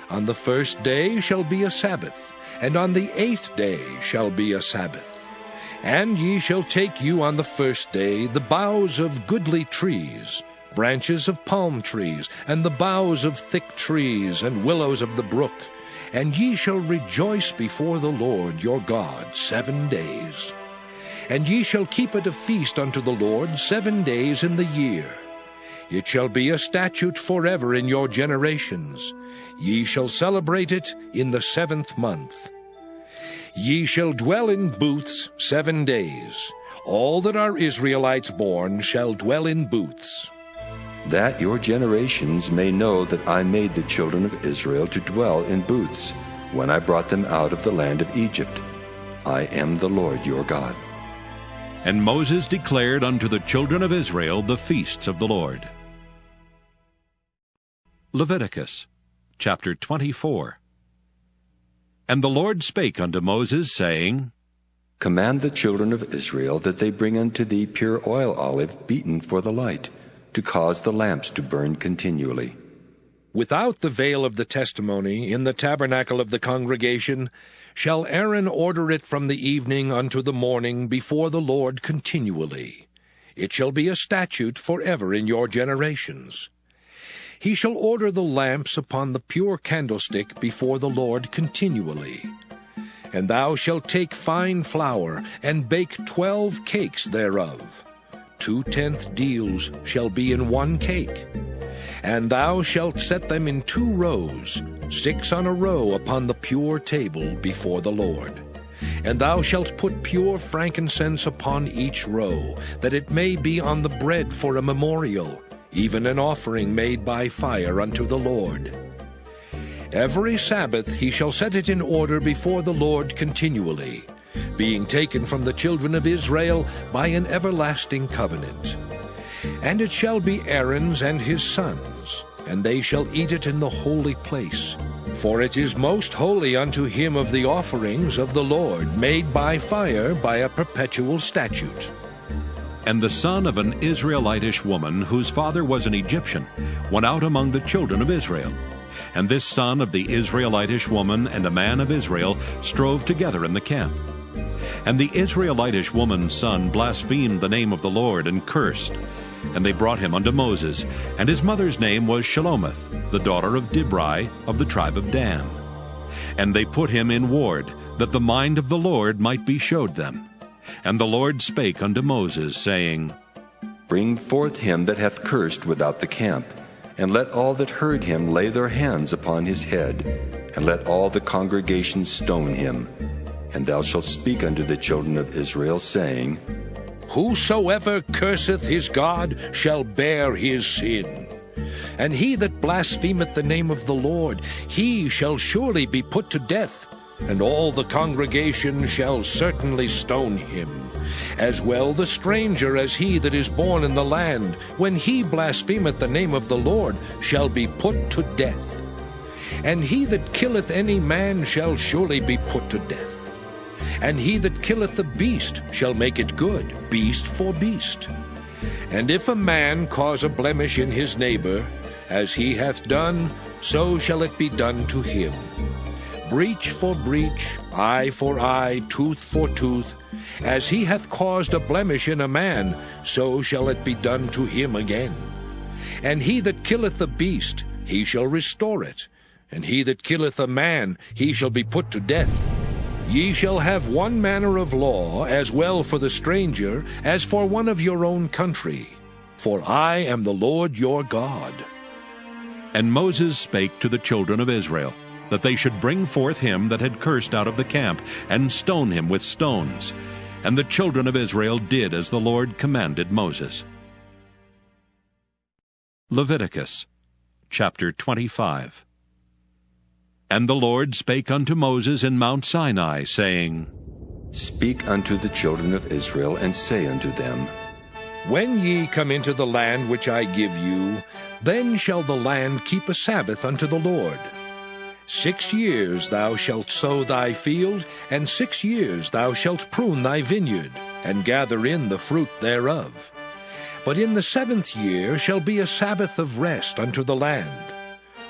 On the 1st day shall be a Sabbath, and on the 8th day shall be a Sabbath. And ye shall take you on the 1st day the boughs of goodly trees, branches of palm trees, and the boughs of thick trees, and willows of the brook, and ye shall rejoice before the Lord your God 7 days. And ye shall keep it a feast unto the Lord 7 days in the year. It shall be a statute forever in your generations. Ye shall celebrate it in the 7th month. Ye shall dwell in booths 7 days. All that are Israelites born shall dwell in booths. That your generations may know that I made the children of Israel to dwell in booths, when I brought them out of the land of Egypt. I am the Lord your God. And Moses declared unto the children of Israel the feasts of the Lord. Leviticus chapter 24. And the Lord spake unto Moses, saying, Command the children of Israel that they bring unto thee pure oil olive beaten for the light, to cause the lamps to burn continually. Without the veil of the testimony, in the tabernacle of the congregation, shall Aaron order it from the evening unto the morning before the Lord continually. It shall be a statute forever in your generations. He shall order the lamps upon the pure candlestick before the Lord continually. And thou shalt take fine flour, and bake 12 cakes thereof. 2/10 deals shall be in 1 cake. And thou shalt set them in 2 rows, 6 on a row upon the pure table before the Lord. And thou shalt put pure frankincense upon each row, that it may be on the bread for a memorial, even an offering made by fire unto the Lord. Every Sabbath he shall set it in order before the Lord continually, being taken from the children of Israel by an everlasting covenant. And it shall be Aaron's and his sons, and they shall eat it in the holy place. For it is most holy unto him of the offerings of the Lord, made by fire by a perpetual statute. And the son of an Israelitish woman, whose father was an Egyptian, went out among the children of Israel. And this son of the Israelitish woman and a man of Israel strove together in the camp. And the Israelitish woman's son blasphemed the name of the Lord, and cursed. And they brought him unto Moses, and his mother's name was Shelomith, the daughter of Dibri, of the tribe of Dan. And they put him in ward, that the mind of the Lord might be showed them. And the Lord spake unto Moses, saying, Bring forth him that hath cursed without the camp, and let all that heard him lay their hands upon his head, and let all the congregation stone him. And thou shalt speak unto the children of Israel, saying, Whosoever curseth his God shall bear his sin. And he that blasphemeth the name of the Lord, he shall surely be put to death, and all the congregation shall certainly stone him. As well the stranger as he that is born in the land, when he blasphemeth the name of the Lord, shall be put to death. And he that killeth any man shall surely be put to death. And he that killeth the beast shall make it good, beast for beast. And if a man cause a blemish in his neighbor, as he hath done, so shall it be done to him. Breach for breach, eye for eye, tooth for tooth. As he hath caused a blemish in a man, so shall it be done to him again. And he that killeth the beast, he shall restore it. and he that killeth a man, he shall be put to death. Ye shall have one manner of law, as well for the stranger, as for one of your own country. For I am the Lord your God. And Moses spake to the children of Israel, that they should bring forth him that had cursed out of the camp, and stone him with stones. And the children of Israel did as the Lord commanded Moses. Leviticus chapter 25. And the Lord spake unto Moses in Mount Sinai, saying, Speak unto the children of Israel, and say unto them, When ye come into the land which I give you, then shall the land keep a Sabbath unto the Lord. 6 years thou shalt sow thy field, and 6 years thou shalt prune thy vineyard, and gather in the fruit thereof. But in the 7th year shall be a Sabbath of rest unto the land,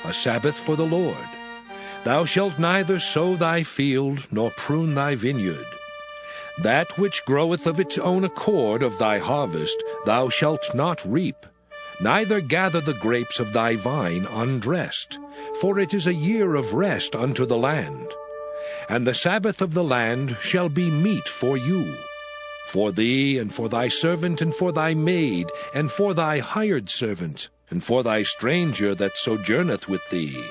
a Sabbath for the Lord. Thou shalt neither sow thy field, nor prune thy vineyard. That which groweth of its own accord of thy harvest thou shalt not reap, neither gather the grapes of thy vine undressed, for it is a year of rest unto the land. And the Sabbath of the land shall be meat for you, for thee, and for thy servant, and for thy maid, and for thy hired servant, and for thy stranger that sojourneth with thee.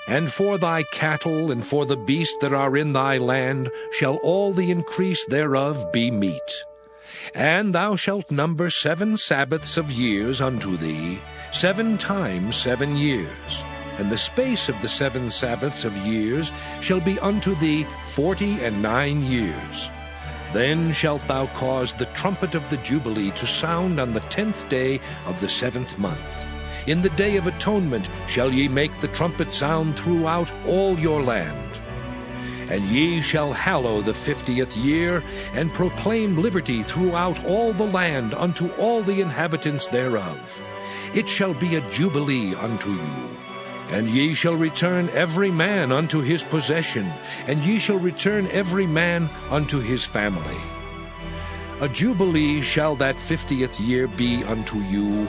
And for thy cattle, and for the beasts that are in thy land, shall all the increase thereof be meat. And thou shalt number 7 Sabbaths of years unto thee, 7 times 7 years. And the space of the 7 Sabbaths of years shall be unto thee 49 years. Then shalt thou cause the trumpet of the Jubilee to sound on the 10th day of the 7th month. In the day of atonement shall ye make the trumpet sound throughout all your land. And ye shall hallow the 50th year, and proclaim liberty throughout all the land unto all the inhabitants thereof. It shall be a jubilee unto you. And ye shall return every man unto his possession, and ye shall return every man unto his family. A jubilee shall that 50th year be unto you.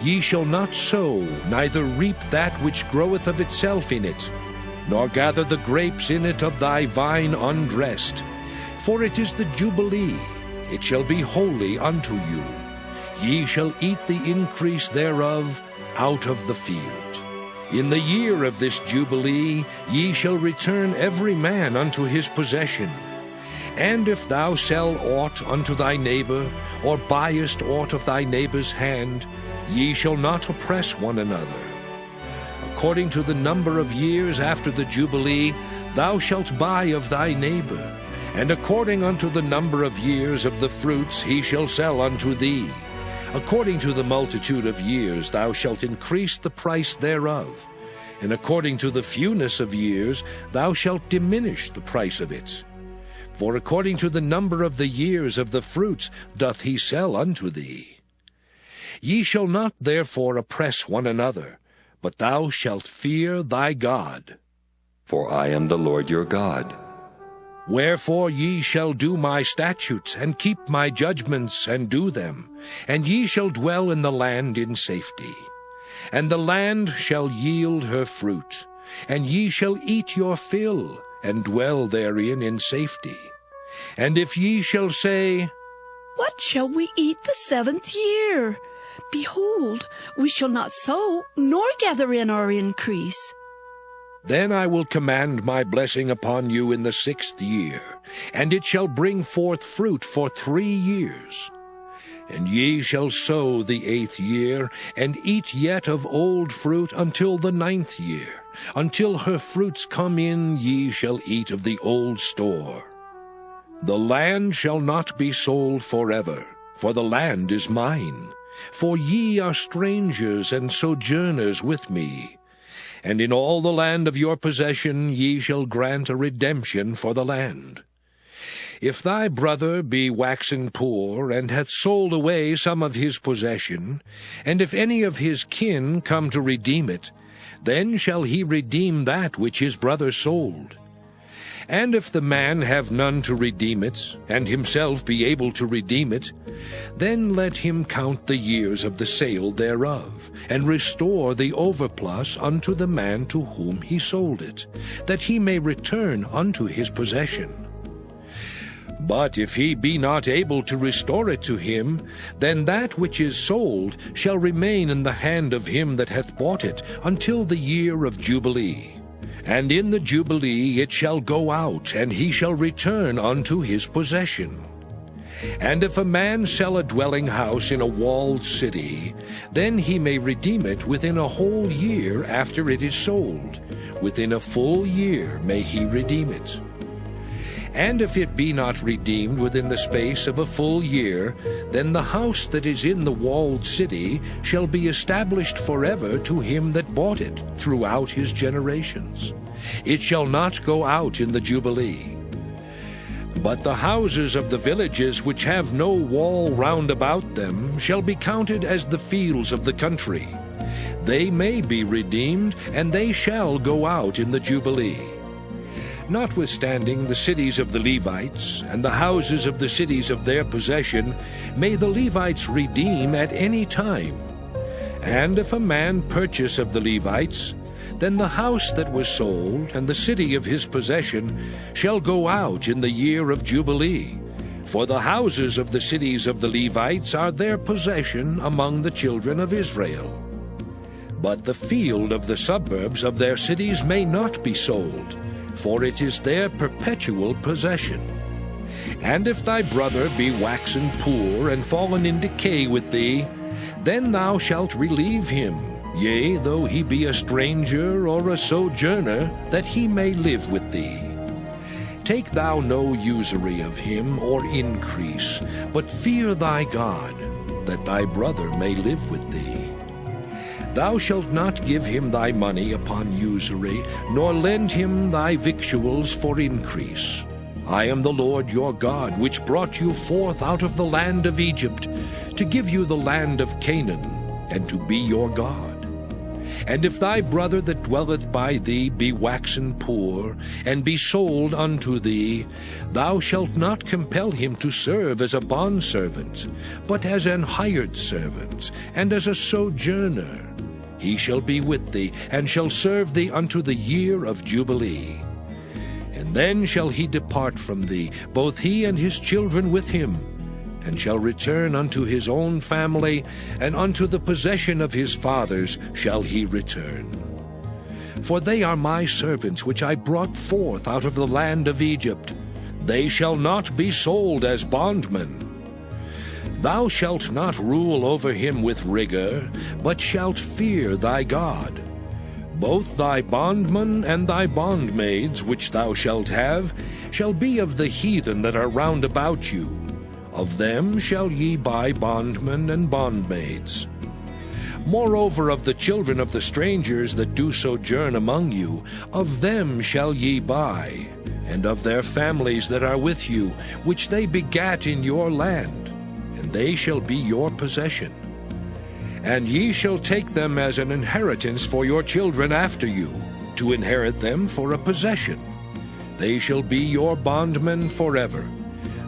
Ye shall not sow, neither reap that which groweth of itself in it, nor gather the grapes in it of thy vine undressed. For it is the jubilee, it shall be holy unto you. Ye shall eat the increase thereof out of the field. In the year of this jubilee ye shall return every man unto his possession. And if thou sell aught unto thy neighbor, or buyest aught of thy neighbor's hand, ye shall not oppress one another. According to the number of years after the jubilee thou shalt buy of thy neighbor, and according unto the number of years of the fruits he shall sell unto thee. According to the multitude of years thou shalt increase the price thereof, and according to the fewness of years thou shalt diminish the price of it. For according to the number of the years of the fruits doth he sell unto thee. Ye shall not therefore oppress one another, but thou shalt fear thy God. For I am the Lord your God. Wherefore ye shall do my statutes, and keep my judgments, and do them, and ye shall dwell in the land in safety. And the land shall yield her fruit, and ye shall eat your fill, and dwell therein in safety. And if ye shall say, What shall we eat the 7th year? Behold, we shall not sow, nor gather in our increase. Then I will command my blessing upon you in the 6th year, and it shall bring forth fruit for 3 years. And ye shall sow the 8th year, and eat yet of old fruit until the 9th year. Until her fruits come in, ye shall eat of the old store. The land shall not be sold forever, for the land is mine. For ye are strangers and sojourners with me. And in all the land of your possession ye shall grant a redemption for the land. If thy brother be waxen poor, and hath sold away some of his possession, and if any of his kin come to redeem it, then shall he redeem that which his brother sold. And if the man have none to redeem it, and himself be able to redeem it, then let him count the years of the sale thereof, and restore the overplus unto the man to whom he sold it, that he may return unto his possession. But if he be not able to restore it to him, then that which is sold shall remain in the hand of him that hath bought it until the year of Jubilee. And in the Jubilee it shall go out, and he shall return unto his possession. And if a man sell a dwelling house in a walled city, then he may redeem it within a whole year after it is sold. Within a full year may he redeem it. And if it be not redeemed within the space of a full year, then the house that is in the walled city shall be established forever to him that bought it throughout his generations. It shall not go out in the Jubilee. But the houses of the villages which have no wall round about them shall be counted as the fields of the country. They may be redeemed, and they shall go out in the Jubilee. Notwithstanding the cities of the Levites, and the houses of the cities of their possession, may the Levites redeem at any time. And if a man purchase of the Levites, then the house that was sold, and the city of his possession, shall go out in the year of Jubilee. For the houses of the cities of the Levites are their possession among the children of Israel. But the field of the suburbs of their cities may not be sold, for it is their perpetual possession. And if thy brother be waxen poor, and fallen in decay with thee, then thou shalt relieve him, yea, though he be a stranger or a sojourner, that he may live with thee. Take thou no usury of him, or increase, but fear thy God, that thy brother may live with thee. Thou shalt not give him thy money upon usury, nor lend him thy victuals for increase. I am the Lord your God, which brought you forth out of the land of Egypt, to give you the land of Canaan, and to be your God. And if thy brother that dwelleth by thee be waxen poor, and be sold unto thee, thou shalt not compel him to serve as a bondservant, but as an hired servant, and as a sojourner. He shall be with thee, and shall serve thee unto the year of Jubilee. And then shall he depart from thee, both he and his children with him, and shall return unto his own family, and unto the possession of his fathers shall he return. For they are my servants which I brought forth out of the land of Egypt. They shall not be sold as bondmen. Thou shalt not rule over him with rigor, but shalt fear thy God. Both thy bondmen and thy bondmaids which thou shalt have shall be of the heathen that are round about you. Of them shall ye buy bondmen and bondmaids. Moreover, of the children of the strangers that do sojourn among you, of them shall ye buy, and of their families that are with you, which they begat in your land, and they shall be your possession. And ye shall take them as an inheritance for your children after you, to inherit them for a possession. They shall be your bondmen forever.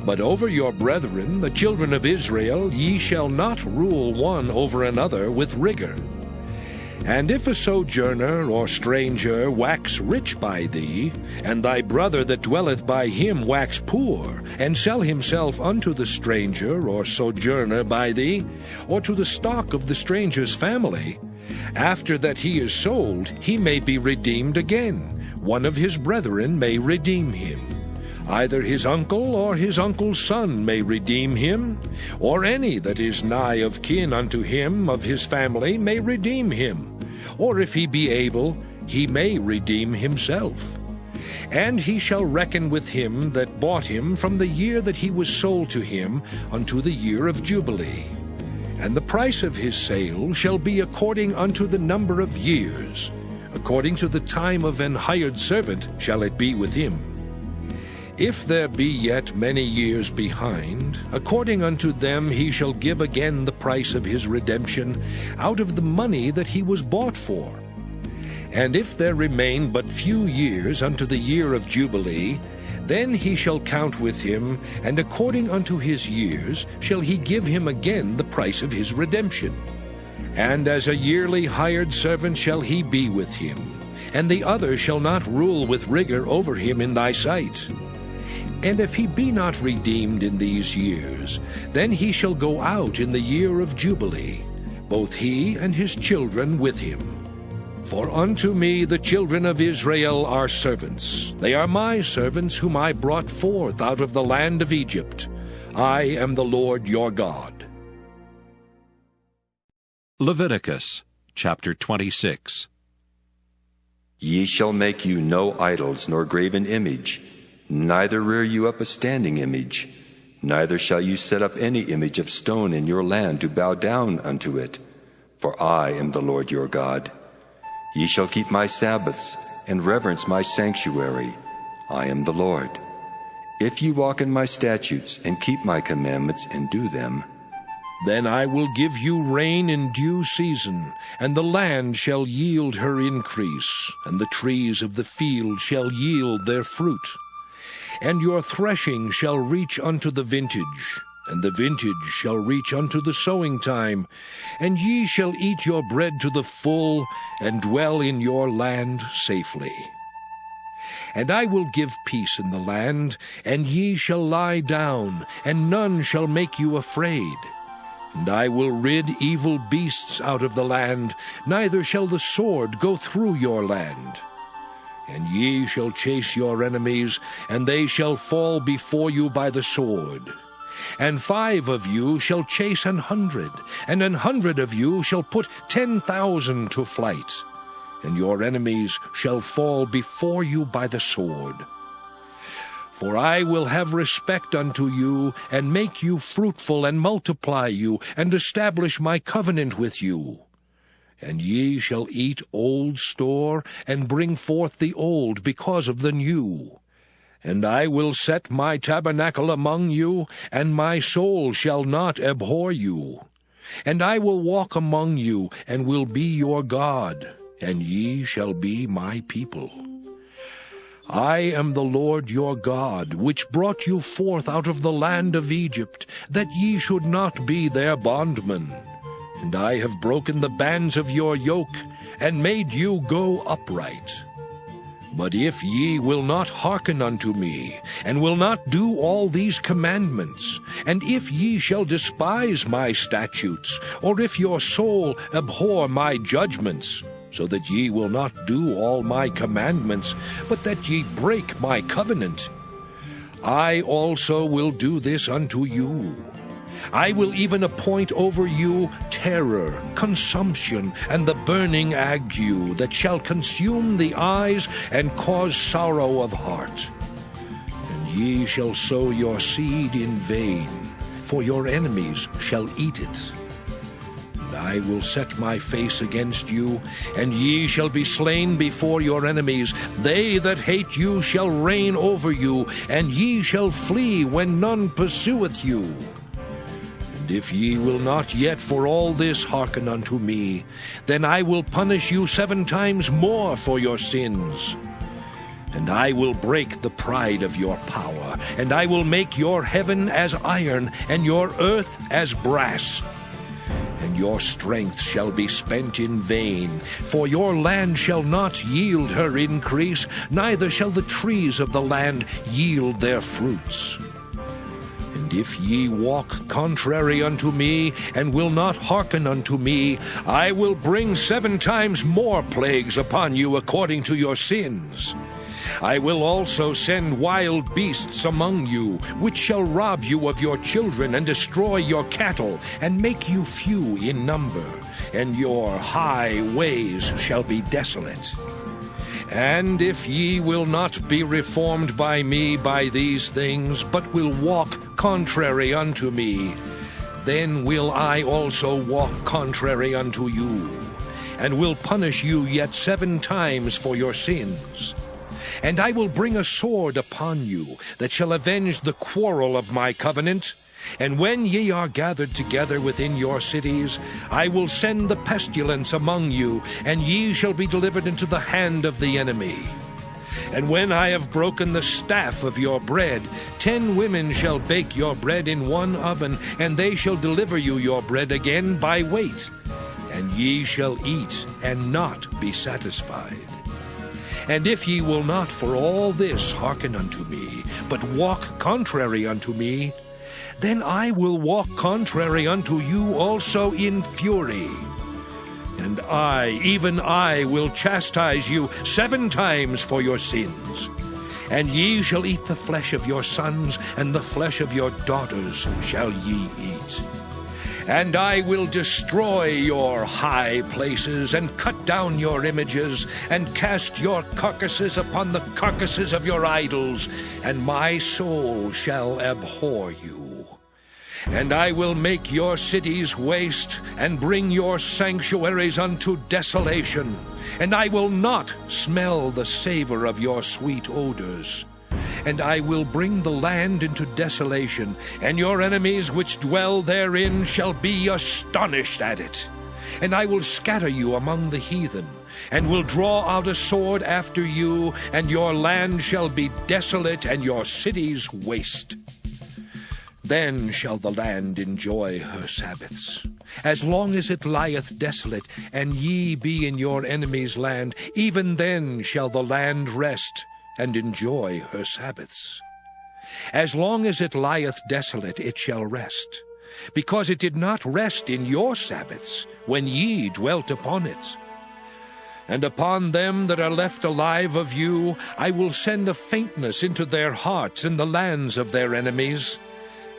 But over your brethren, the children of Israel, ye shall not rule one over another with rigor. And if a sojourner or stranger wax rich by thee, and thy brother that dwelleth by him wax poor, and sell himself unto the stranger or sojourner by thee, or to the stock of the stranger's family, after that he is sold, he may be redeemed again. One of his brethren may redeem him. Either his uncle or his uncle's son may redeem him, or any that is nigh of kin unto him of his family may redeem him, or if he be able, he may redeem himself. And he shall reckon with him that bought him from the year that he was sold to him unto the year of Jubilee. And the price of his sale shall be according unto the number of years. According to the time of an hired servant shall it be with him. If there be yet many years behind, according unto them he shall give again the price of his redemption out of the money that he was bought for. And if there remain but few years unto the year of Jubilee, then he shall count with him, and according unto his years shall he give him again the price of his redemption. And as a yearly hired servant shall he be with him, and the other shall not rule with rigor over him in thy sight. And if he be not redeemed in these years, then he shall go out in the year of Jubilee, both he and his children with him. For unto me the children of Israel are servants. They are my servants whom I brought forth out of the land of Egypt. I am the Lord your God. Leviticus chapter 26. Ye shall make you no idols, nor graven image, neither rear you up a standing image, neither shall you set up any image of stone in your land to bow down unto it. For I am the Lord your God. Ye shall keep my Sabbaths, and reverence my sanctuary. I am the Lord. If ye walk in my statutes, and keep my commandments, and do them, then I will give you rain in due season, and the land shall yield her increase, and the trees of the field shall yield their fruit. And your threshing shall reach unto the vintage, and the vintage shall reach unto the sowing time, and ye shall eat your bread to the full, and dwell in your land safely. And I will give peace in the land, and ye shall lie down, and none shall make you afraid. And I will rid evil beasts out of the land, neither shall the sword go through your land. And ye shall chase your enemies, and they shall fall before you by the sword. And 5 of you shall chase 100, and 100 of you shall put 10,000 to flight. And your enemies shall fall before you by the sword. For I will have respect unto you, and make you fruitful, and multiply you, and establish my covenant with you. And ye shall eat old store, and bring forth the old because of the new. And I will set my tabernacle among you, and my soul shall not abhor you. And I will walk among you, and will be your God, and ye shall be my people. I am the Lord your God, which brought you forth out of the land of Egypt, that ye should not be their bondmen. And I have broken the bands of your yoke, and made you go upright. But if ye will not hearken unto me, and will not do all these commandments, and if ye shall despise my statutes, or if your soul abhor my judgments, so that ye will not do all my commandments, but that ye break my covenant, I also will do this unto you. I will even appoint over you terror, consumption, and the burning ague that shall consume the eyes and cause sorrow of heart. And ye shall sow your seed in vain, for your enemies shall eat it. And I will set my face against you, and ye shall be slain before your enemies. They that hate you shall reign over you, and ye shall flee when none pursueth you. And if ye will not yet for all this hearken unto me, then I will punish you 7 times more for your sins. And I will break the pride of your power, and I will make your heaven as iron, and your earth as brass. And your strength shall be spent in vain, for your land shall not yield her increase, neither shall the trees of the land yield their fruits. And if ye walk contrary unto me, and will not hearken unto me, I will bring 7 times more plagues upon you according to your sins. I will also send wild beasts among you, which shall rob you of your children, and destroy your cattle, and make you few in number, and your high ways shall be desolate. And if ye will not be reformed by me by these things, but will walk contrary unto me, then will I also walk contrary unto you, and will punish you yet 7 times for your sins. And I will bring a sword upon you, that shall avenge the quarrel of my covenant, And when ye are gathered together within your cities, I will send the pestilence among you, and ye shall be delivered into the hand of the enemy. And when I have broken the staff of your bread, 10 women shall bake your bread in one oven, and they shall deliver you your bread again by weight. And ye shall eat, and not be satisfied. And if ye will not for all this hearken unto me, but walk contrary unto me, then I will walk contrary unto you also in fury. And I, even I, will chastise you 7 times for your sins. And ye shall eat the flesh of your sons, and the flesh of your daughters shall ye eat. And I will destroy your high places, and cut down your images, and cast your carcasses upon the carcasses of your idols, and my soul shall abhor you. And I will make your cities waste, and bring your sanctuaries unto desolation, and I will not smell the savor of your sweet odors. And I will bring the land into desolation, and your enemies which dwell therein shall be astonished at it. And I will scatter you among the heathen, and will draw out a sword after you, and your land shall be desolate, and your cities waste. Then shall the land enjoy her Sabbaths, as long as it lieth desolate, and ye be in your enemy's land, even then shall the land rest, and enjoy her Sabbaths. As long as it lieth desolate, it shall rest, because it did not rest in your Sabbaths, when ye dwelt upon it. And upon them that are left alive of you, I will send a faintness into their hearts in the lands of their enemies,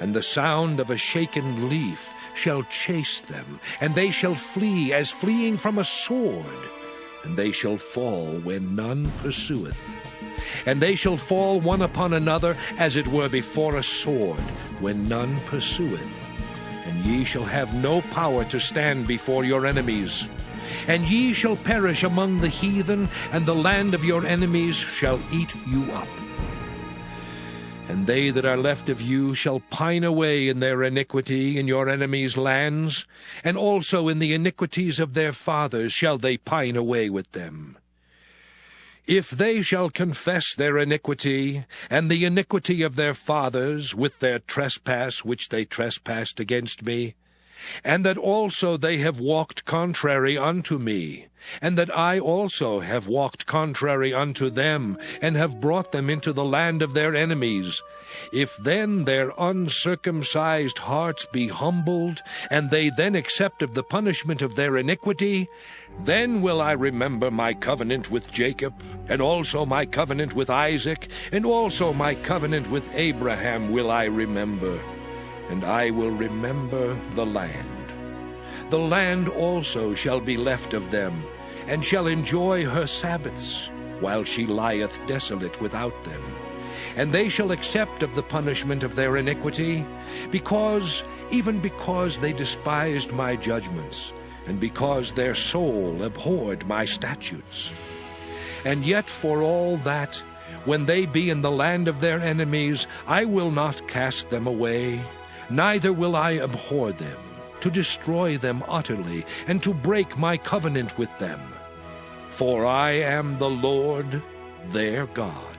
and the sound of a shaken leaf shall chase them, and they shall flee as fleeing from a sword, and they shall fall when none pursueth. And they shall fall one upon another, as it were before a sword, when none pursueth. And ye shall have no power to stand before your enemies. And ye shall perish among the heathen, and the land of your enemies shall eat you up. And they that are left of you shall pine away in their iniquity in your enemies' lands, and also in the iniquities of their fathers shall they pine away with them. If they shall confess their iniquity, and the iniquity of their fathers, with their trespass which they trespassed against me, and that also they have walked contrary unto me, and that I also have walked contrary unto them, and have brought them into the land of their enemies, if then their uncircumcised hearts be humbled, and they then accept of the punishment of their iniquity, then will I remember my covenant with Jacob, and also my covenant with Isaac, and also my covenant with Abraham will I remember, and I will remember the land. The land also shall be left of them, and shall enjoy her Sabbaths, while she lieth desolate without them. And they shall accept of the punishment of their iniquity, even because they despised my judgments, and because their soul abhorred my statutes. And yet for all that, when they be in the land of their enemies, I will not cast them away, neither will I abhor them, to destroy them utterly, and to break my covenant with them. For I am the Lord their God.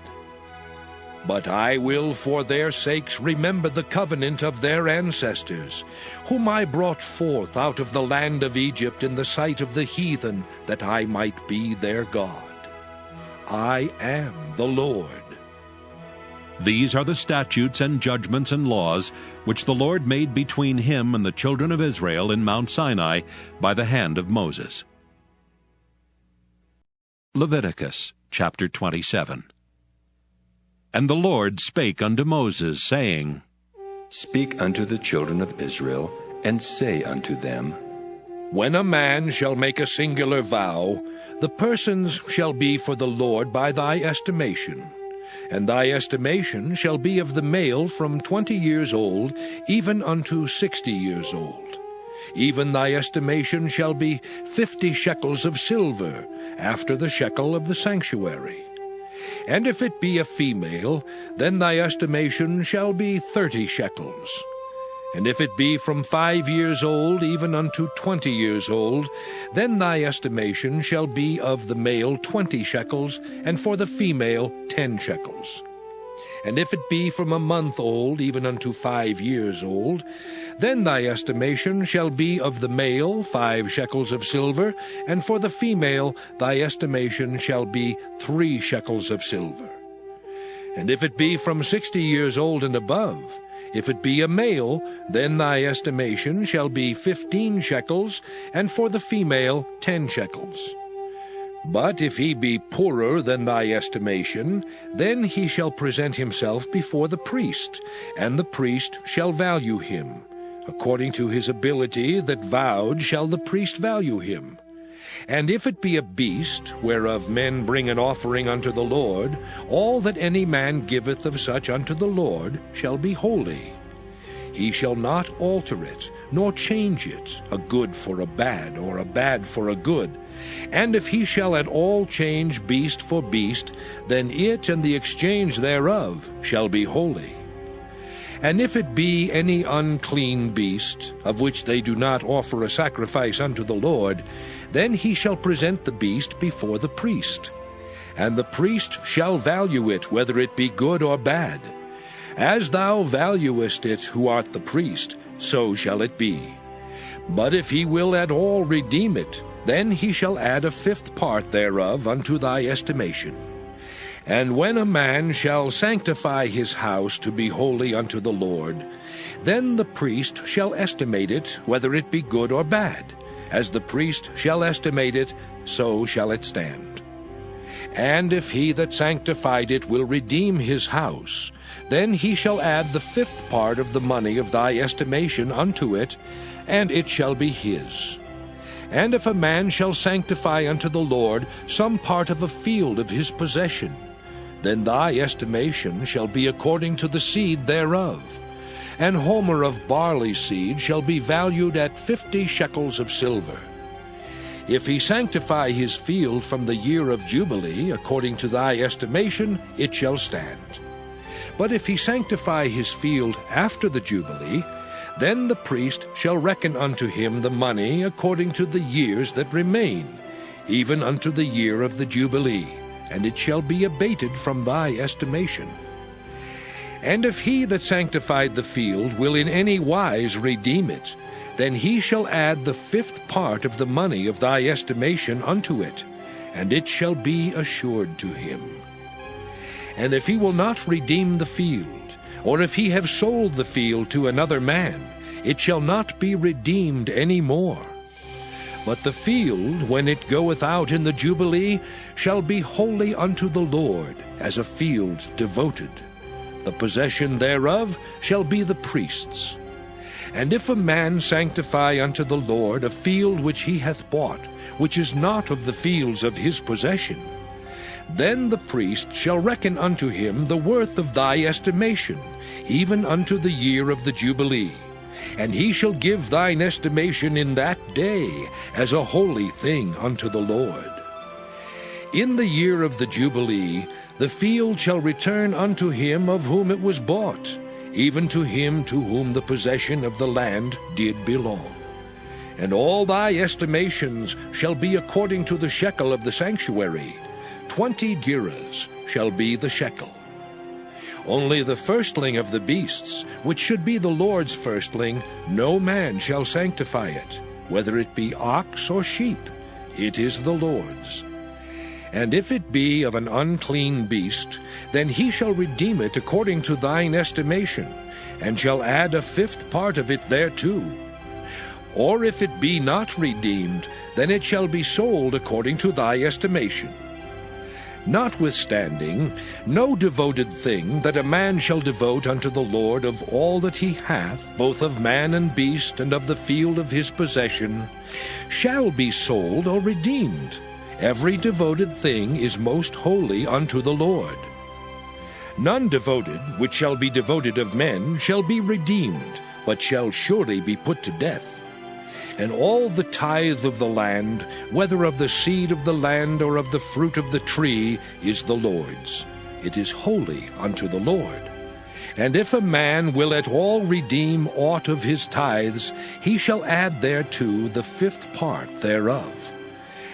But I will for their sakes remember the covenant of their ancestors, whom I brought forth out of the land of Egypt in the sight of the heathen, that I might be their God. I am the Lord. These are the statutes and judgments and laws which the Lord made between him and the children of Israel in Mount Sinai by the hand of Moses. Leviticus chapter 27. And the Lord spake unto Moses, saying, Speak unto the children of Israel, and say unto them, When a man shall make a singular vow, the persons shall be for the Lord by thy estimation. And thy estimation shall be of the male from 20 years old, even unto 60 years old. Even thy estimation shall be 50 shekels of silver, after the shekel of the sanctuary. And if it be a female, then thy estimation shall be 30 shekels. And if it be from 5 years old even unto 20 years old, then thy estimation shall be of the male 20 shekels, and for the female 10 shekels. And if it be from a month old even unto 5 years old, then thy estimation shall be of the male 5 shekels of silver, and for the female thy estimation shall be 3 shekels of silver. And if it be from 60 years old and above, if it be a male, then thy estimation shall be 15 shekels, and for the female 10 shekels. But if he be poorer than thy estimation, then he shall present himself before the priest, and the priest shall value him. According to his ability that vowed shall the priest value him. And if it be a beast, whereof men bring an offering unto the Lord, all that any man giveth of such unto the Lord shall be holy. He shall not alter it, nor change it, a good for a bad, or a bad for a good. And if he shall at all change beast for beast, then it and the exchange thereof shall be holy. And if it be any unclean beast, of which they do not offer a sacrifice unto the Lord, then he shall present the beast before the priest. And the priest shall value it, whether it be good or bad. As thou valuest it, who art the priest, so shall it be. But if he will at all redeem it, then he shall add a 5th part thereof unto thy estimation. And when a man shall sanctify his house to be holy unto the Lord, then the priest shall estimate it, whether it be good or bad. As the priest shall estimate it, so shall it stand. And if he that sanctified it will redeem his house, then he shall add the 5th part of the money of thy estimation unto it, and it shall be his. And if a man shall sanctify unto the Lord some part of a field of his possession, then thy estimation shall be according to the seed thereof. An homer of barley seed shall be valued at 50 shekels of silver. If he sanctify his field from the year of Jubilee, according to thy estimation, it shall stand. But if he sanctify his field after the Jubilee, then the priest shall reckon unto him the money according to the years that remain, even unto the year of the Jubilee, and it shall be abated from thy estimation. And if he that sanctified the field will in any wise redeem it, then he shall add the 5th part of the money of thy estimation unto it, and it shall be assured to him. And if he will not redeem the field, or if he have sold the field to another man, it shall not be redeemed any more. But the field, when it goeth out in the Jubilee, shall be holy unto the Lord, as a field devoted. The possession thereof shall be the priest's. And if a man sanctify unto the Lord a field which he hath bought, which is not of the fields of his possession, then the priest shall reckon unto him the worth of thy estimation, even unto the year of the Jubilee. And he shall give thine estimation in that day as a holy thing unto the Lord. In the year of the Jubilee the field shall return unto him of whom it was bought, even to him to whom the possession of the land did belong. And all thy estimations shall be according to the shekel of the sanctuary. 20 gerahs shall be the shekel. Only the firstling of the beasts, which should be the Lord's firstling, no man shall sanctify it, whether it be ox or sheep, it is the Lord's. And if it be of an unclean beast, then he shall redeem it according to thine estimation, and shall add a 5th part of it thereto. Or if it be not redeemed, then it shall be sold according to thy estimation. Notwithstanding, no devoted thing that a man shall devote unto the Lord of all that he hath, both of man and beast, and of the field of his possession, shall be sold or redeemed. Every devoted thing is most holy unto the Lord. None devoted, which shall be devoted of men, shall be redeemed, but shall surely be put to death. And all the tithe of the land, whether of the seed of the land or of the fruit of the tree, is the Lord's. It is holy unto the Lord. And if a man will at all redeem aught of his tithes, he shall add thereto the 5th part thereof.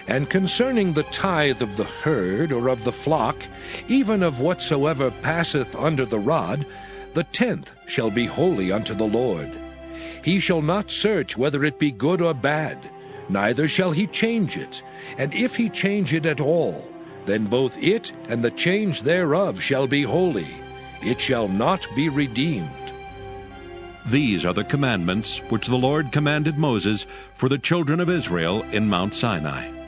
And concerning the tithe of the herd or of the flock, even of whatsoever passeth under the rod, the 10th shall be holy unto the Lord. He shall not search whether it be good or bad, neither shall he change it. And if he change it at all, then both it and the change thereof shall be holy. It shall not be redeemed. These are the commandments which the Lord commanded Moses for the children of Israel in Mount Sinai.